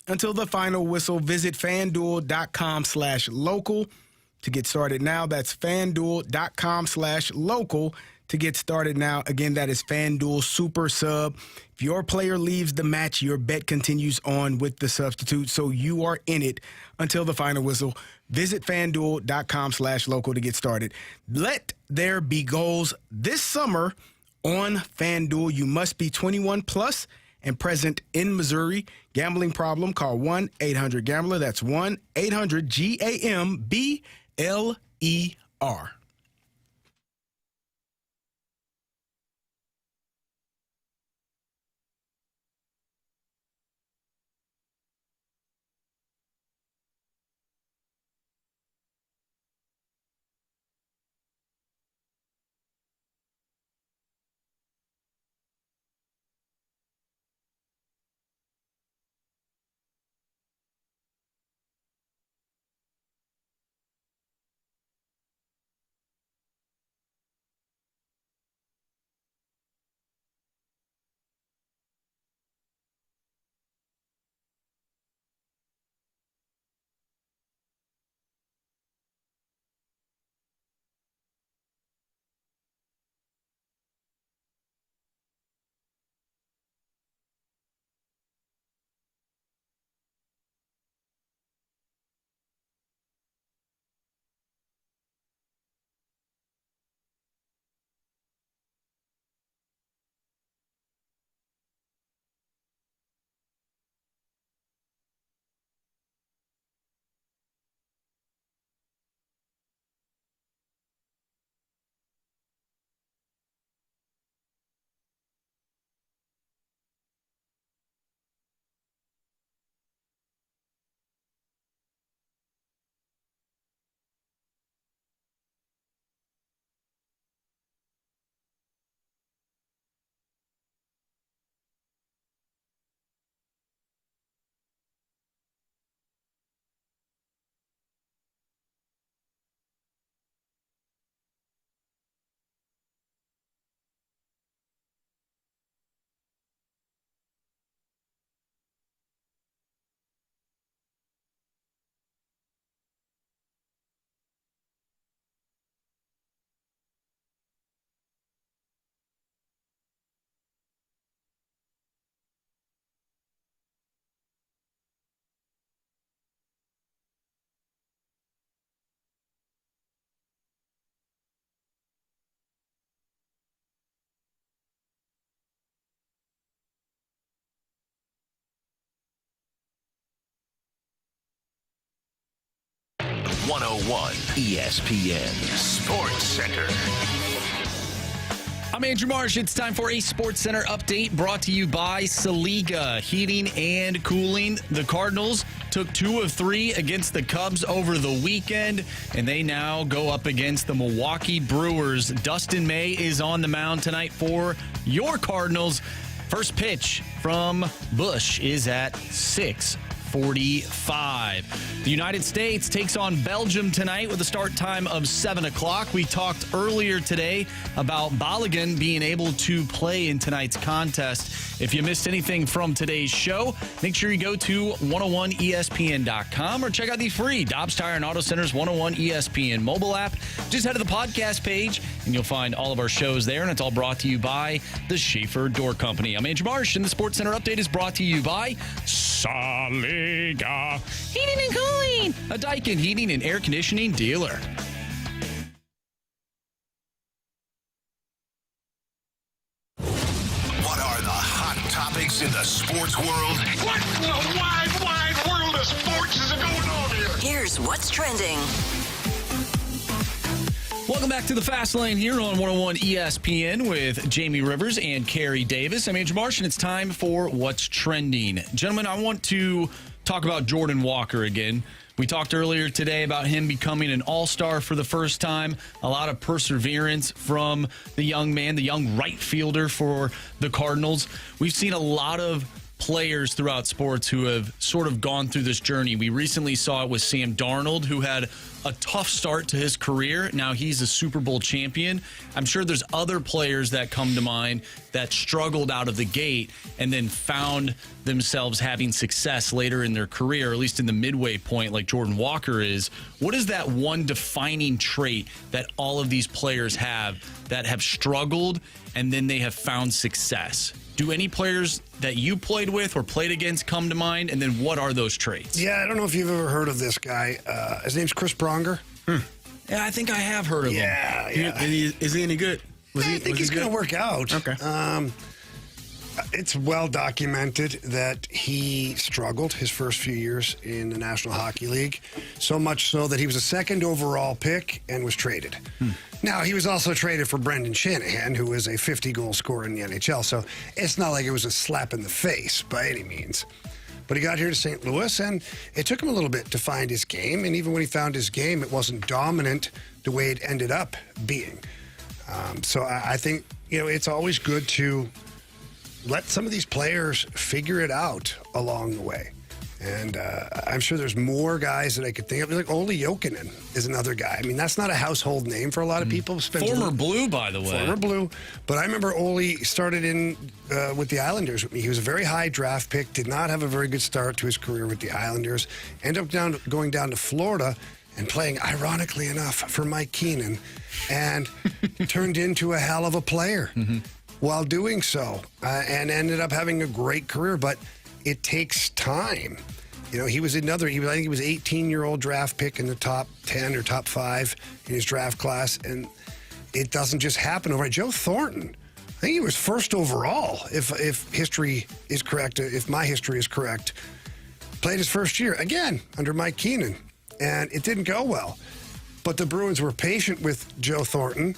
until the final whistle. Visit FanDuel.com/local to get started now. That's FanDuel.com/local to get started now. Again, that is FanDuel Super Sub. If your player leaves the match, your bet continues on with the substitute, so you are in it until the final whistle. Visit FanDuel.com/local to get started. Let there be goals this summer on FanDuel. You must be 21 plus and present in Missouri. Gambling problem? Call 1-800-GAMBLER. That's 1-800-GAMBLER. .101 ESPN Sports Center. I'm Andrew Marsh. It's time for a Sports Center update brought to you by Saliga Heating and Cooling. The Cardinals took 2 of 3 against the Cubs over the weekend, and they now go up against the Milwaukee Brewers. Dustin May is on the mound tonight for your Cardinals. First pitch from Busch is at 6:45. The United States takes on Belgium tonight with a start time of 7 o'clock. We talked earlier today about Balogun being able to play in tonight's contest. If you missed anything from today's show, make sure you go to 101ESPN.com or check out the free Dobbs Tire and Auto Center's 101 ESPN mobile app. Just head to the podcast page and you'll find all of our shows there, and it's all brought to you by the Schaefer Door Company. I'm Andrew Marsh, and the Sports Center update is brought to you by Saliga Heating and Cooling, a Daikin heating and air conditioning dealer. What are the hot topics in the sports world? What in the wide, wide world of sports is going on here? Here's what's trending. Welcome back to the Fast Lane here on 101 ESPN with Jamie Rivers and Carey Davis. I'm Andrew Marsh, and it's time for What's Trending. Gentlemen, I want to talk about Jordan Walker again. We talked earlier today about him becoming an all-star for the first time. A lot of perseverance from the young man, the young right fielder for the Cardinals. We've seen a lot of players throughout sports who have sort of gone through this journey. We recently saw it with Sam Darnold, who had a tough start to his career. Now he's a Super Bowl champion. I'm sure there's other players that come to mind that struggled out of the gate and then found themselves having success later in their career, or at least in the midway point like Jordan Walker is. What is that one defining trait that all of these players have that have struggled and then they have found success? Do any players that you played with or played against come to mind? And then what are those traits? Yeah, I don't know if you've ever heard of this guy. His name's Chris Pronger. Yeah, I think I have heard of him. Yeah. Is he any good? I think he's going to work out. Okay. It's well documented that he struggled his first few years in the National Hockey League, so much so that he was a second overall pick and was traded. Now, he was also traded for Brendan Shanahan, who is a 50-goal scorer in the NHL, so it's not like it was a slap in the face by any means. But he got here to St. Louis, and it took him a little bit to find his game, and even when he found his game, it wasn't dominant the way it ended up being. So I think, it's always good to let some of these players figure it out along the way. And I'm sure there's more guys that I could think of. Like Olli Jokinen is another guy. I mean, that's not a household name for a lot of people. Former Blue, by the way. Former Blue. But I remember Olli started in with the Islanders with me. He was a very high draft pick, did not have a very good start to his career with the Islanders. Ended up going down to Florida and playing, ironically enough, for Mike Keenan. And turned into a hell of a player while doing so. And ended up having a great career. But it takes time. He was I think he was 18-year-old draft pick in the top 10 or top 5 in his draft class, and it doesn't just happen overnight. Joe Thornton, I think he was first overall, if history is correct, if my history is correct, played his first year, again, under Mike Keenan, and it didn't go well. But the Bruins were patient with Joe Thornton,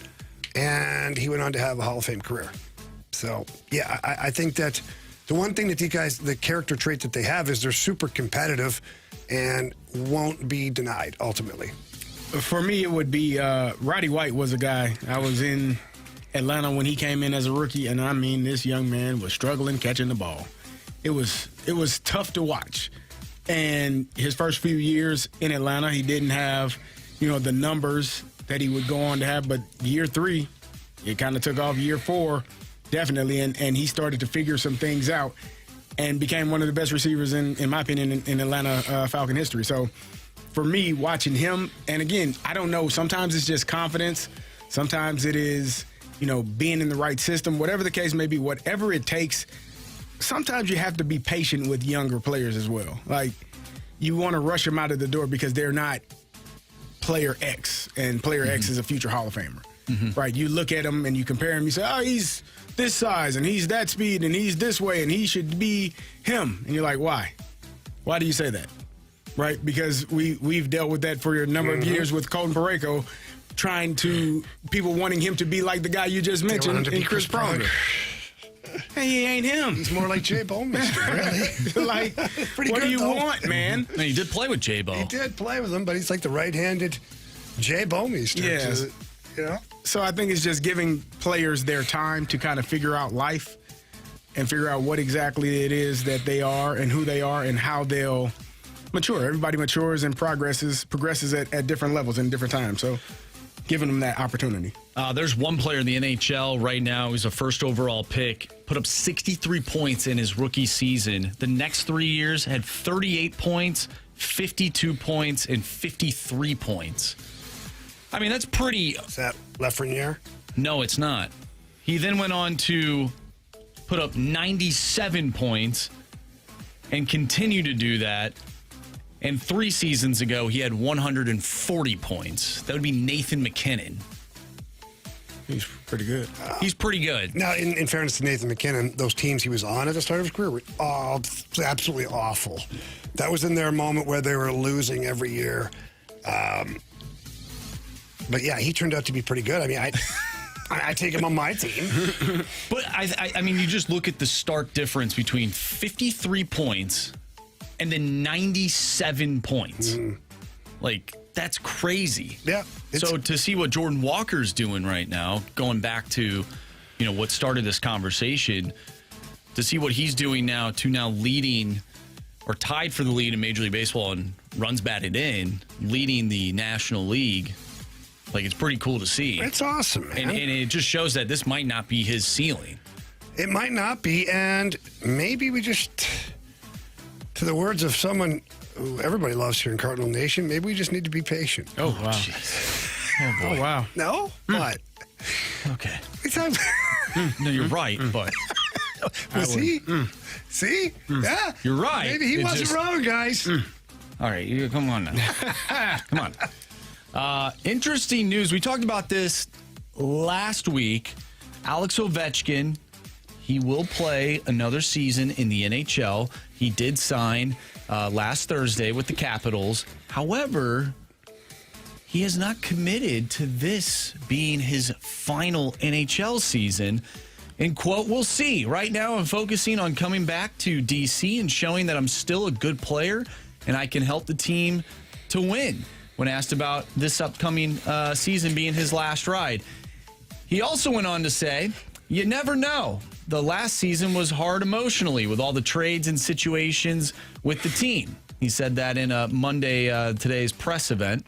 and he went on to have a Hall of Fame career. So, yeah, I think that the one thing that these guys, the character trait that they have is they're super competitive and won't be denied, ultimately. For me, it would be Roddy White was a guy. I was in Atlanta when he came in as a rookie, and I mean, this young man was struggling catching the ball. It was tough to watch. And his first few years in Atlanta, he didn't have, the numbers that he would go on to have. But year 3, it kind of took off. Year 4, definitely, and he started to figure some things out and became one of the best receivers, in my opinion, in Atlanta Falcon history. So for me, watching him, and again, I don't know, sometimes it's just confidence. Sometimes it is, being in the right system. Whatever the case may be, whatever it takes, sometimes you have to be patient with younger players as well. Like, you want to rush them out of the door because they're not player X, and player X is a future Hall of Famer. Right? You look at him and you compare him, you say, oh, he's this size and he's that speed and he's this way and he should be him. And you're like, why? Why do you say that? right? Because we've dealt with that for a number of years with Colton Parayko, people wanting him to be like the guy you just mentioned, in Chris Pronger. Hey, he ain't him. He's more like Jay Bowmeister, really. Like, pretty what good, do you though. want, man? No, he did play with J-Bo. He did play with him, but he's like the right-handed Jay Bowmeister. Yes. You know? So I think it's just giving players their time to kind of figure out life and figure out what exactly it is that they are and who they are and how they'll mature. Everybody matures and progresses at different levels and different times. So giving them that opportunity. There's one player in the NHL right now who's a first overall pick, put up 63 points in his rookie season. The next 3 years had 38 points, 52 points, and 53 points. I mean, that's pretty... Is that Lafreniere? No, it's not. He then went on to put up 97 points and continue to do that. And 3 seasons ago, he had 140 points. That would be Nathan McKinnon. He's pretty good. He's pretty good. Now, in fairness to Nathan McKinnon, those teams he was on at the start of his career were absolutely awful. That was in their moment where they were losing every year. But yeah, he turned out to be pretty good. I mean, I take him on my team. But I mean, you just look at the stark difference between 53 points and then 97 points. Like, that's crazy. Yeah. So to see what Jordan Walker's doing right now, going back to, what started this conversation, to see what he's doing now leading or tied for the lead in Major League Baseball and runs batted in, leading the National League. Like, it's pretty cool to see. It's awesome, man. And it just shows that this might not be his ceiling. It might not be, and maybe we just, to the words of someone who everybody loves here in Cardinal Nation, maybe we just need to be patient. Oh, wow. Oh, boy. Oh, wow. No? What? Okay. No, you're right, but... Well, see? See? Yeah. You're right. Maybe he wasn't wrong, guys. All right, come on now. Come on. Interesting news. We talked about this last week. Alex Ovechkin, he will play another season in the NHL. He did sign last Thursday with the Capitals. However, he has not committed to this being his final NHL season. And, quote, we'll see. Right now I'm focusing on coming back to D.C. and showing that I'm still a good player and I can help the team to win. When asked about this upcoming season being his last ride, he also went on to say, you never know. The last season was hard emotionally with all the trades and situations with the team. He said that in a Monday, today's press event.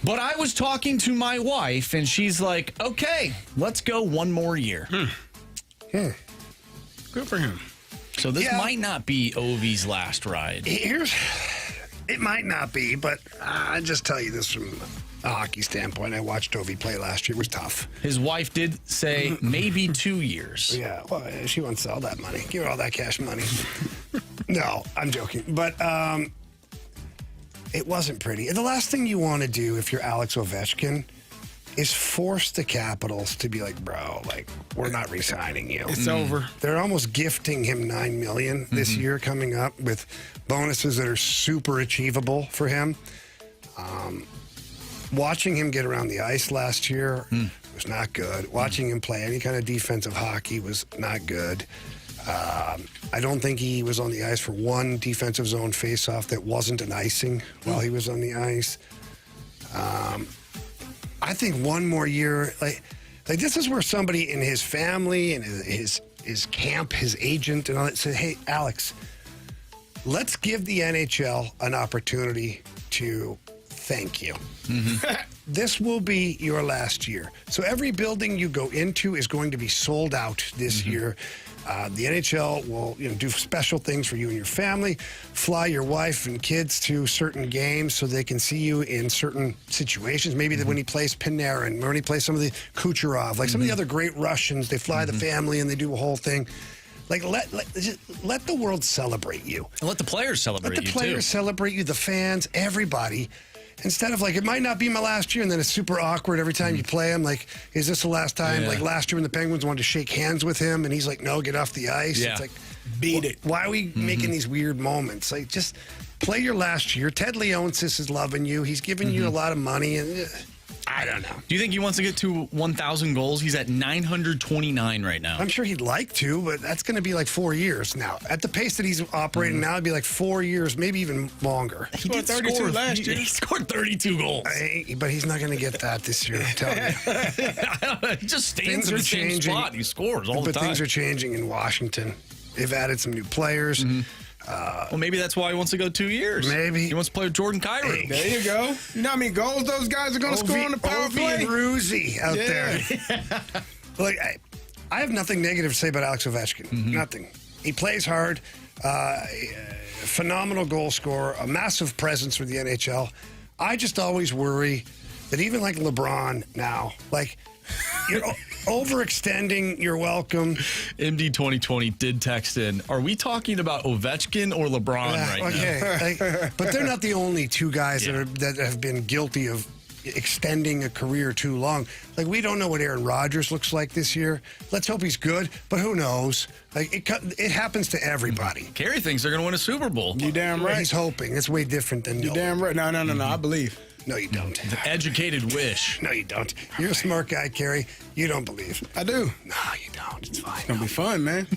But I was talking to my wife, and she's like, okay, let's go one more year. Good for him. So this might not be Ovi's last ride. It might not be, but I just tell you this from a hockey standpoint. I watched Ovi play last year. It was tough. His wife did say maybe 2 years. Yeah, well, she wants all that money. Give her all that cash money. No, I'm joking. But it wasn't pretty. The last thing you want to do if you're Alex Ovechkin is force the Capitals to be like, bro, like, we're not re-signing you. It's over. They're almost gifting him $9 million this year coming up with bonuses that are super achievable for him. Watching him get around the ice last year was not good. Watching him play any kind of defensive hockey was not good. I don't think he was on the ice for one defensive zone faceoff that wasn't an icing while he was on the ice. I think one more year, like this is where somebody in his family and his camp, his agent and all that said, hey, Alex, let's give the NHL an opportunity to thank you. This will be your last year. So every building you go into is going to be sold out this year. The NHL will do special things for you and your family, fly your wife and kids to certain games so they can see you in certain situations. Maybe when he plays Panarin, or when he plays some of the Kucherov, like some of the other great Russians, they fly the family and they do a whole thing. Like, let the world celebrate you. And let the players celebrate you, Let the players celebrate you, the fans, everybody. Instead of like, it might not be my last year, and then it's super awkward every time you play him. Like, is this the last time? Yeah. Like last year when the Penguins wanted to shake hands with him, and he's like, no, get off the ice. Yeah. It's like, beat it. Why are we making these weird moments? Like, just play your last year. Ted Leonsis is loving you. He's giving you a lot of money, and I don't know. Do you think he wants to get to 1,000 goals? He's at 929 right now. I'm sure he'd like to, but that's going to be like 4 years now. At the pace that he's operating now, it'd be like 4 years, maybe even longer. He scored 32 last year. He scored 32 goals. But he's not going to get that this year, I'm telling you. He just stands in the same spot. He scores all the time. But things are changing in Washington. They've added some new players. Well, maybe that's why he wants to go 2 years. Maybe. He wants to play with Jordan Kyrou. There you go. You know how many goals those guys are going to score on the power play? and Ruzi out there. Like, I have nothing negative to say about Alex Ovechkin. Nothing. He plays hard. Phenomenal goal scorer. A massive presence for the NHL. I just always worry that even like LeBron now, like, you're overextending. You're welcome. MD 2020 did text in. Are we talking about Ovechkin or LeBron right now? Okay, but they're not the only two guys that have been guilty of extending a career too long. Like, we don't know what Aaron Rodgers looks like this year. Let's hope he's good, but who knows? Like, it happens to everybody. Kerry thinks they're going to win a Super Bowl. You damn right. He's hoping. It's way different than you damn right. No. I believe. No, you don't. The educated wish. No, you don't. You're a smart guy, Kerry. You don't believe. I do. No, you don't. It's fine. It's going to be fun, man.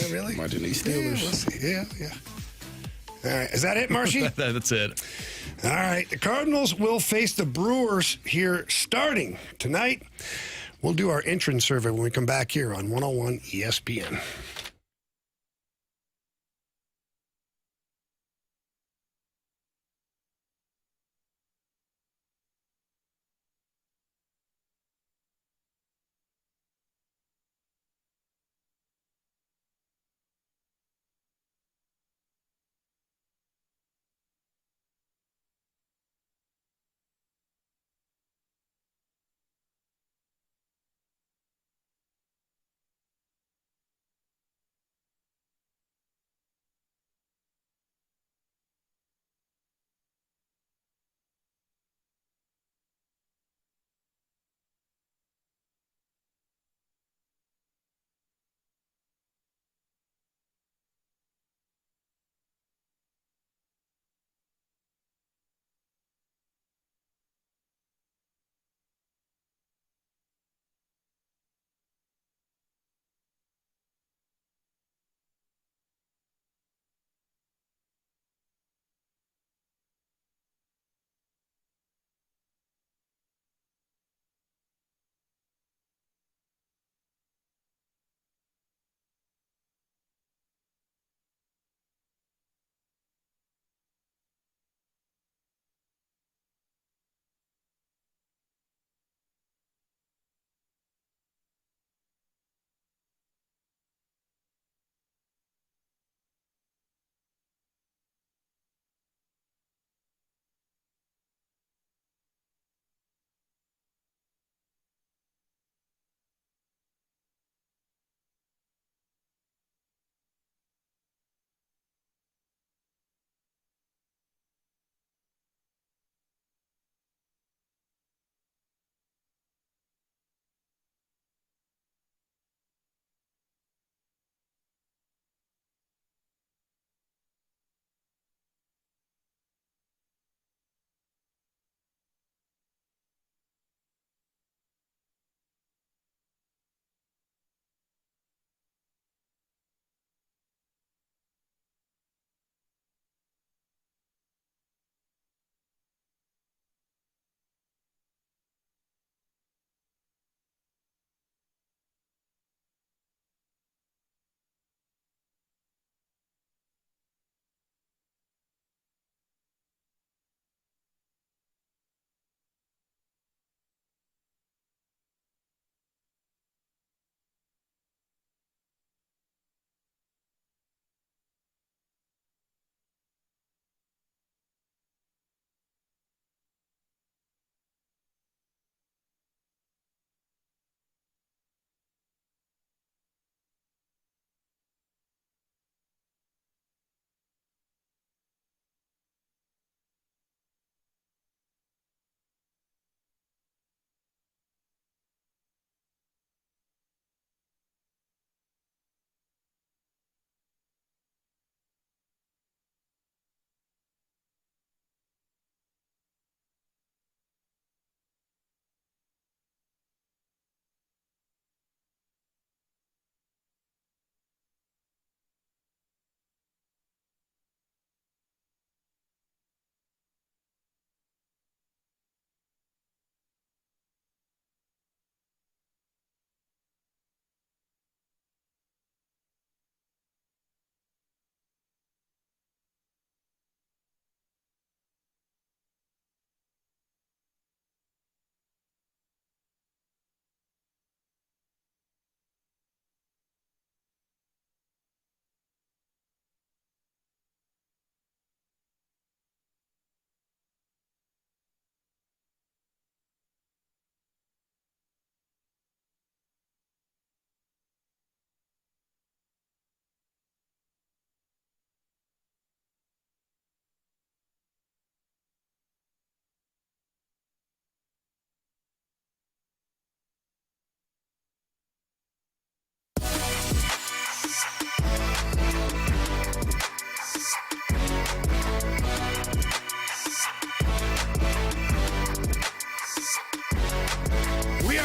Really? Watching these Steelers. Yeah, we'll see. Yeah. All right. Is that it, Marshy? That's it. All right. The Cardinals will face the Brewers here starting tonight. We'll do our entrance survey when we come back here on 101 ESPN.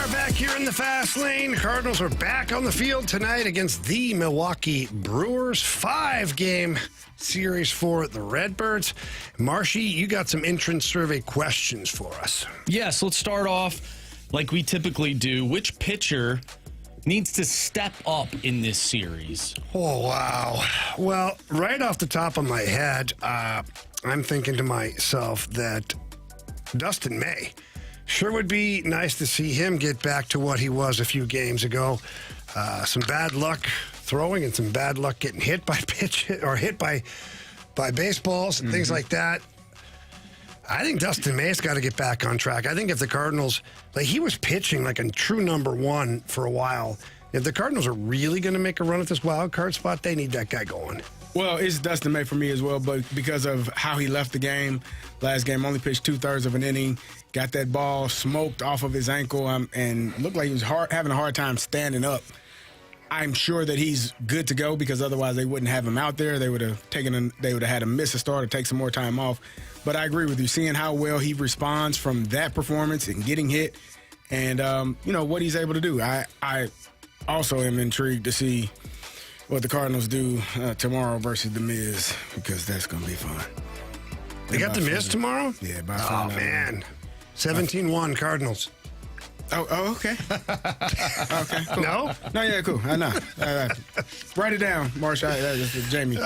are back here in the fast lane. Cardinals are back on the field tonight against the Milwaukee Brewers. 5-game series for the Redbirds. Marshy, you got some entrance survey questions for us. Yes, let's start off like we typically do. Which pitcher needs to step up in this series? Oh, wow. Well, right off the top of my head, I'm thinking to myself that Dustin May. Sure would be nice to see him get back to what he was a few games ago. Some bad luck throwing and some bad luck getting hit by hit by baseballs and things like that. I think Dustin May's got to get back on track. I think if the Cardinals, he was pitching like a true number one for a while. If the Cardinals are really going to make a run at this wild card spot, they need that guy going. Well, it's Dustin May for me as well, but because of how he left the game, last game only pitched 2/3 of an inning, got that ball smoked off of his ankle, and looked like he was having a hard time standing up. I'm sure that he's good to go because otherwise they wouldn't have him out there. They would have had him miss a start or take some more time off. But I agree with you, seeing how well he responds from that performance and getting hit, and what he's able to do. I also am intrigued to see what the Cardinals do tomorrow versus The Miz, because that's going to be fun. They got The Miz tomorrow? Yeah, by Oh, man. 17-1 Cardinals. Oh, okay. Okay, cool. No? No, yeah, cool. I know. Write it down, Marsh. That's what Jamie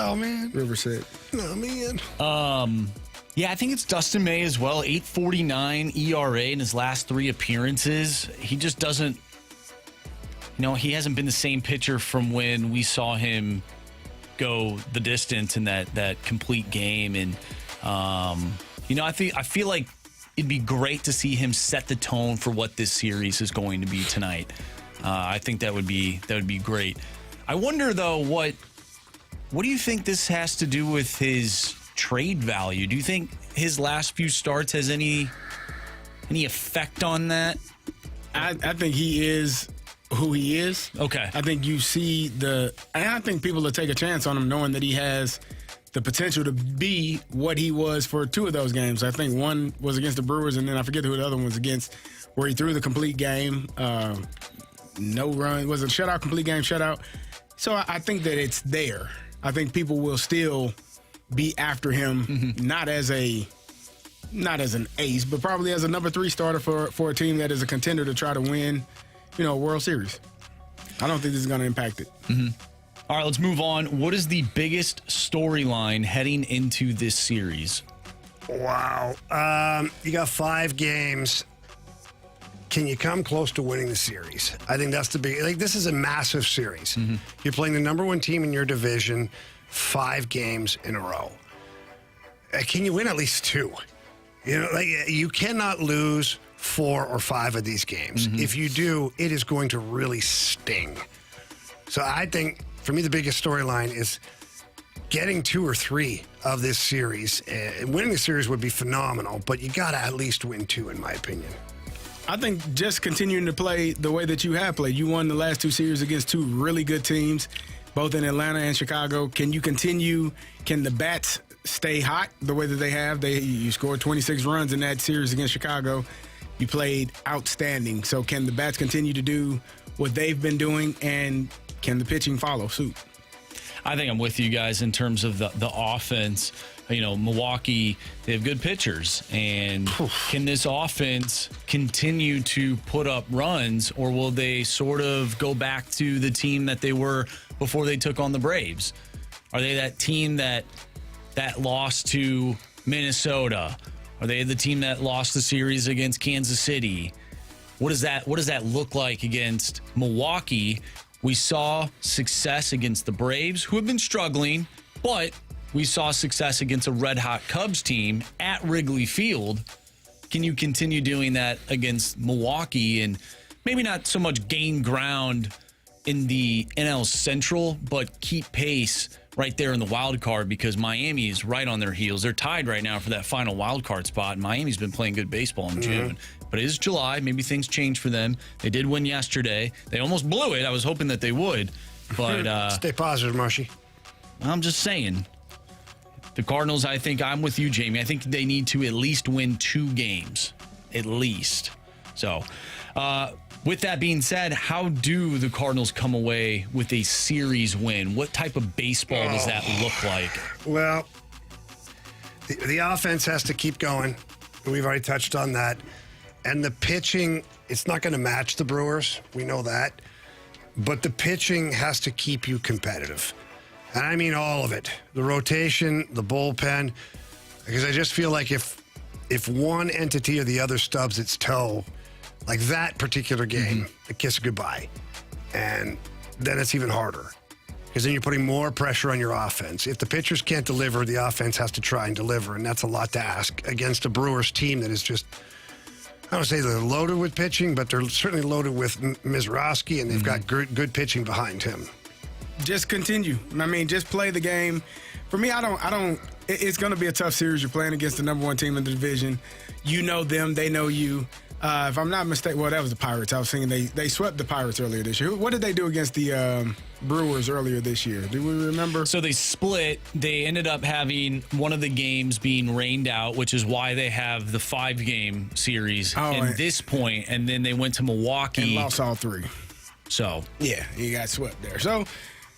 Rivers said. Oh, man. Yeah, I think it's Dustin May as well. 8.49 ERA in his last 3 appearances. He just doesn't, he hasn't been the same pitcher from when we saw him go the distance in that complete game. And, I feel like it'd be great to see him set the tone for what this series is going to be tonight. I think that would be great. I wonder, though, what do you think this has to do with his trade value? Do you think his last few starts has any effect on that? I think he is who he is. Okay. I think you see and I think people will take a chance on him knowing that he has the potential to be what he was for 2 of those games. I think one was against the Brewers, and then I forget who the other one was against, where he threw the complete game, no run, was it shutout, complete game shutout. So I think that it's there. I think people will still be after him, not as an ace, but probably as a number 3 starter for a team that is a contender to try to win, a World Series. I don't think this is going to impact it. All right, let's move on. What is the biggest storyline heading into this series? Wow. You got 5 games. Can you come close to winning the series? I think that's the big. This is a massive series. You're playing the number 1 team in your division 5 games in a row. Can you win at least 2? You cannot lose 4 or 5 of these games. If you do, it is going to really sting. So I think, for me, the biggest storyline is getting 2 or 3 of this series. Winning the series would be phenomenal, but you got to at least win 2, in my opinion. I think just continuing to play the way that you have played. You won the last 2 series against 2 really good teams, both in Atlanta and Chicago. Can you continue? Can the bats stay hot the way that they have? You scored 26 runs in that series against Chicago. You played outstanding. So can the bats continue to do what they've been doing, and can the pitching follow suit? I think I'm with you guys in terms of the offense. Milwaukee, they have good pitchers. And can this offense continue to put up runs, or will they sort of go back to the team that they were before they took on the Braves? Are they that team that lost to Minnesota? Are they the team that lost the series against Kansas City? What does that look like against Milwaukee? We saw success against the Braves, who have been struggling, but we saw success against a red-hot Cubs team at Wrigley Field. Can you continue doing that against Milwaukee and maybe not so much gain ground in the NL Central, but keep pace right there in the wild card, because Miami is right on their heels. They're tied right now for that final wild card spot, and Miami's been playing good baseball in June. But it is July. Maybe things change for them. They did win yesterday. They almost blew it. I was hoping that they would. But stay positive, Marshy. I'm just saying. The Cardinals, I think I'm with you, Jamie. I think they need to at least win 2 games. At least. So, With that being said, how do the Cardinals come away with a series win? What type of baseball does that look like? Well, the offense has to keep going. We've already touched on that. And the pitching, it's not going to match the Brewers. We know that. But the pitching has to keep you competitive. And I mean all of it. The rotation, the bullpen. Because I just feel like if one entity or the other stubs its toe, like that particular game, a kiss goodbye. And then it's even harder. Because then you're putting more pressure on your offense. If the pitchers can't deliver, the offense has to try and deliver. And that's a lot to ask against a Brewers team that is just, I don't say they're loaded with pitching, but they're certainly loaded with Mizrachi, and they've got good pitching behind him. Just continue. I mean, just play the game. For me, it's going to be a tough series. You're playing against the number one team in the division. You know them. They know you. If I'm not mistaken, well, that was the Pirates. I was thinking they swept the Pirates earlier this year. What did they do against the Brewers earlier this year? Do we remember? So they split. They ended up having one of the games being rained out, which is why they have the 5-game series at this point. And then they went to Milwaukee. And lost all 3. So. Yeah, he got swept there. So,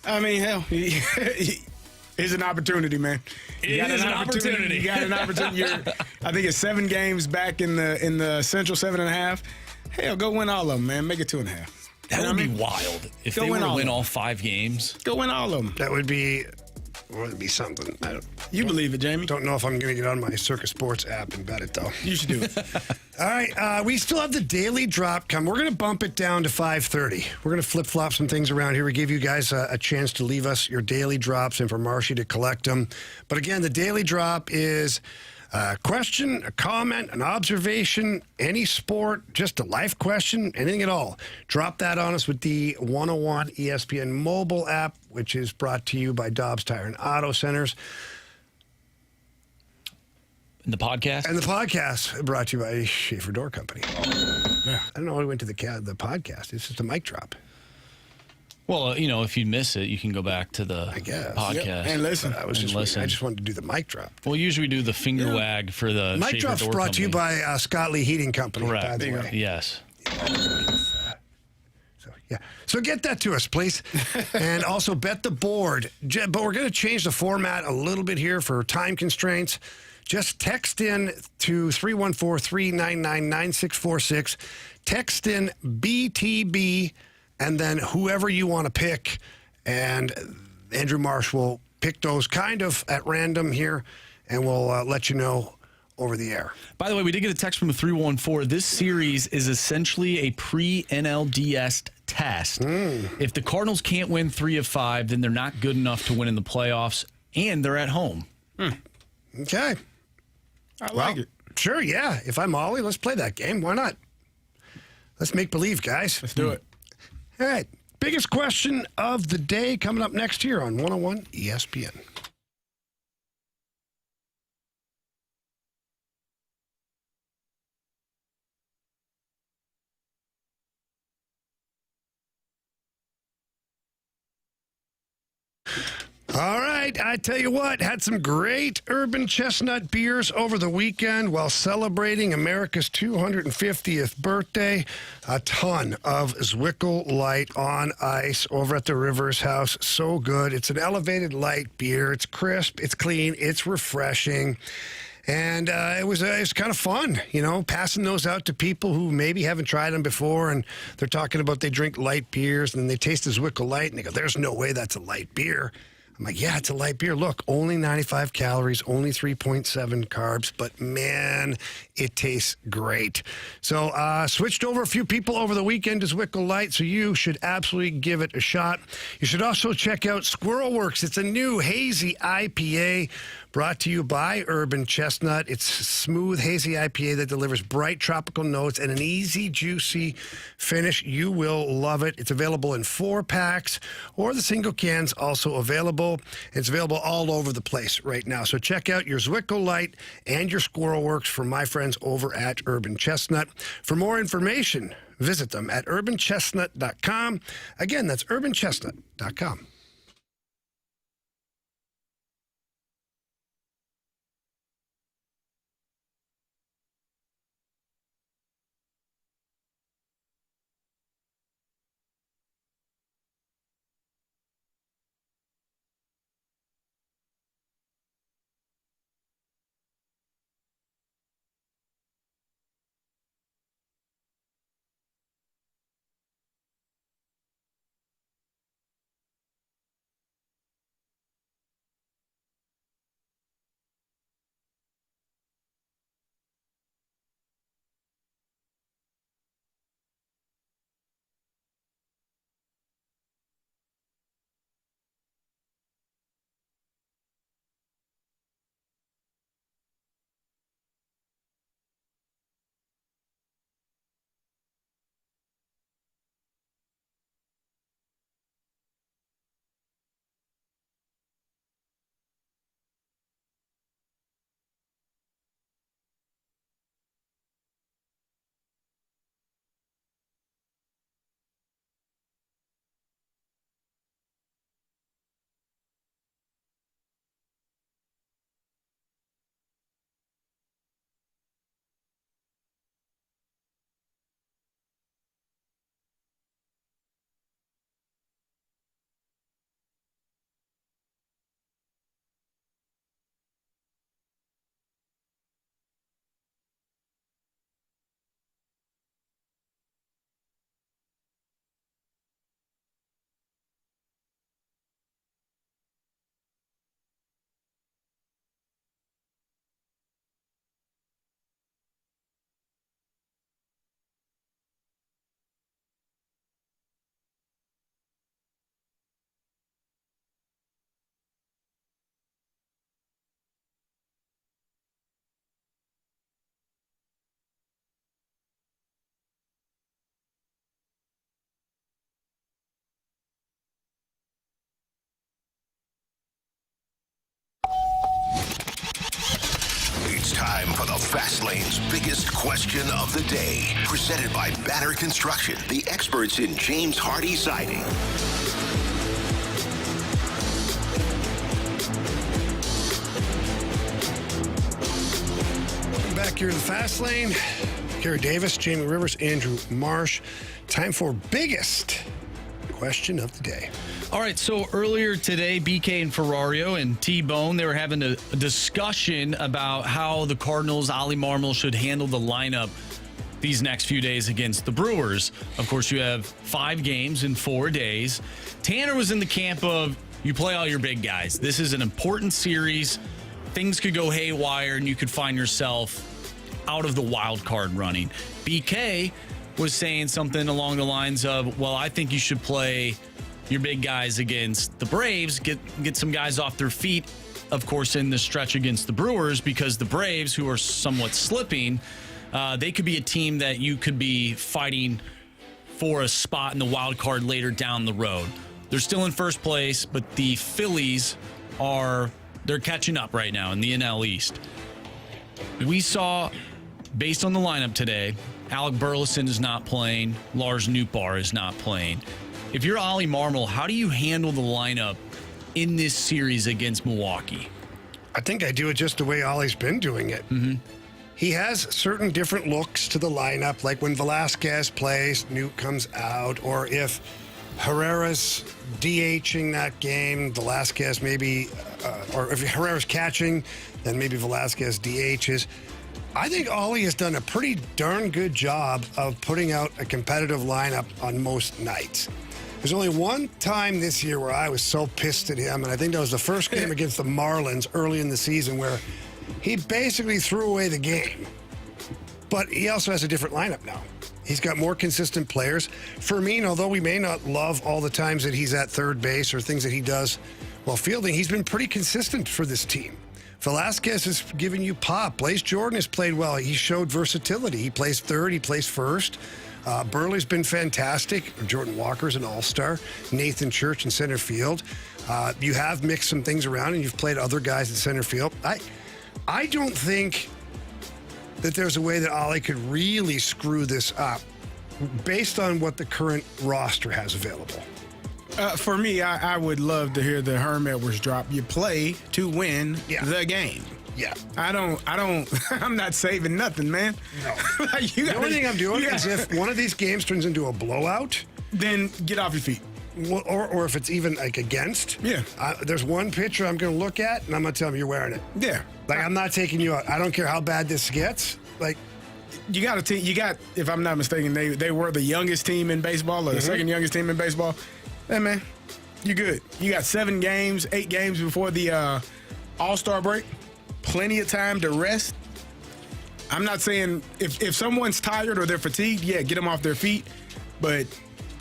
I mean, hell, it's an opportunity, man. It is an opportunity. You got an opportunity. I think it's 7 games back in the Central, 7.5. Hell, go win all of them, man. Make it 2.5. That would be wild if they were to win all 5 games. Go win all of them. That would be something. You believe it, Jamie? Don't know if I'm going to get on my Circus Sports app and bet it, though. You should do it. All right, we still have the daily drop come. We're going to bump it down to 5:30. We're going to flip-flop some things around here. We give you guys a chance to leave us your daily drops and for Marshy to collect them. But again, the daily drop is a question, a comment, an observation, any sport, just a life question, anything at all. Drop that on us with the 101 ESPN mobile app, which is brought to you by Dobbs Tire and Auto Centers. And the podcast? And the podcast brought to you by Schaefer Door Company. I don't know why we went to the podcast. It's just a mic drop. Well, if you miss it, you can go back to the podcast. Yep. And listen. I just wanted to do the mic drop. Well, usually we do the finger wag for the mic Schaefer drop's Door brought to you Company. by Scott Lee Heating Company. Correct. By the way. Yes. So get that to us, please. And also bet the board. But we're going to change the format a little bit here for time constraints. Just text in to 314-399-9646. Text in BTB and then whoever you want to pick. And Andrew Marsh will pick those kind of at random here, and we'll let you know over the air. By the way, we did get a text from a 314. This series is essentially a pre-NLDS test. If the Cardinals can't win 3 of 5, then they're not good enough to win in the playoffs, and they're at home. Okay. I like it. Sure, yeah. If I'm Ollie, let's play that game. Why not? Let's make believe, guys. Let's do it. All right. Biggest question of the day coming up next year on 101 ESPN. All right, I tell you what, had some great urban chestnut beers over the weekend while celebrating America's 250th birthday. A ton of Zwickel Light on ice over at the Rivers House. So good. It's an elevated light beer. It's crisp, it's clean, it's refreshing. And it was kind of fun, passing those out to people who maybe haven't tried them before, and they're talking about they drink light beers, and then they taste the Zwickel Light, and they go, there's no way that's a light beer. I'm like, yeah, it's a light beer. Look, only 95 calories, only 3.7 carbs, but man, it tastes great. So switched over a few people over the weekend to Zwickel Light, so you should absolutely give it a shot. You should also check out Squirrel Works. It's a new hazy IPA brought to you by Urban Chestnut. It's smooth, hazy IPA that delivers bright tropical notes and an easy, juicy finish. You will love it. It's available in 4-packs, or the single cans also available. It's available all over the place right now. So check out your Zwickel Light and your Squirrel Works from my friends over at Urban Chestnut. For more information, visit them at urbanchestnut.com. Again, that's urbanchestnut.com. Fastlane's biggest question of the day. Presented by Banner Construction, the experts in James Hardy siding. Back here in the Fast Lane, Carey Davis, Jamie Rivers, Andrew Marsh. Time for biggest question of the day. All right, so earlier today, BK and Ferrario and T-Bone, they were having a discussion about how the Cardinals, Ollie Marmol, should handle the lineup these next few days against the Brewers. Of course, you have 5 games in 4 days. Tanner was in the camp of, you play all your big guys. This is an important series. Things could go haywire, and you could find yourself out of the wild card running. BK was saying something along the lines of, well, I think you should play your big guys against the Braves, get some guys off their feet, of course, in the stretch against the Brewers, because the Braves, who are somewhat slipping, they could be a team that you could be fighting for a spot in the wild card later down the road. They're still in first place, but the Phillies they're catching up right now in the NL East. We saw, based on the lineup today, Alec Burleson is not playing. Lars Nootbaar is not playing. If you're Ollie Marmol, how do you handle the lineup in this series against Milwaukee? I think I do it just the way Ollie's been doing it. Mm-hmm. He has certain different looks to the lineup, like when Velasquez plays, Newt comes out, or if Herrera's DHing that game, Velasquez maybe, or if Herrera's catching, then maybe Velasquez DHs. I think Ollie has done a pretty darn good job of putting out a competitive lineup on most nights. There's only one time this year where I was so pissed at him, and I think that was the first game against the Marlins early in the season, where he basically threw away the game. But he also has a different lineup now. He's got more consistent players. Fermin, although we may not love all the times that he's at third base or things that he does while fielding, he's been pretty consistent for this team. Velasquez has given you pop. Blaze Jordan has played well. He showed versatility. He plays third. He plays first. Burley's been fantastic. Jordan Walker's an all-star. Nathan Church in center field. You have mixed some things around, and you've played other guys in center field. I don't think that there's a way that Ollie could really screw this up based on what the current roster has available. For me, I would love to hear the Herm Edwards drop. You play to win the game. Yeah. I'm not saving nothing, man. No. The only thing I'm doing is if one of these games turns into a blowout, then get off your feet. Or if it's even like against. Yeah. There's one pitcher I'm going to look at, and I'm going to tell him you're wearing it. Yeah. Like, I'm not taking you out. I don't care how bad this gets. Like, you got a team. You got, if I'm not mistaken, they were the youngest team in baseball, or the second youngest team in baseball. Hey, man, you good. You got 8 games before the All-Star break. Plenty of time to rest. I'm not saying if someone's tired or they're fatigued, get them off their feet. But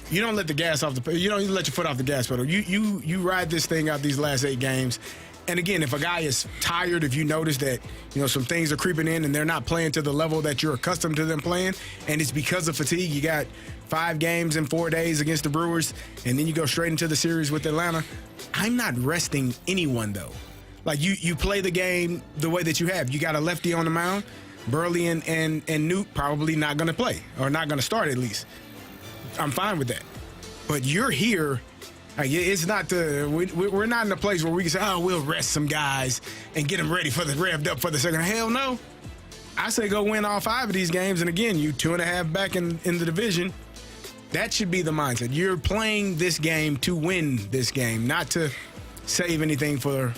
you don't let the gas off the. You don't let your foot off the gas pedal. You ride this thing out these last 8 games. And again, if a guy is tired, if you notice that some things are creeping in and they're not playing to the level that you're accustomed to them playing, and it's because of fatigue, you got 5 games in 4 days against the Brewers, and then you go straight into the series with Atlanta. I'm not resting anyone, though. Like, you play the game the way that you have. You got a lefty on the mound. Burley and Newt probably not going to play, or not going to start at least. I'm fine with that. But you're here. It's not we're not in a place where we can say, we'll rest some guys and get them ready for the revved up for the second. Hell no. I say go win all 5 of these games. And again, you 2.5 back in the division. That should be the mindset. You're playing this game to win this game, not to save anything for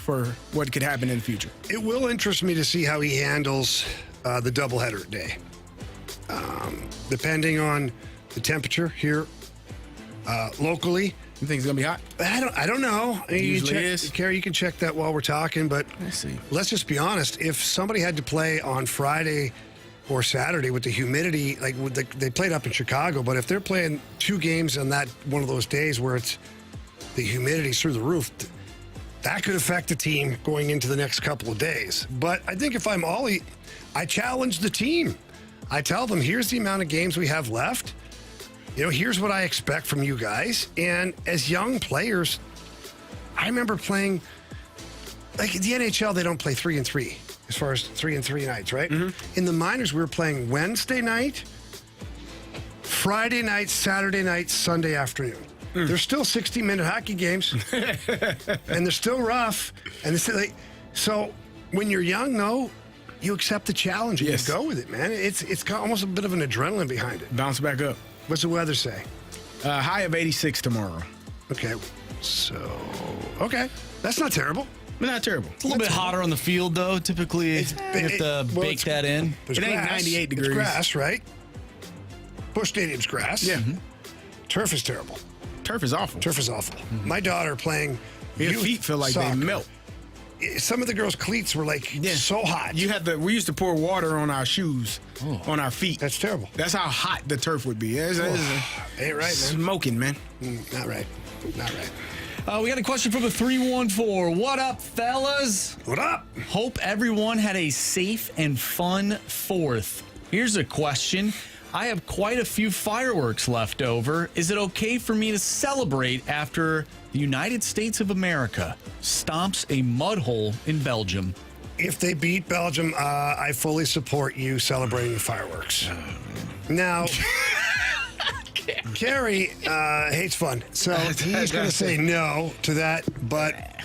what could happen in the future. It will interest me to see how he handles the doubleheader day. Depending on the temperature here locally. You think it's going to be hot? I don't know. It usually is. Carey, you can check that while we're talking, but let's just be honest. If somebody had to play on Friday or Saturday with the humidity, like they played up in Chicago, but if they're playing 2 games on that one of those days where it's the humidity's through the roof, that could affect the team going into the next couple of days. But I think if I'm Ollie, I challenge the team. I tell them, here's the amount of games we have left. Here's what I expect from you guys. And as young players, I remember playing, like the NHL, they don't play 3-3. as far as 3-and-3 nights, right? Mm-hmm. In the minors, we were playing Wednesday night, Friday night, Saturday night, Sunday afternoon. There's still 60-minute hockey games, and they're still rough. And it's like, so when you're young, though, you accept the challenge and you go with it, man. It's got almost a bit of an adrenaline behind it. Bounce back up. What's the weather say? High of 86 tomorrow. Okay, so that's not terrible. Not terrible. It's a little bit hotter on the field, though. Typically, you have to bake that in. It ain't 98 degrees. It's grass, right? Busch Stadium's grass. Yeah. Turf is terrible. Turf is awful. Turf is awful. My daughter playing Your feet feel like soccer. they melt. Some of the girls' cleats were like so hot. We used to pour water on our shoes, on our feet. That's terrible. That's how hot the turf would be. Ain't right, man. Smoking, man. Not right. Not right. We got a question from the 314. What up, fellas? What up? Hope everyone had a safe and fun 4th. Here's a question. I have quite a few fireworks left over. Is it okay for me to celebrate after the United States of America stomps a mud hole in Belgium? If they beat Belgium, I fully support you celebrating the fireworks. Now, Carey hates fun, so he's going to say no to that. But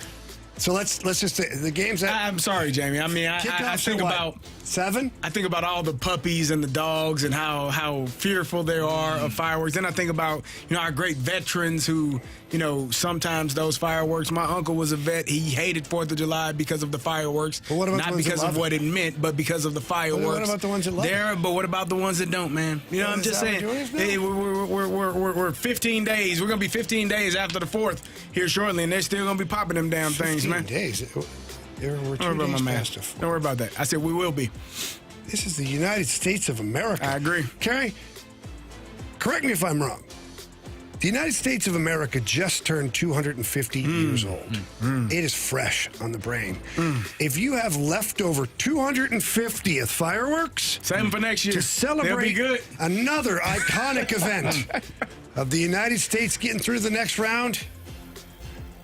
so let's just say the games that I'm sorry, Jamie. I mean, I think about 7. I think about all the puppies and the dogs and how fearful they are of fireworks. Then I think about our great veterans who sometimes those fireworks. My uncle was a vet. He hated 4th of July because of the fireworks. But what about not because of what it meant, but because of the fireworks. But what about the ones that love it? But what about the ones that don't, man? I'm just saying. Hey, we're 15 days. We're gonna be 15 days after the 4th here shortly, and they're still gonna be popping them damn things, man. 15 days. We're 2 Don't worry about days my past math. Don't worry about that. I said we will be. This is the United States of America. I agree. Carey, correct me if I'm wrong. The United States of America just turned 250 years old. It is fresh on the brain. If you have leftover 250th fireworks, save them for next year to celebrate They'll be good. Another iconic event of the United States getting through the next round,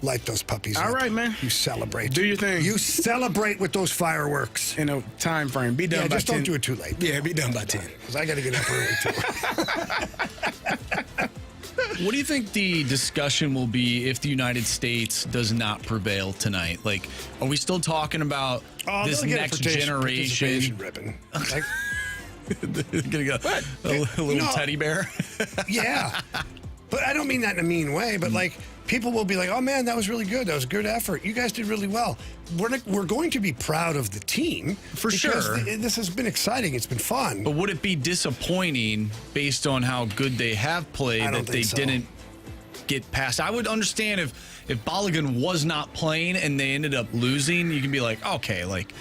light those puppies up. All right, man. You celebrate. Do your thing. You celebrate with those fireworks. In a time frame. Be done by 10. Just don't do it too late. Yeah, be done by 10. Because I got to get up early, too. What do you think the discussion will be if the United States does not prevail tonight? Like, are we still talking about this next generation? Ribbon. Gonna go a little teddy bear? Yeah. But I don't mean that in a mean way, but like people will be like, oh man, that was really good. That was a good effort. You guys did really well. We're going to be proud of the team. For sure. This has been exciting. It's been fun. But would it be disappointing based on how good they have played that they didn't get past? I would understand if Balogun was not playing and they ended up losing. You can be like, okay, like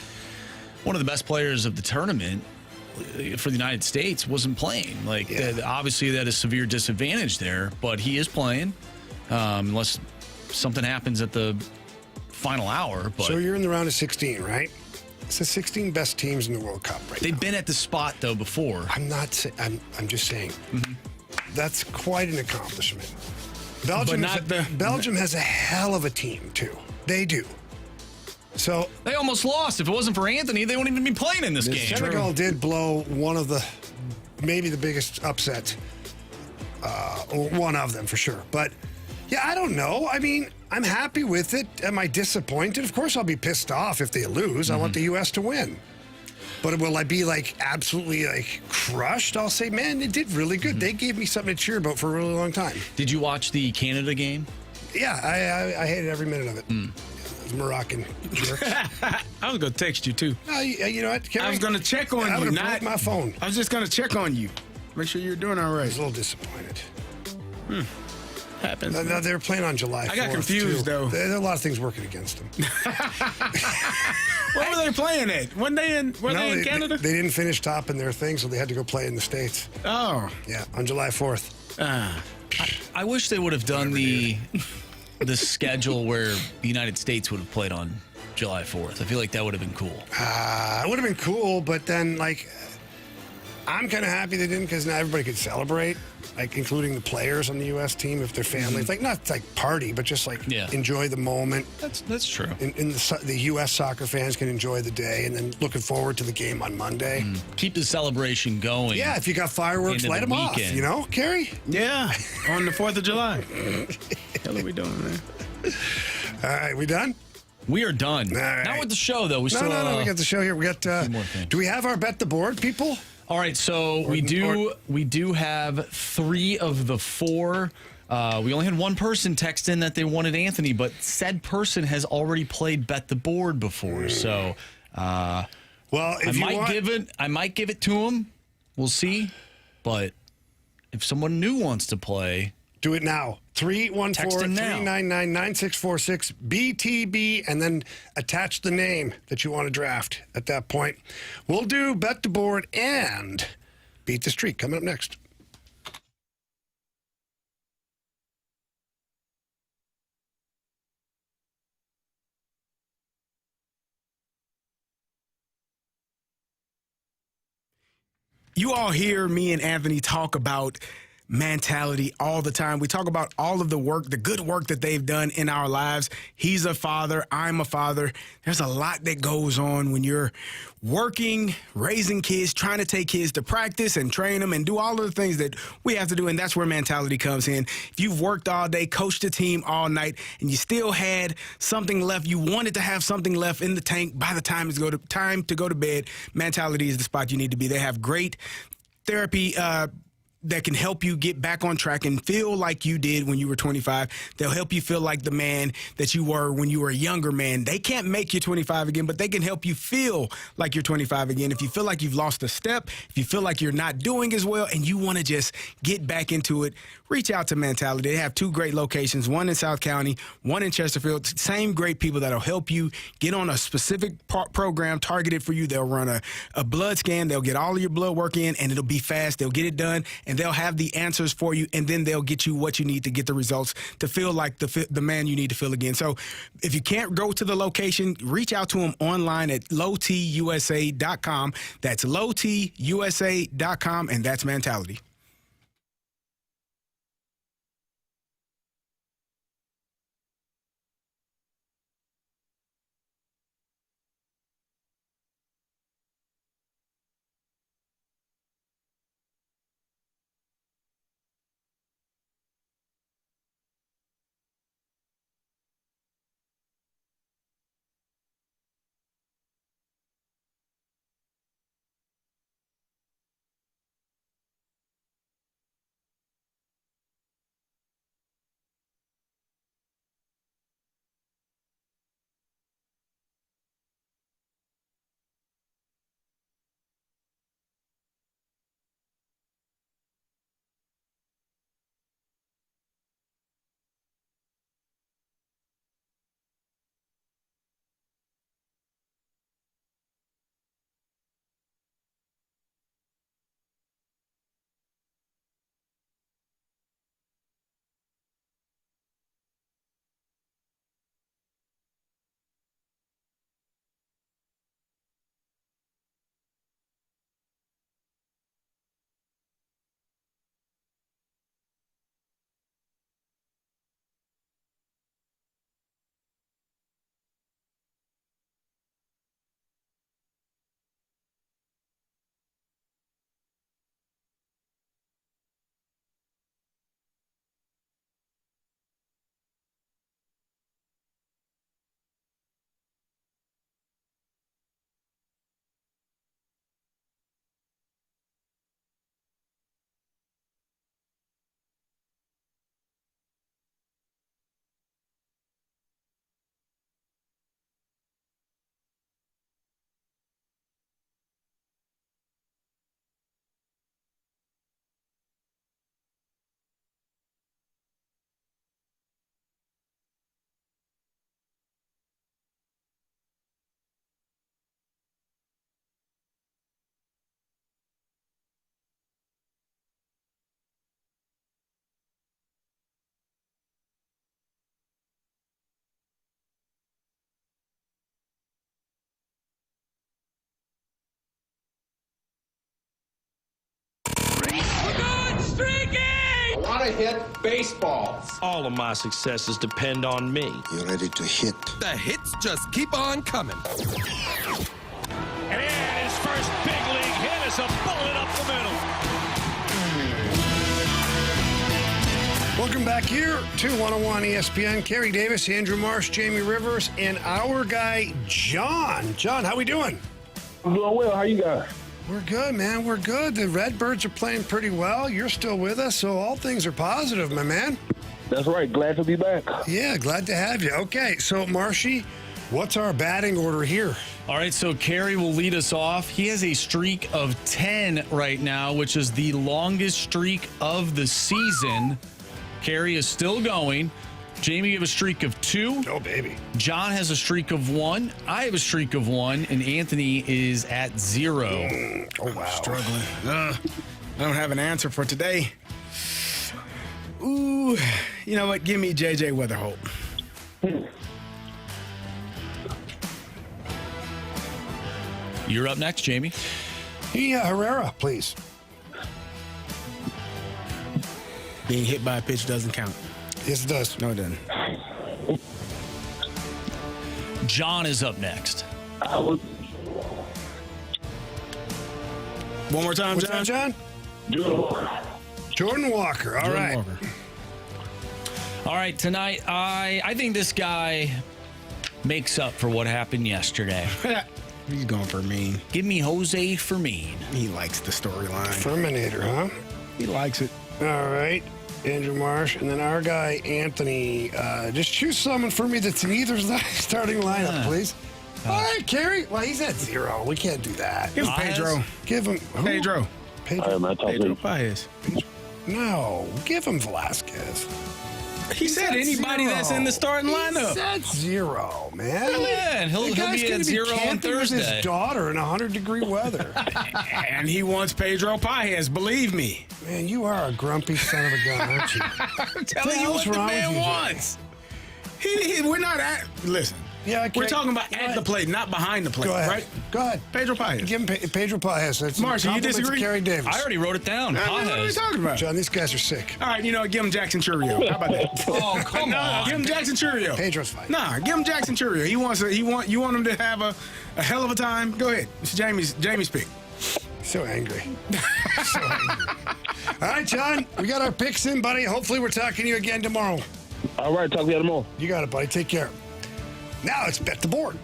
one of the best players of the tournament for the United States wasn't playing. Like, obviously that is severe disadvantage there, but he is playing unless something happens at the final hour. But so you're in the round of 16, right? It's the 16 best teams in the World Cup right now. They've been at the spot, though, before. I'm just saying. That's quite an accomplishment. Belgium has a hell of a team, too. They do. So they almost lost. If it wasn't for Anthony, they wouldn't even be playing in this game. Senegal did blow one of maybe the biggest upset, or one of them for sure. But yeah, I don't know. I mean, I'm happy with it. Am I disappointed? Of course, I'll be pissed off if they lose. I want the U.S. to win. But will I be like absolutely like crushed? I'll say, man, they did really good. They gave me something to cheer about for a really long time. Did you watch the Canada game? Yeah, I hated every minute of it. Moroccan jerks. I was going to text you, too. No, you know what? I was going to check on you. I would have broke my phone. I was just going to check on you. Make sure you're doing all right. I was a little disappointed. Happens. No, they're playing on July 4th. I got confused, though. There are a lot of things working against them. Where were they playing at? Were they in Canada? They didn't finish top in their thing, so they had to go play in the States. Oh. Yeah, on July 4th. I wish they would have done the schedule where the United States would have played on July 4th. I feel like that would have been cool. It would have been cool, but then, like, I'm kind of happy they didn't because now everybody could celebrate, like including the players on the U.S. team if their families, like not like party, but just like enjoy the moment. That's true. And the U.S. soccer fans can enjoy the day and then looking forward to the game on Monday. Keep the celebration going. Yeah, if you got fireworks, light them off, you know, Carey? Yeah, on the 4th of July. What the hell are we doing, man? All right, we done? We are done. Right. Not with the show, though. We No, we got the show here. We got. Do we have our bet the board, people? All right, so we do have 3 of the 4. We only had one person text in that they wanted Anthony, but said person has already played Bet the Board before. So, well, if I might give it to him. We'll see. But if someone new wants to play, do it now. 314-399-9646 BTB, and then attach the name that you want to draft at that point. We'll do Bet the Board and Beat the Streak coming up next. You all hear me and Anthony talk about mentality all the time. We talk about all of the work, the good work that they've done in our lives. He's a father. I'm a father. There's a lot that goes on when you're working, raising kids, trying to take kids to practice and train them and do all of the things that we have to do. And that's where mentality comes in. If you've worked all day, coached a team all night, and you still had something left, you wanted to have something left in the tank by the time it's time to go to bed, mentality is the spot you need to be. They have great therapy that can help you get back on track and feel like you did when you were 25. They'll help you feel like the man that you were when you were a younger man. They can't make you 25 again, but they can help you feel like you're 25 again. If you feel like you've lost a step, if you feel like you're not doing as well and you want to just get back into it, reach out to Mentality. They have 2 great locations, one in South County, one in Chesterfield. Same great people that'll help you get on a specific program targeted for you. They'll run a blood scan. They'll get all of your blood work in, and it'll be fast. They'll get it done, and they'll have the answers for you, and then they'll get you what you need to get the results to feel like the man you need to feel again. So if you can't go to the location, reach out to them online at lowtusa.com. That's lowtusa.com, and that's Mentality. to hit baseballs. All of my successes depend on me. You're ready to hit. The hits just keep on coming. And his first big league hit is a bullet up the middle. Welcome back here to 101 ESPN. Carey Davis, Andrew Marsh, Jamie Rivers, and our guy, John. John, how we doing? I'm doing well. How you guys? We're good, man. We're good. The Redbirds are playing pretty well. You're still with us, so all things are positive, my man. That's right. Glad to be back. Yeah, glad to have you. Okay, so Marshy, what's our batting order here? All right, so Carey will lead us off. He has a streak of 10 right now, which is the longest streak of the season. Carey is still going. Jamie, you have a streak of 2. Oh, baby. John has a streak of 1. I have a streak of 1. And Anthony is at 0. Oh, wow. Struggling. I don't have an answer for today. Ooh, you know what? Give me J.J. Weatherholt. You're up next, Jamie. Yeah, Herrera, please. Being hit by a pitch doesn't count. Yes, it does. No, it doesn't. John is up next. One more time, What's John. that, John? Jordan Walker. All right. Walker. All right, tonight, I think this guy makes up for what happened yesterday. He's going for mean. Give me Jose Fermin. He likes the storyline. Terminator, huh? He likes it. All right. Andrew Marsh, and then our guy, Anthony. Just choose someone for me that's in either starting lineup, please. All right, Carey. Well, he's at 0. We can't do that. Give him Pedro. Give him who? Pedro. Pedro Paez. No, give him Velasquez. He said anybody that's in the starting lineup. He's at 0, man. Yeah, and he'll be at 0 on camping with Thursday. his daughter in 100-degree weather. And he wants Pedro Paez, believe me. Man, you are a grumpy son of a gun, aren't you? I'm telling you what the man wants. We're not at. Listen. Yeah, we're talking about at the plate, not behind the plate, Go ahead. right? Go ahead. Pedro Paez. Give him Pedro Paez. Marshall, you disagree? Carey Davis. I already wrote it down. What are you talking about? John, these guys are sick. All right, you know, give him Jackson Churio. How about that? Oh, come on. Give him Jackson Churio. Pedro's fine. Nah, give him Jackson Churio. You want him to have a hell of a time? Go ahead. It's Jamie's pick. So angry. So angry. All right, John, we got our picks in, buddy. Hopefully we're talking to you again tomorrow. All right, talk to you tomorrow. You got it, buddy. Take care. Now let's bet the board.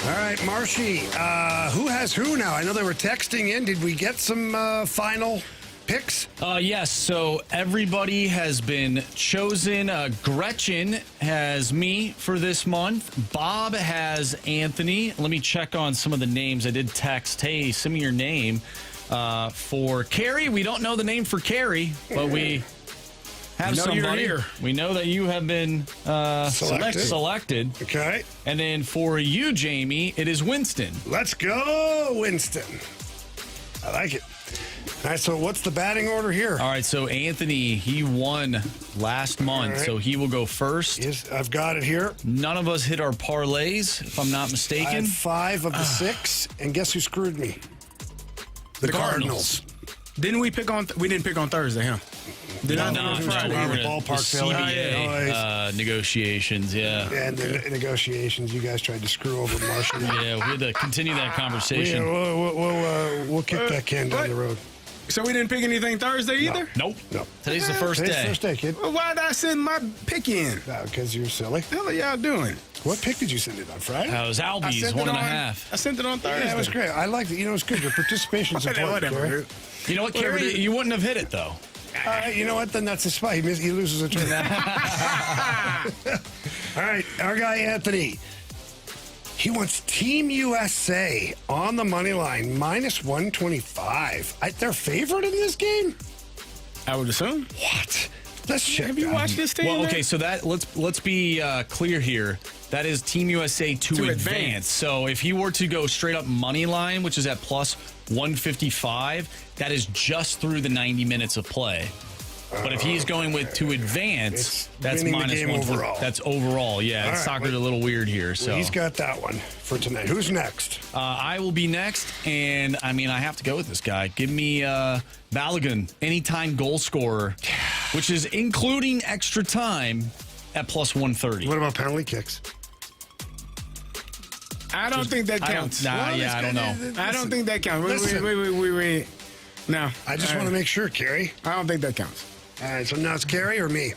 All right, Marshy, who has who now? I know they were texting in. Did we get some final picks? Yes, so everybody has been chosen. Gretchen has me for this month. Bob has Anthony. Let me check on some of the names. I did text, hey, send me your name. For Carey, we don't know the name for Carey, but we have somebody. Here. We know that you have been selected. Okay. And then for you, Jamie, it is Winston. Let's go, Winston. I like it. All right, so what's the batting order here? All right, so Anthony, he won last month, right. so he will go first. Yes, I've got it here. None of us hit our parlays, if I'm not mistaken. I had 5 of the 6, and guess who screwed me? The Cardinals. Didn't we pick on? We didn't pick on Thursday, huh? No, Friday. we were The ballpark failure. CBA And negotiations, the negotiations, you guys tried to screw over Marshall. Yeah, we had to continue that conversation. We'll kick that can down the road. So we didn't pick anything Thursday either? Nope. Today's the first Today's day. the first day, kid. Well, why did I send my pick in? Because you're silly. What the hell are y'all doing? What pick did you send it on Friday? It was Albies, 1.5. I sent it on Thursday. Yeah, it was great. I liked it. You know, it's good. Your participation's important. Whatever. You know what, Carey? You wouldn't have hit it, though. You know what? Then that's his spot. He loses a turn. All right, our guy Anthony. He wants Team USA on the money line, minus 125. They're favored in this game? I would assume. What? Let's check. Have you watched this team? Well, okay, so that let's be clear here. That is Team USA to advance. So if he were to go straight up money line, which is at plus 155, that is just through the 90 minutes of play. But if he's going with to advance, that's winning the minus game 140. overall. That's overall. Yeah, All right, soccer's a little weird here. So he's got that one for tonight. Who's next? I will be next, and I mean I have to go with this guy. Give me Balogun, anytime goal scorer, which is including extra time at plus 130. What about penalty kicks? I don't think that counts. I don't know. I don't think that counts. Wait. No. I just want to make sure, Carey. I don't think that counts. All right, so now it's Carey or me?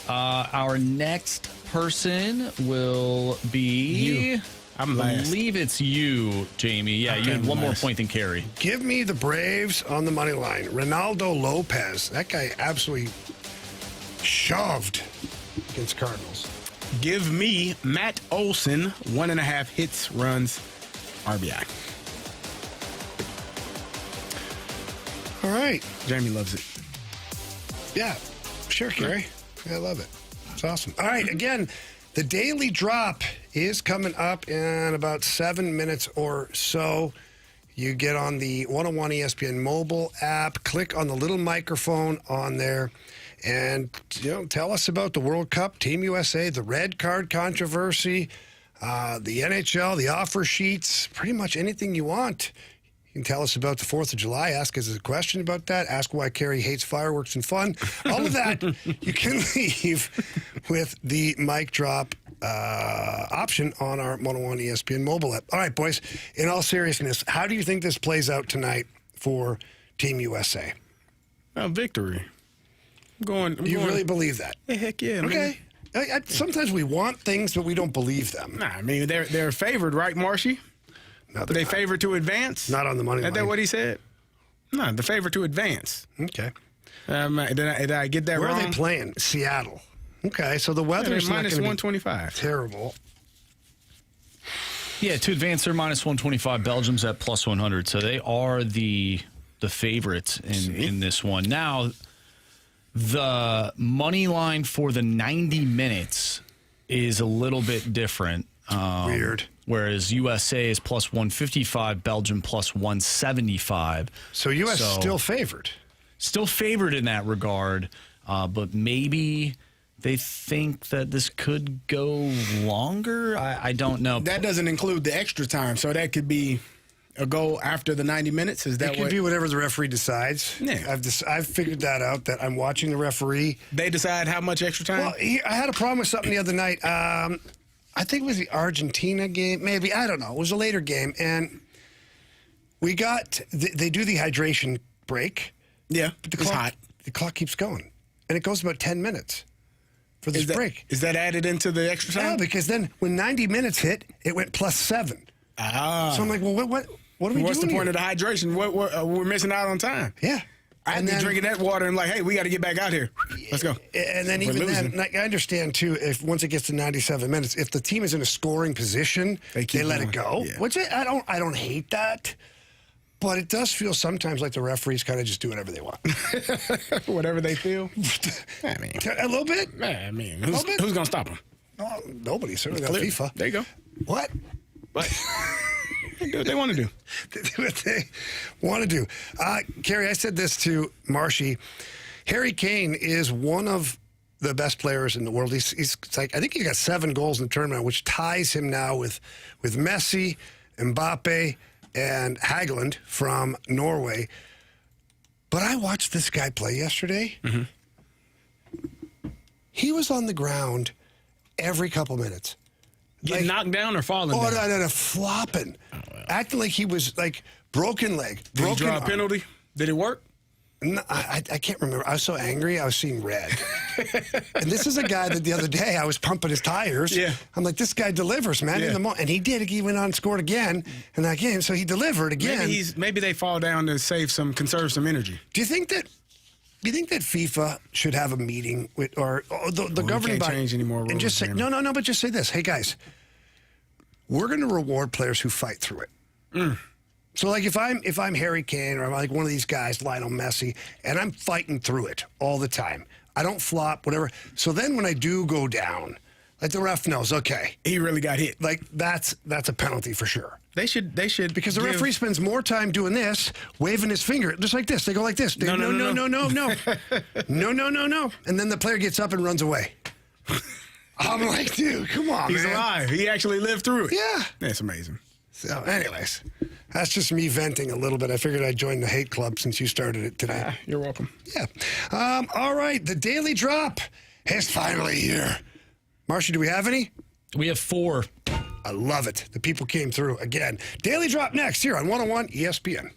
Our next person will be you. I'm last. I believe it's you, Jamie. Yeah, you had one more point than Carey. Give me the Braves on the money line. Ronaldo Lopez. That guy absolutely shoved against Cardinals. Give me Matt Olson, 1.5 hits, runs, RBI. All right. Jamie loves it. Yeah, sure, Carey. I love it. It's awesome. All right, again, the Daily Drop is coming up in about 7 minutes or so. You get on the 101 ESPN mobile app, click on the little microphone on there, and tell us about the World Cup, Team USA, the red card controversy, the NHL, the offer sheets, pretty much anything you want. You can tell us about the 4th of July. Ask us a question about that. Ask why Carey hates fireworks and fun. All of that you can leave with the mic drop option on our 101 ESPN mobile app. All right, boys, in all seriousness, how do you think this plays out tonight for Team USA? Victory. You really believe that? Yeah, heck yeah, okay. Man. Sometimes we want things, but we don't believe them. Nah, I mean, they're favored, right, Marshy? No, they favored to advance? Not on the money line. Is that what he said? No, the favorite to advance. Okay. Did I get that wrong? wrong? Where are they playing? Seattle. Okay, so the weather is minus not 125. Terrible. Yeah, to advance, they're minus 125. Belgium's at plus 100. So they are the favorites in this one. Now, the money line for the 90 minutes is a little bit different. Weird. Whereas USA is plus 155, Belgium plus 175. So U.S. is still favored. Still favored in that regard, but maybe they think that this could go longer. I don't know. That doesn't include the extra time, so that could be a goal after the 90 minutes. Is that it could be whatever the referee decides. Yeah. I've figured that out, that I'm watching the referee. They decide how much extra time? Well, I had a problem with something the other night. I think it was the Argentina game, maybe. I don't know. It was a later game. And we got, they do the hydration break. Yeah, but it's hot. The clock keeps going. And it goes about 10 minutes for this break. Is that added into the extra time? No, because then when 90 minutes hit, it went plus 7. Ah. So I'm like, well, what are we doing? What's the point of the hydration? We're missing out on time. Yeah. I'd be drinking that water and like, hey, we got to get back out here. Let's go. And then even then, I understand too, if once it gets to 97 minutes, if the team is in a scoring position, they let it go. Yeah. Which I don't hate that, but it does feel sometimes like the referees kind of just do whatever they want. Whatever they feel. I mean, a little bit. I mean, who's gonna stop them? Oh, nobody. Certainly not FIFA. There you go. What? They do what they want to do. They do what they want to do. Carey, I said this to Marshy. Harry Kane is one of the best players in the world. He's like, I think he got 7 goals in the tournament, which ties him now with Messi, Mbappe, and Hageland from Norway. But I watched this guy play yesterday. Mm-hmm. He was on the ground every couple minutes. Getting knocked down or falling down? No, flopping. Oh, wow. Acting like he was like broken leg. Did he draw a penalty? Did it work? No, I can't remember. I was so angry, I was seeing red. And this is a guy that the other day I was pumping his tires. Yeah. I'm like, this guy delivers, man. Yeah. And he did. He went on and scored again. And again, so he delivered again. Maybe they fall down to conserve some energy. Do you think that FIFA should have a meeting with, or the governing body, change any more rules, and just say no, but just say this: hey guys, we're going to reward players who fight through it. Mm. So like if I'm Harry Kane or I'm like one of these guys, Lionel Messi, and I'm fighting through it all the time, I don't flop, whatever. So then when I do go down, like the ref knows, okay, he really got hit. Like that's a penalty for sure. They should because the referee spends more time doing this, waving his finger, just like this. They go like this. No, no, no, no, no, no, no, no, no, no. And then the player gets up and runs away. I'm like, dude, come on, He's man. alive. He actually lived through it. Yeah. That's amazing. So, anyways, that's just me venting a little bit. I figured I'd join the hate club since you started it today. You're welcome. Yeah. All right, the Daily Drop is finally here. Marsha, do we have any? We have 4. I love it. The people came through again. Daily Drop next here on 101 ESPN.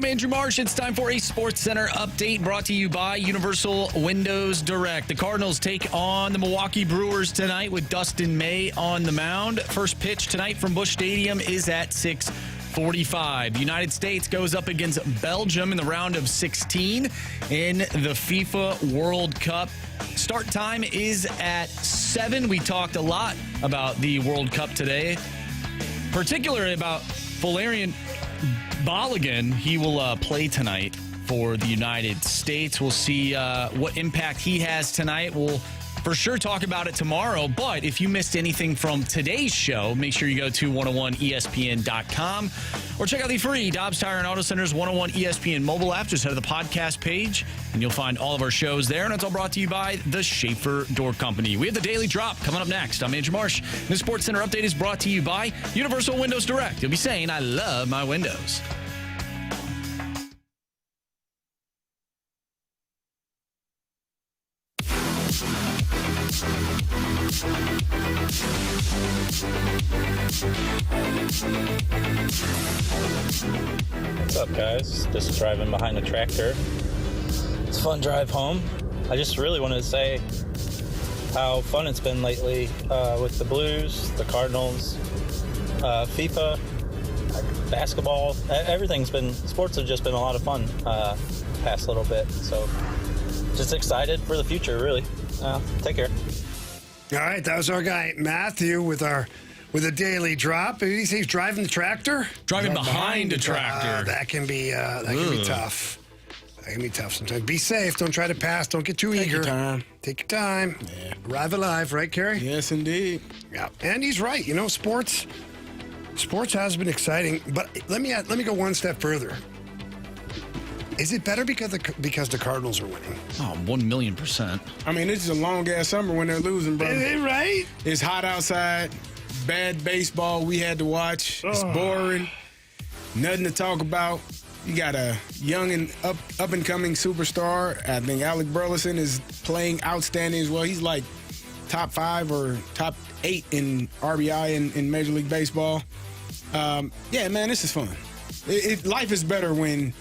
I'm Andrew Marsh. It's time for a Sports Center update brought to you by Universal Windows Direct. The Cardinals take on the Milwaukee Brewers tonight with Dustin May on the mound. First pitch tonight from Busch Stadium is at 6:45. The United States goes up against Belgium in the round of 16 in the FIFA World Cup. Start time is at 7. We talked a lot about the World Cup today, particularly about Folarin Balogun. He will play tonight for the United States. We'll see what impact he has tonight. We'll for sure talk about it tomorrow. But if you missed anything from today's show, make sure you go to 101ESPN.com or check out the free Dobbs Tire and Auto Center's 101 ESPN mobile app. Just head to the podcast page, and you'll find all of our shows there. And it's all brought to you by the Schaefer Door Company. We have the Daily Drop coming up next. I'm Andrew Marsh. This Sports Center update is brought to you by Universal Windows Direct. You'll be saying, I love my windows. What's up, guys? Just driving behind the tractor. It's a fun drive home. I just really wanted to say how fun it's been lately with the Blues, the Cardinals, FIFA, basketball. Sports have just been a lot of fun past little bit. So just excited for the future, really. Take care. All right, that was our guy Matthew with a Daily Drop. Did he say he's driving the tractor? Driving behind a tractor. That can be tough. That can be tough sometimes. Be safe. Don't try to pass. Don't get too eager. Take your time. Yeah. Arrive alive, right, Carey? Yes, indeed. Yeah, and he's right. You know, sports has been exciting, but let me go one step further. Is it better because the Cardinals are winning? Oh, 1,000,000%. I mean, it's a long-ass summer when they're losing, brother. Is it right? It's hot outside. Bad baseball we had to watch. It's boring. Nothing to talk about. You got a young and up-and-coming superstar. I think Alec Burleson is playing outstanding as well. He's like top 5 or top 8 in RBI in Major League Baseball. Yeah, man, this is fun. Life is better when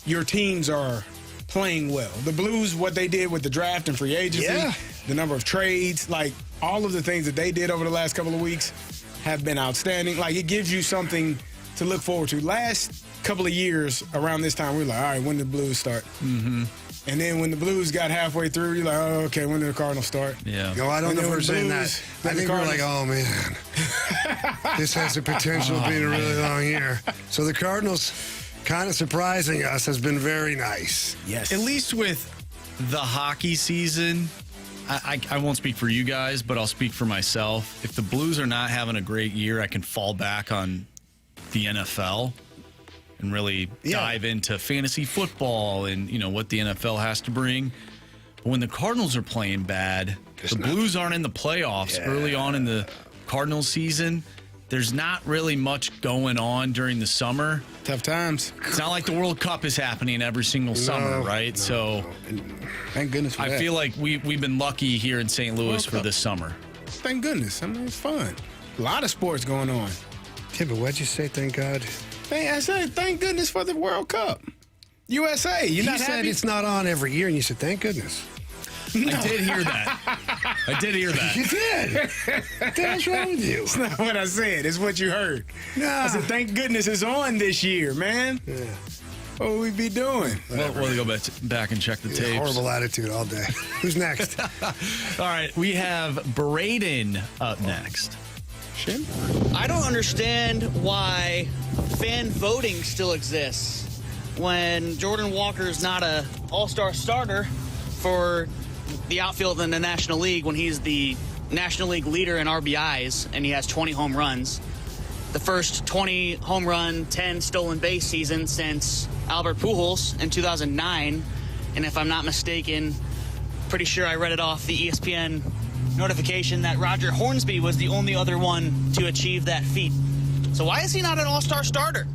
your teams are playing well. The Blues, what they did with the draft and free agency, the number of trades, like all of the things that they did over the last couple of weeks have been outstanding. Like, it gives you something to look forward to. Last couple of years around this time, we were like, all right, when did the Blues start? Mm-hmm. And then when the Blues got halfway through, you're like, oh, okay, when did the Cardinals start? Yeah. No, I don't know if we're saying that. I think we're like, oh, man, this has the potential of being a really long year. So the Cardinals kind of surprising us has been very nice. Yes. At least with the hockey season, I won't speak for you guys, but I'll speak for myself. If the Blues are not having a great year, I can fall back on the NFL and really dive into fantasy football and, you know, what the NFL has to bring. But when the Cardinals are playing bad, the Blues aren't in the playoffs early on in the Cardinals season. There's not really much going on during the summer. Tough times. It's not like the World Cup is happening every single summer, right? So thank goodness for that. I feel like we've been lucky here in St. Louis for this summer. Thank goodness. I mean, it's fun. A lot of sports going on. Yeah, but what'd you say, thank God? I said thank goodness for the World Cup. USA, you not said happy? It's not on every year, and you said thank goodness. No. I did hear that. I did hear that. You did. What the hell's wrong with you? It's not what I said. It's what you heard. Nah. I said, thank goodness it's on this year, man. Yeah. What would we be doing? We'll go back and check the tapes. Horrible attitude all day. Who's next? All right, we have Braden up next. Shin? I don't understand why fan voting still exists when Jordan Walker is not an all-star starter for the outfield in the National League when he's the National League leader in RBIs and he has 20 home runs. The first 20 home run, 10 stolen base season since Albert Pujols in 2009. And if I'm not mistaken, pretty sure I read it off the ESPN notification that Roger Hornsby was the only other one to achieve that feat. So why is he not an all-star starter?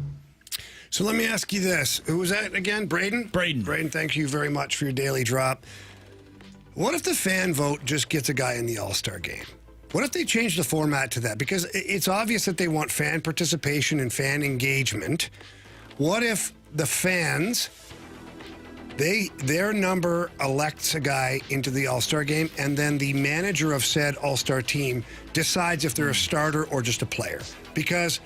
So let me ask you this. Who was that again? Braden? Braden, thank you very much for your daily drop. What if the fan vote just gets a guy in the All-Star game? What if they change the format to that? Because it's obvious that they want fan participation and fan engagement. What if the fans, their number elects a guy into the All-Star game, and then the manager of said All-Star team decides if they're a starter or just a player. Because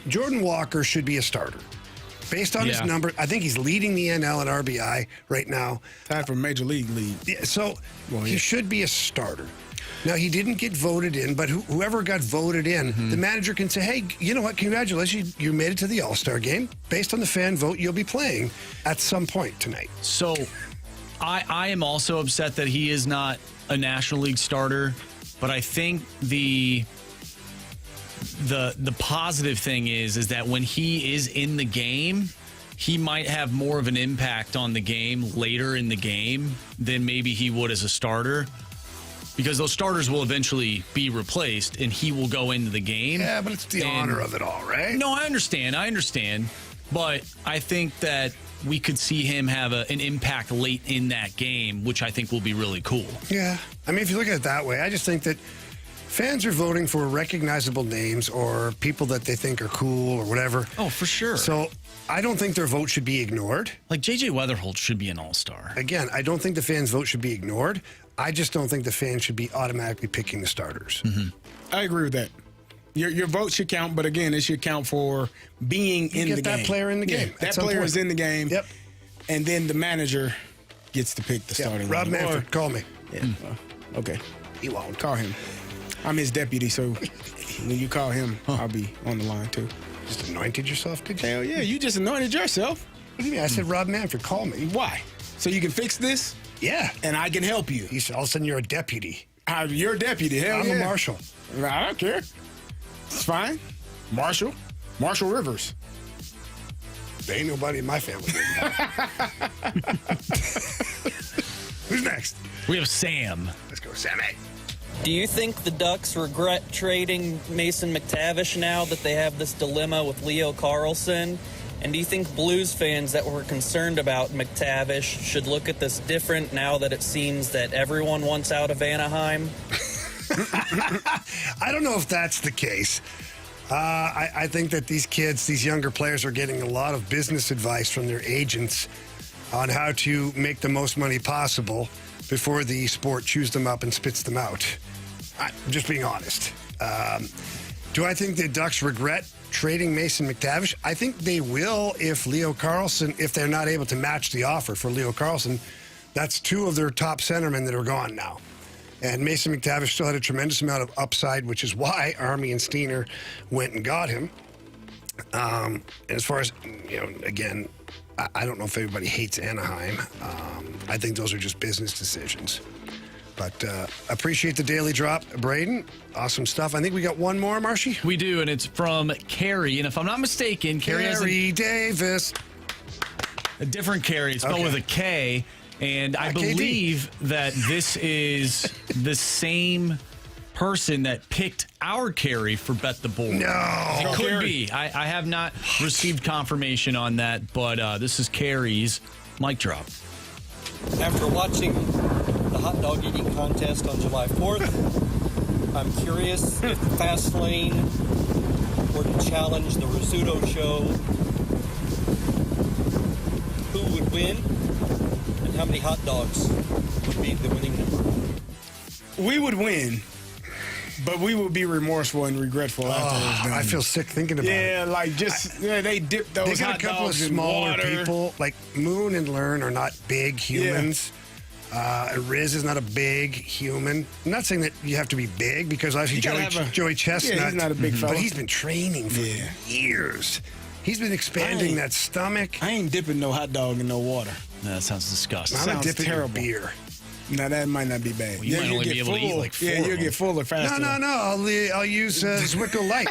Jordan Walker should be a starter. Based on his number, I think he's leading the NL in RBI right now. Tied for Major League lead. Yeah, so he should be a starter. Now, he didn't get voted in, but whoever got voted in, the manager can say, hey, you know what, congratulations, you made it to the All-Star game. Based on the fan vote, you'll be playing at some point tonight. So I am also upset that he is not a National League starter, but I think the positive thing is that when he is in the game, he might have more of an impact on the game later in the game than maybe he would as a starter. Because those starters will eventually be replaced, and he will go into the game. Yeah, but it's the honor of it all, right? No, I understand. But I think that we could see him have an impact late in that game, which I think will be really cool. Yeah. I mean, if you look at it that way, I just think that fans are voting for recognizable names or people that they think are cool or whatever. Oh, for sure. So I don't think their vote should be ignored. Like J.J. Weatherholt should be an all-star. Again, I don't think the fans' vote should be ignored. I just don't think the fans should be automatically picking the starters. Mm-hmm. I agree with that. Your vote should count, but again, it should count for being in the game. Get that player in the game. That player is in the game. Yep. And then the manager gets to pick the starting Rob Manfred, call me. Yeah. Okay. He won't. Call him. I'm his deputy, so when you call him, I'll be on the line too. Just anointed yourself, did you? Hell yeah, you just anointed yourself. What do you mean? I said Rob Manfred, call me. Why? So you can fix this? Yeah. And I can help you. He said, all of a sudden you're a deputy. You're a deputy. Hell I'm a marshal. I don't care. It's fine. Marshall Rivers. There ain't nobody in my family. Who's next? We have Sam. Let's go, Sammy. Do you think the Ducks regret trading Mason McTavish now that they have this dilemma with Leo Carlson? And do you think Blues fans that were concerned about McTavish should look at this different now that it seems that everyone wants out of Anaheim? I don't know if that's the case. I think that these kids, these younger players, are getting a lot of business advice from their agents on how to make the most money possible before the sport chews them up and spits them out. I'm just being honest. Do I think the Ducks regret trading Mason McTavish? I think they will if they're not able to match the offer for Leo Carlson. That's two of their top centermen that are gone now. And Mason McTavish still had a tremendous amount of upside, which is why Army and Steiner went and got him. And as far as, again, I don't know if everybody hates Anaheim. I think those are just business decisions. But appreciate the daily drop, Braden. Awesome stuff. I think we got one more, Marshy. We do, and it's from Carey. And if I'm not mistaken, Carey Davis. A different Carey. It's spelled with a K. And I believe that this is the same person that picked our Carey for Bet the Board. No. It could be. I have not received confirmation on that, but this is Carey's mic drop. After watching the hot dog eating contest on July 4th, I'm curious if the Fast Lane were to challenge the Rizzuto Show, who would win and how many hot dogs would be the winning number? We would win, but we would be remorseful and regretful after it was done. I feel sick thinking about it. Yeah, like they dip those hot dogs in water. They got a couple of smaller people, like Moon and Learn are not big humans. Riz is not a big human. I'm not saying that you have to be big because obviously Joey Chestnut, he's not a big fella. But he's been training for years. He's been expanding that stomach. I ain't dipping no hot dog in no water. No, that sounds disgusting. I'm not dipping terrible. Beer. No, that might not be bad. Well, you might only be able to eat like 4 you'll get fuller faster. No. I'll use Zwickle Light.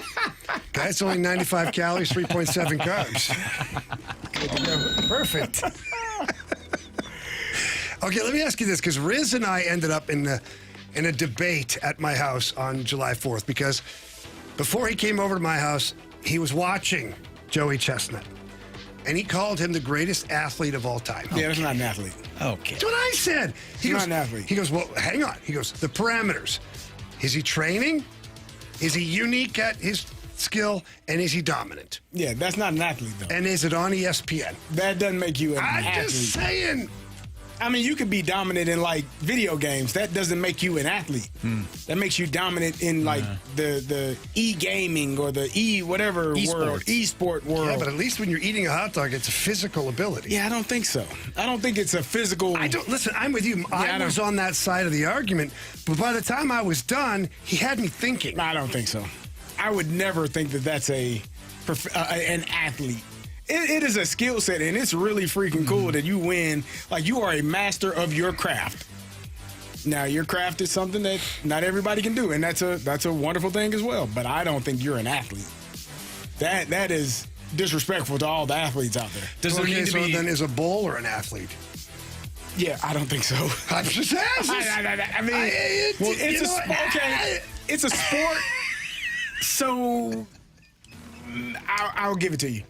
Guys, it's only 95 calories, 3.7 carbs. Perfect. Okay, let me ask you this, because Riz and I ended up in a debate at my house on July 4th, because before he came over to my house, he was watching Joey Chestnut, and he called him the greatest athlete of all time. Yeah, that's not an athlete. Okay. That's what I said. He's not an athlete. He goes, well, hang on. He goes, the parameters. Is he training? Is he unique at his skill, and is he dominant? Yeah, that's not an athlete, though. And is it on ESPN? That doesn't make you an athlete. I'm just saying. I mean, you could be dominant in, like, video games. That doesn't make you an athlete. That makes you dominant in, like, the e-gaming or the whatever world, e-sport world. Yeah, but at least when you're eating a hot dog, it's a physical ability. Yeah, I don't think so. I don't think it's a physical. Listen, I'm with you. I was on that side of the argument, but by the time I was done, he had me thinking. I don't think so. I would never think that that's an athlete. It is a skill set, and it's really freaking cool that you win. Like, you are a master of your craft. Now, your craft is something that not everybody can do, and that's a wonderful thing as well. But I don't think you're an athlete. That is disrespectful to all the athletes out there. Does there need to be then is a bowler an athlete? Yeah, I don't think so. I'm just asking. I mean, it's a sport. So I'll give it to you.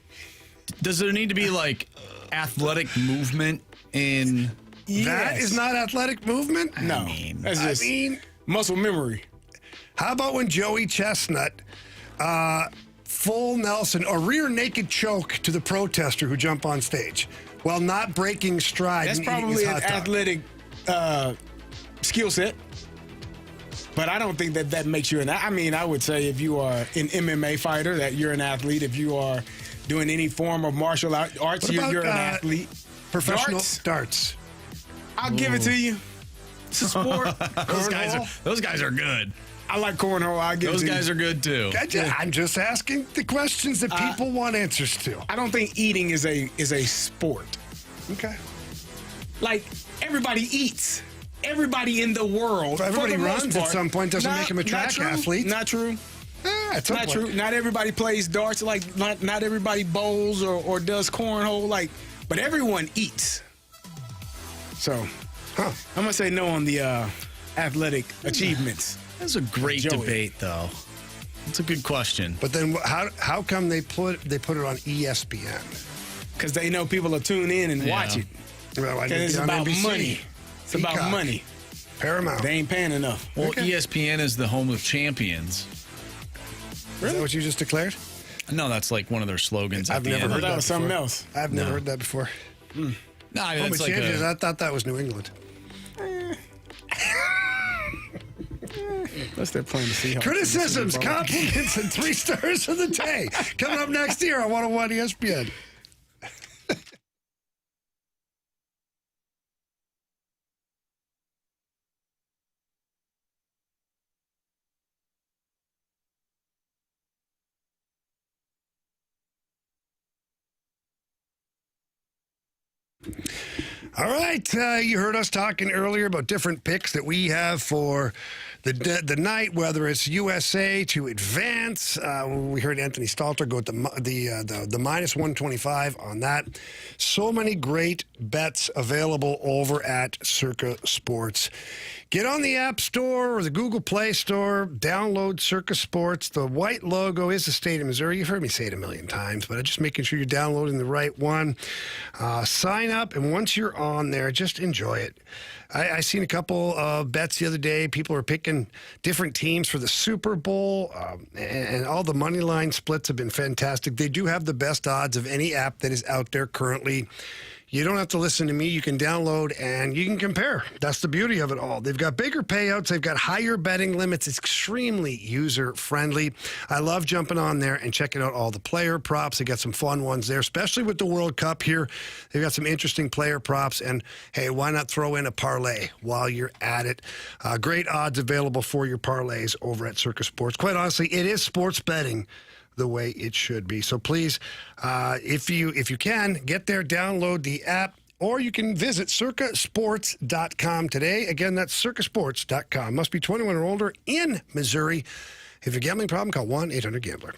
Does there need to be, like, athletic movement in... That is not athletic movement? No. That's just muscle memory. How about when Joey Chestnut, full Nelson, or rear naked choke to the protester who jumped on stage while not breaking stride? That's and eating probably his an hot dog? athletic skill set. But I don't think that makes you I would say if you are an MMA fighter, that you're an athlete. If you are doing any form of martial arts, you're an athlete. Professional darts. I'll give it to you. It's a sport. Those guys are good. I like cornhole. I'll give it to you. Those guys are good, too. I'm just asking the questions that people want answers to. I don't think eating is a sport. Okay. Like, everybody eats. Everybody in the world. Everybody for the runs most part, at some point. Doesn't make him a track athlete. Not true. It's not true. Not everybody plays darts. Like, not everybody bowls or does cornhole. Like, but everyone eats. So, I'm gonna say no on the athletic achievements. That's a great debate, though. That's a good question. But then, how come they put it on ESPN? Because they know people will tune in and watch it. Well, it's about money. It's about money. Paramount. They ain't paying enough. Well, ESPN is the home of champions. Is that what you just declared? No, that's like one of their slogans. I've never heard that. That was something else. I've never heard that before. No, I mean, Home it's of like champions. I thought that was New England. Unless they're playing the Seahawks. Criticisms, compliments, and 3 stars of the day. Coming up next year on 101 ESPN. All right, you heard us talking earlier about different picks that we have for the night, whether it's USA to advance. We heard Anthony Stalter go with the minus 125 on that. So many great bets available over at Circa Sports. Get on the App Store or the Google Play Store. Download Circa Sports. The white logo is the state of Missouri. You've heard me say it a million times, but I'm just making sure you're downloading the right one. Sign up, and once you're on there, just enjoy it. I seen a couple of bets the other day. People are picking different teams for the Super Bowl, and all the money line splits have been fantastic. They do have the best odds of any app that is out there currently. You don't have to listen to me. You can download and you can compare. That's the beauty of it all. They've got bigger payouts. They've got higher betting limits. It's extremely user-friendly. I love jumping on there and checking out all the player props. They got some fun ones there, especially with the World Cup here. They've got some interesting player props. And, hey, why not throw in a parlay while you're at it? Great odds available for your parlays over at Circa Sports. Quite honestly, it is sports betting the way it should be. So please, if you can, get there, download the app, or you can visit circasports.com today. Again, that's circasports.com. Must be 21 or older in Missouri. If you have a gambling problem, call 1-800-GAMBLER.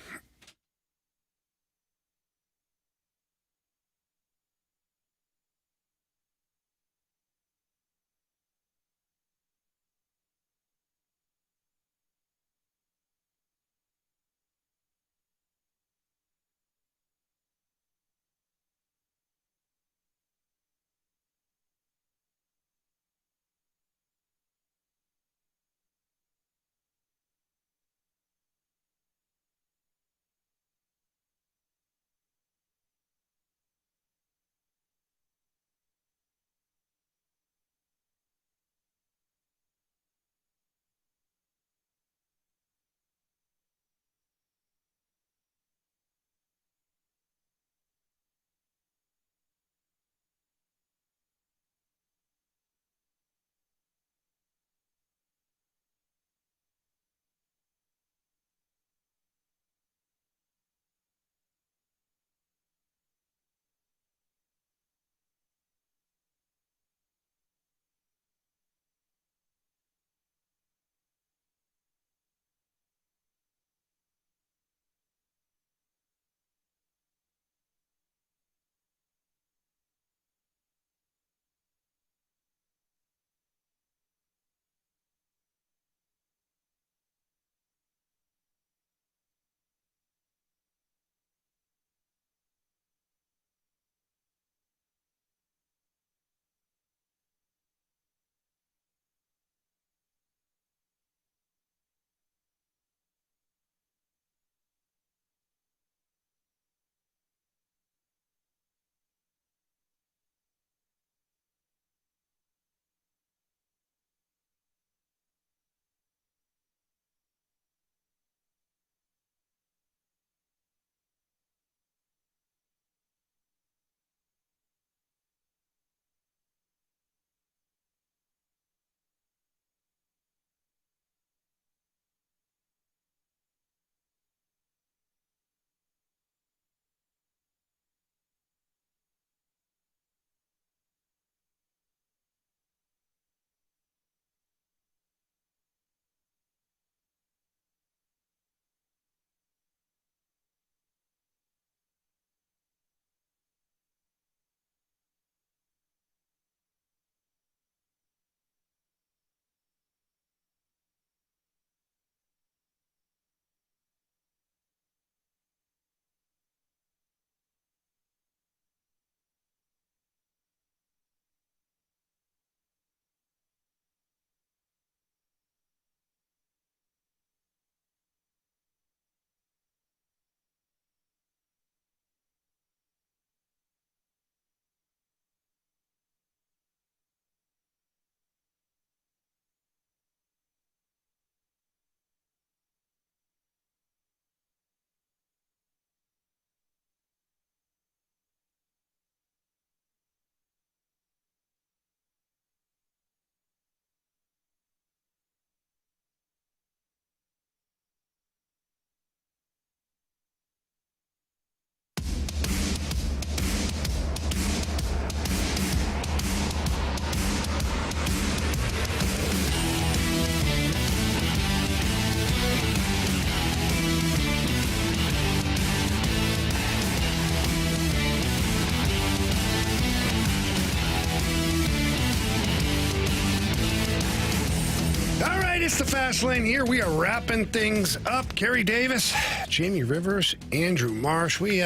It's the Fast Lane here. We are wrapping things up. Carey Davis, Jamie Rivers, Andrew Marsh. We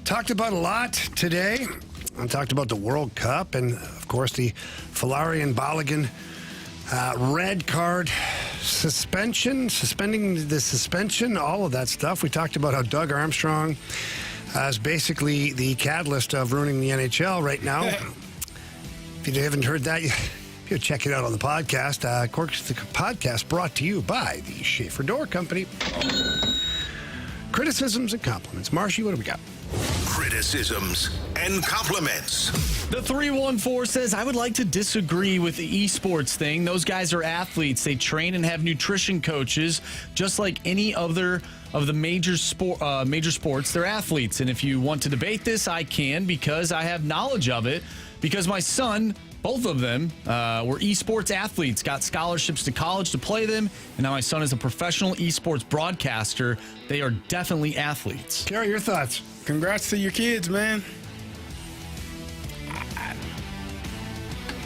talked about a lot today. I talked about the World Cup and, of course, the Folarin Balogun red card suspending the suspension, all of that stuff. We talked about how Doug Armstrong is basically the catalyst of ruining the NHL right now. If you haven't heard that, you check it out on the podcast. Of course, the podcast brought to you by the Schaefer Door Company. Criticisms and compliments. Marshy, what do we got? Criticisms and compliments. The 314 says, I would like to disagree with the esports thing. Those guys are athletes. They train and have nutrition coaches, just like any other of the major sports. They're athletes. And if you want to debate this, I can, because I have knowledge of it. Because my son, both of them, were esports athletes, got scholarships to college to play them, and now my son is a professional esports broadcaster. They are definitely athletes. Carey, your thoughts? Congrats to your kids, man.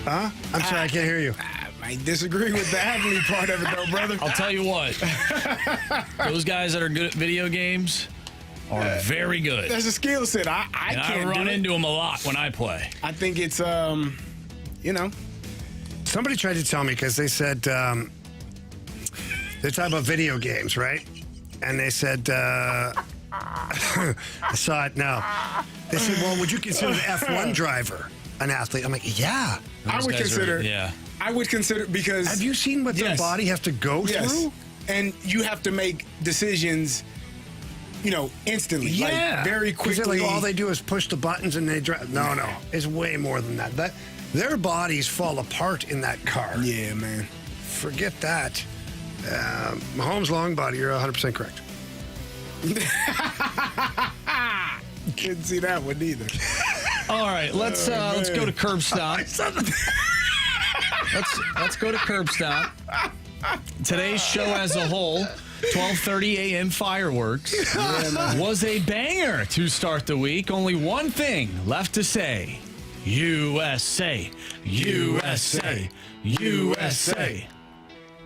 Huh? I'm sorry, I can't hear you. I disagree with the athlete part of it, though, brother. I'll tell you what. Those guys that are good at video games are very good. That's a skill set. I can't run into them a lot when I play. I think it's, Somebody tried to tell me, because they said, they're talking about video games, right? And they said, I saw it now. They said, well, would you consider an F1 driver an athlete? I'm like, yeah. I would consider. I would consider, because. Have you seen what their body has to go through? And you have to make decisions, instantly. Yeah. Like, very quickly. All they do is push the buttons and they drive. No. It's way more than that. Their bodies fall apart in that car. Yeah, man. Forget that. Mahomes' long body, you're 100% correct. Couldn't see that one either. All right, let's go to Curb Stop. Let's go to Curb Stop. Today's show as a whole, 12:30 a.m. fireworks, was a banger to start the week. Only one thing left to say: USA, USA, USA.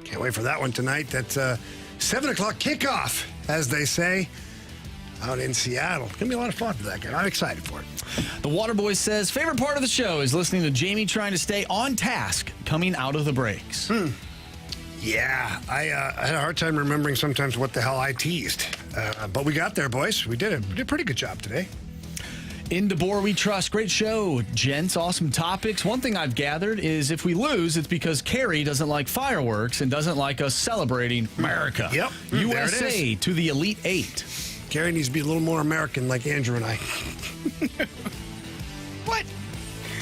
Can't wait for that one tonight. That's 7 o'clock kickoff, as they say, out in Seattle. It's going to be a lot of fun for that game. I'm excited for it. The Waterboy says, favorite part of the show is listening to Jamie trying to stay on task coming out of the breaks. Yeah, I had a hard time remembering sometimes what the hell I teased. But we got there, boys. We did a pretty good job today. In DeBoer we trust. Great show, gents. Awesome topics. One thing I've gathered is if we lose, it's because Carey doesn't like fireworks and doesn't like us celebrating America. Yep. USA to the Elite Eight. Carey needs to be a little more American like Andrew and I.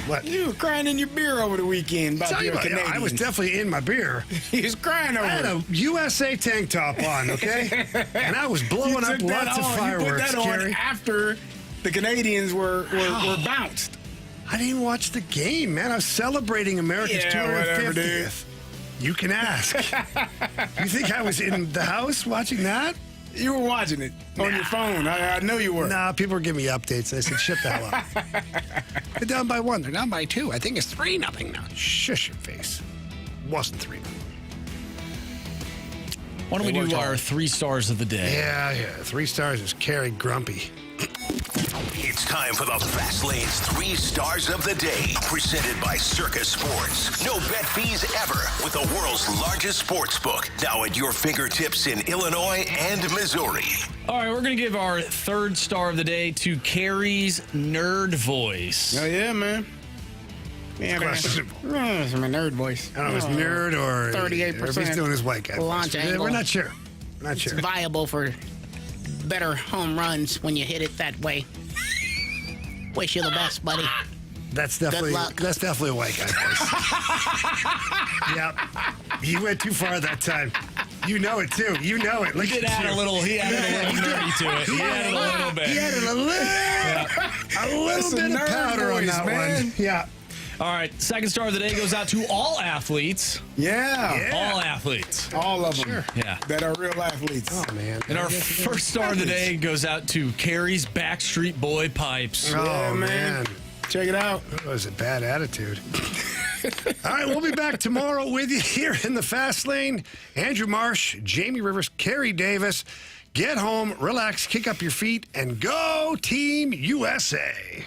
What? You were crying in your beer over the weekend about your Canadians. I was definitely in my beer. He was crying over it. I had a USA tank top on, okay? And I was blowing up lots of fireworks, You put that Carey. on after the Canadians were bounced. I didn't watch the game, man. I was celebrating America's 250th. You can ask. You think I was in the house watching that? You were watching it on your phone. I know you were. Nah, people were giving me updates. I said, shut the hell up. They're down by 1. They're down by 2. I think it's 3-0 now. Shush your face. It wasn't 3-0. Why don't we do our 3 stars of the day? Yeah. 3 stars is Carey Grumpy. It's time for the Fast Lane's 3 stars of the day, presented by Circus Sports. No bet fees ever with the world's largest sports book, now at your fingertips in Illinois and Missouri. All right, we're going to give our 3rd star of the day to Carey's nerd voice. Oh, yeah, man. Yeah, man. It's my nerd voice. I don't know if it's nerd or 38%. if he's doing his white guy launch voice. angle. We're not sure. It's viable for better home runs when you hit it that way. Wish you the best, buddy. That's definitely a white guy voice. Yep. He went too far that time. You know it too. You know it. He added a little nerdy to it. He added a little bit. He added a little bit of powder on that one. Yeah. All right, 2nd star of the day goes out to all athletes. Yeah. All athletes. All of them. Sure. Yeah. That are real athletes. Oh, man. And our 1st star of the day goes out to Carey's Backstreet Boy pipes. Oh, man. Check it out. That was a bad attitude. All right, we'll be back tomorrow with you here in the Fast Lane. Andrew Marsh, Jamie Rivers, Carey Davis. Get home, relax, kick up your feet, and go Team USA.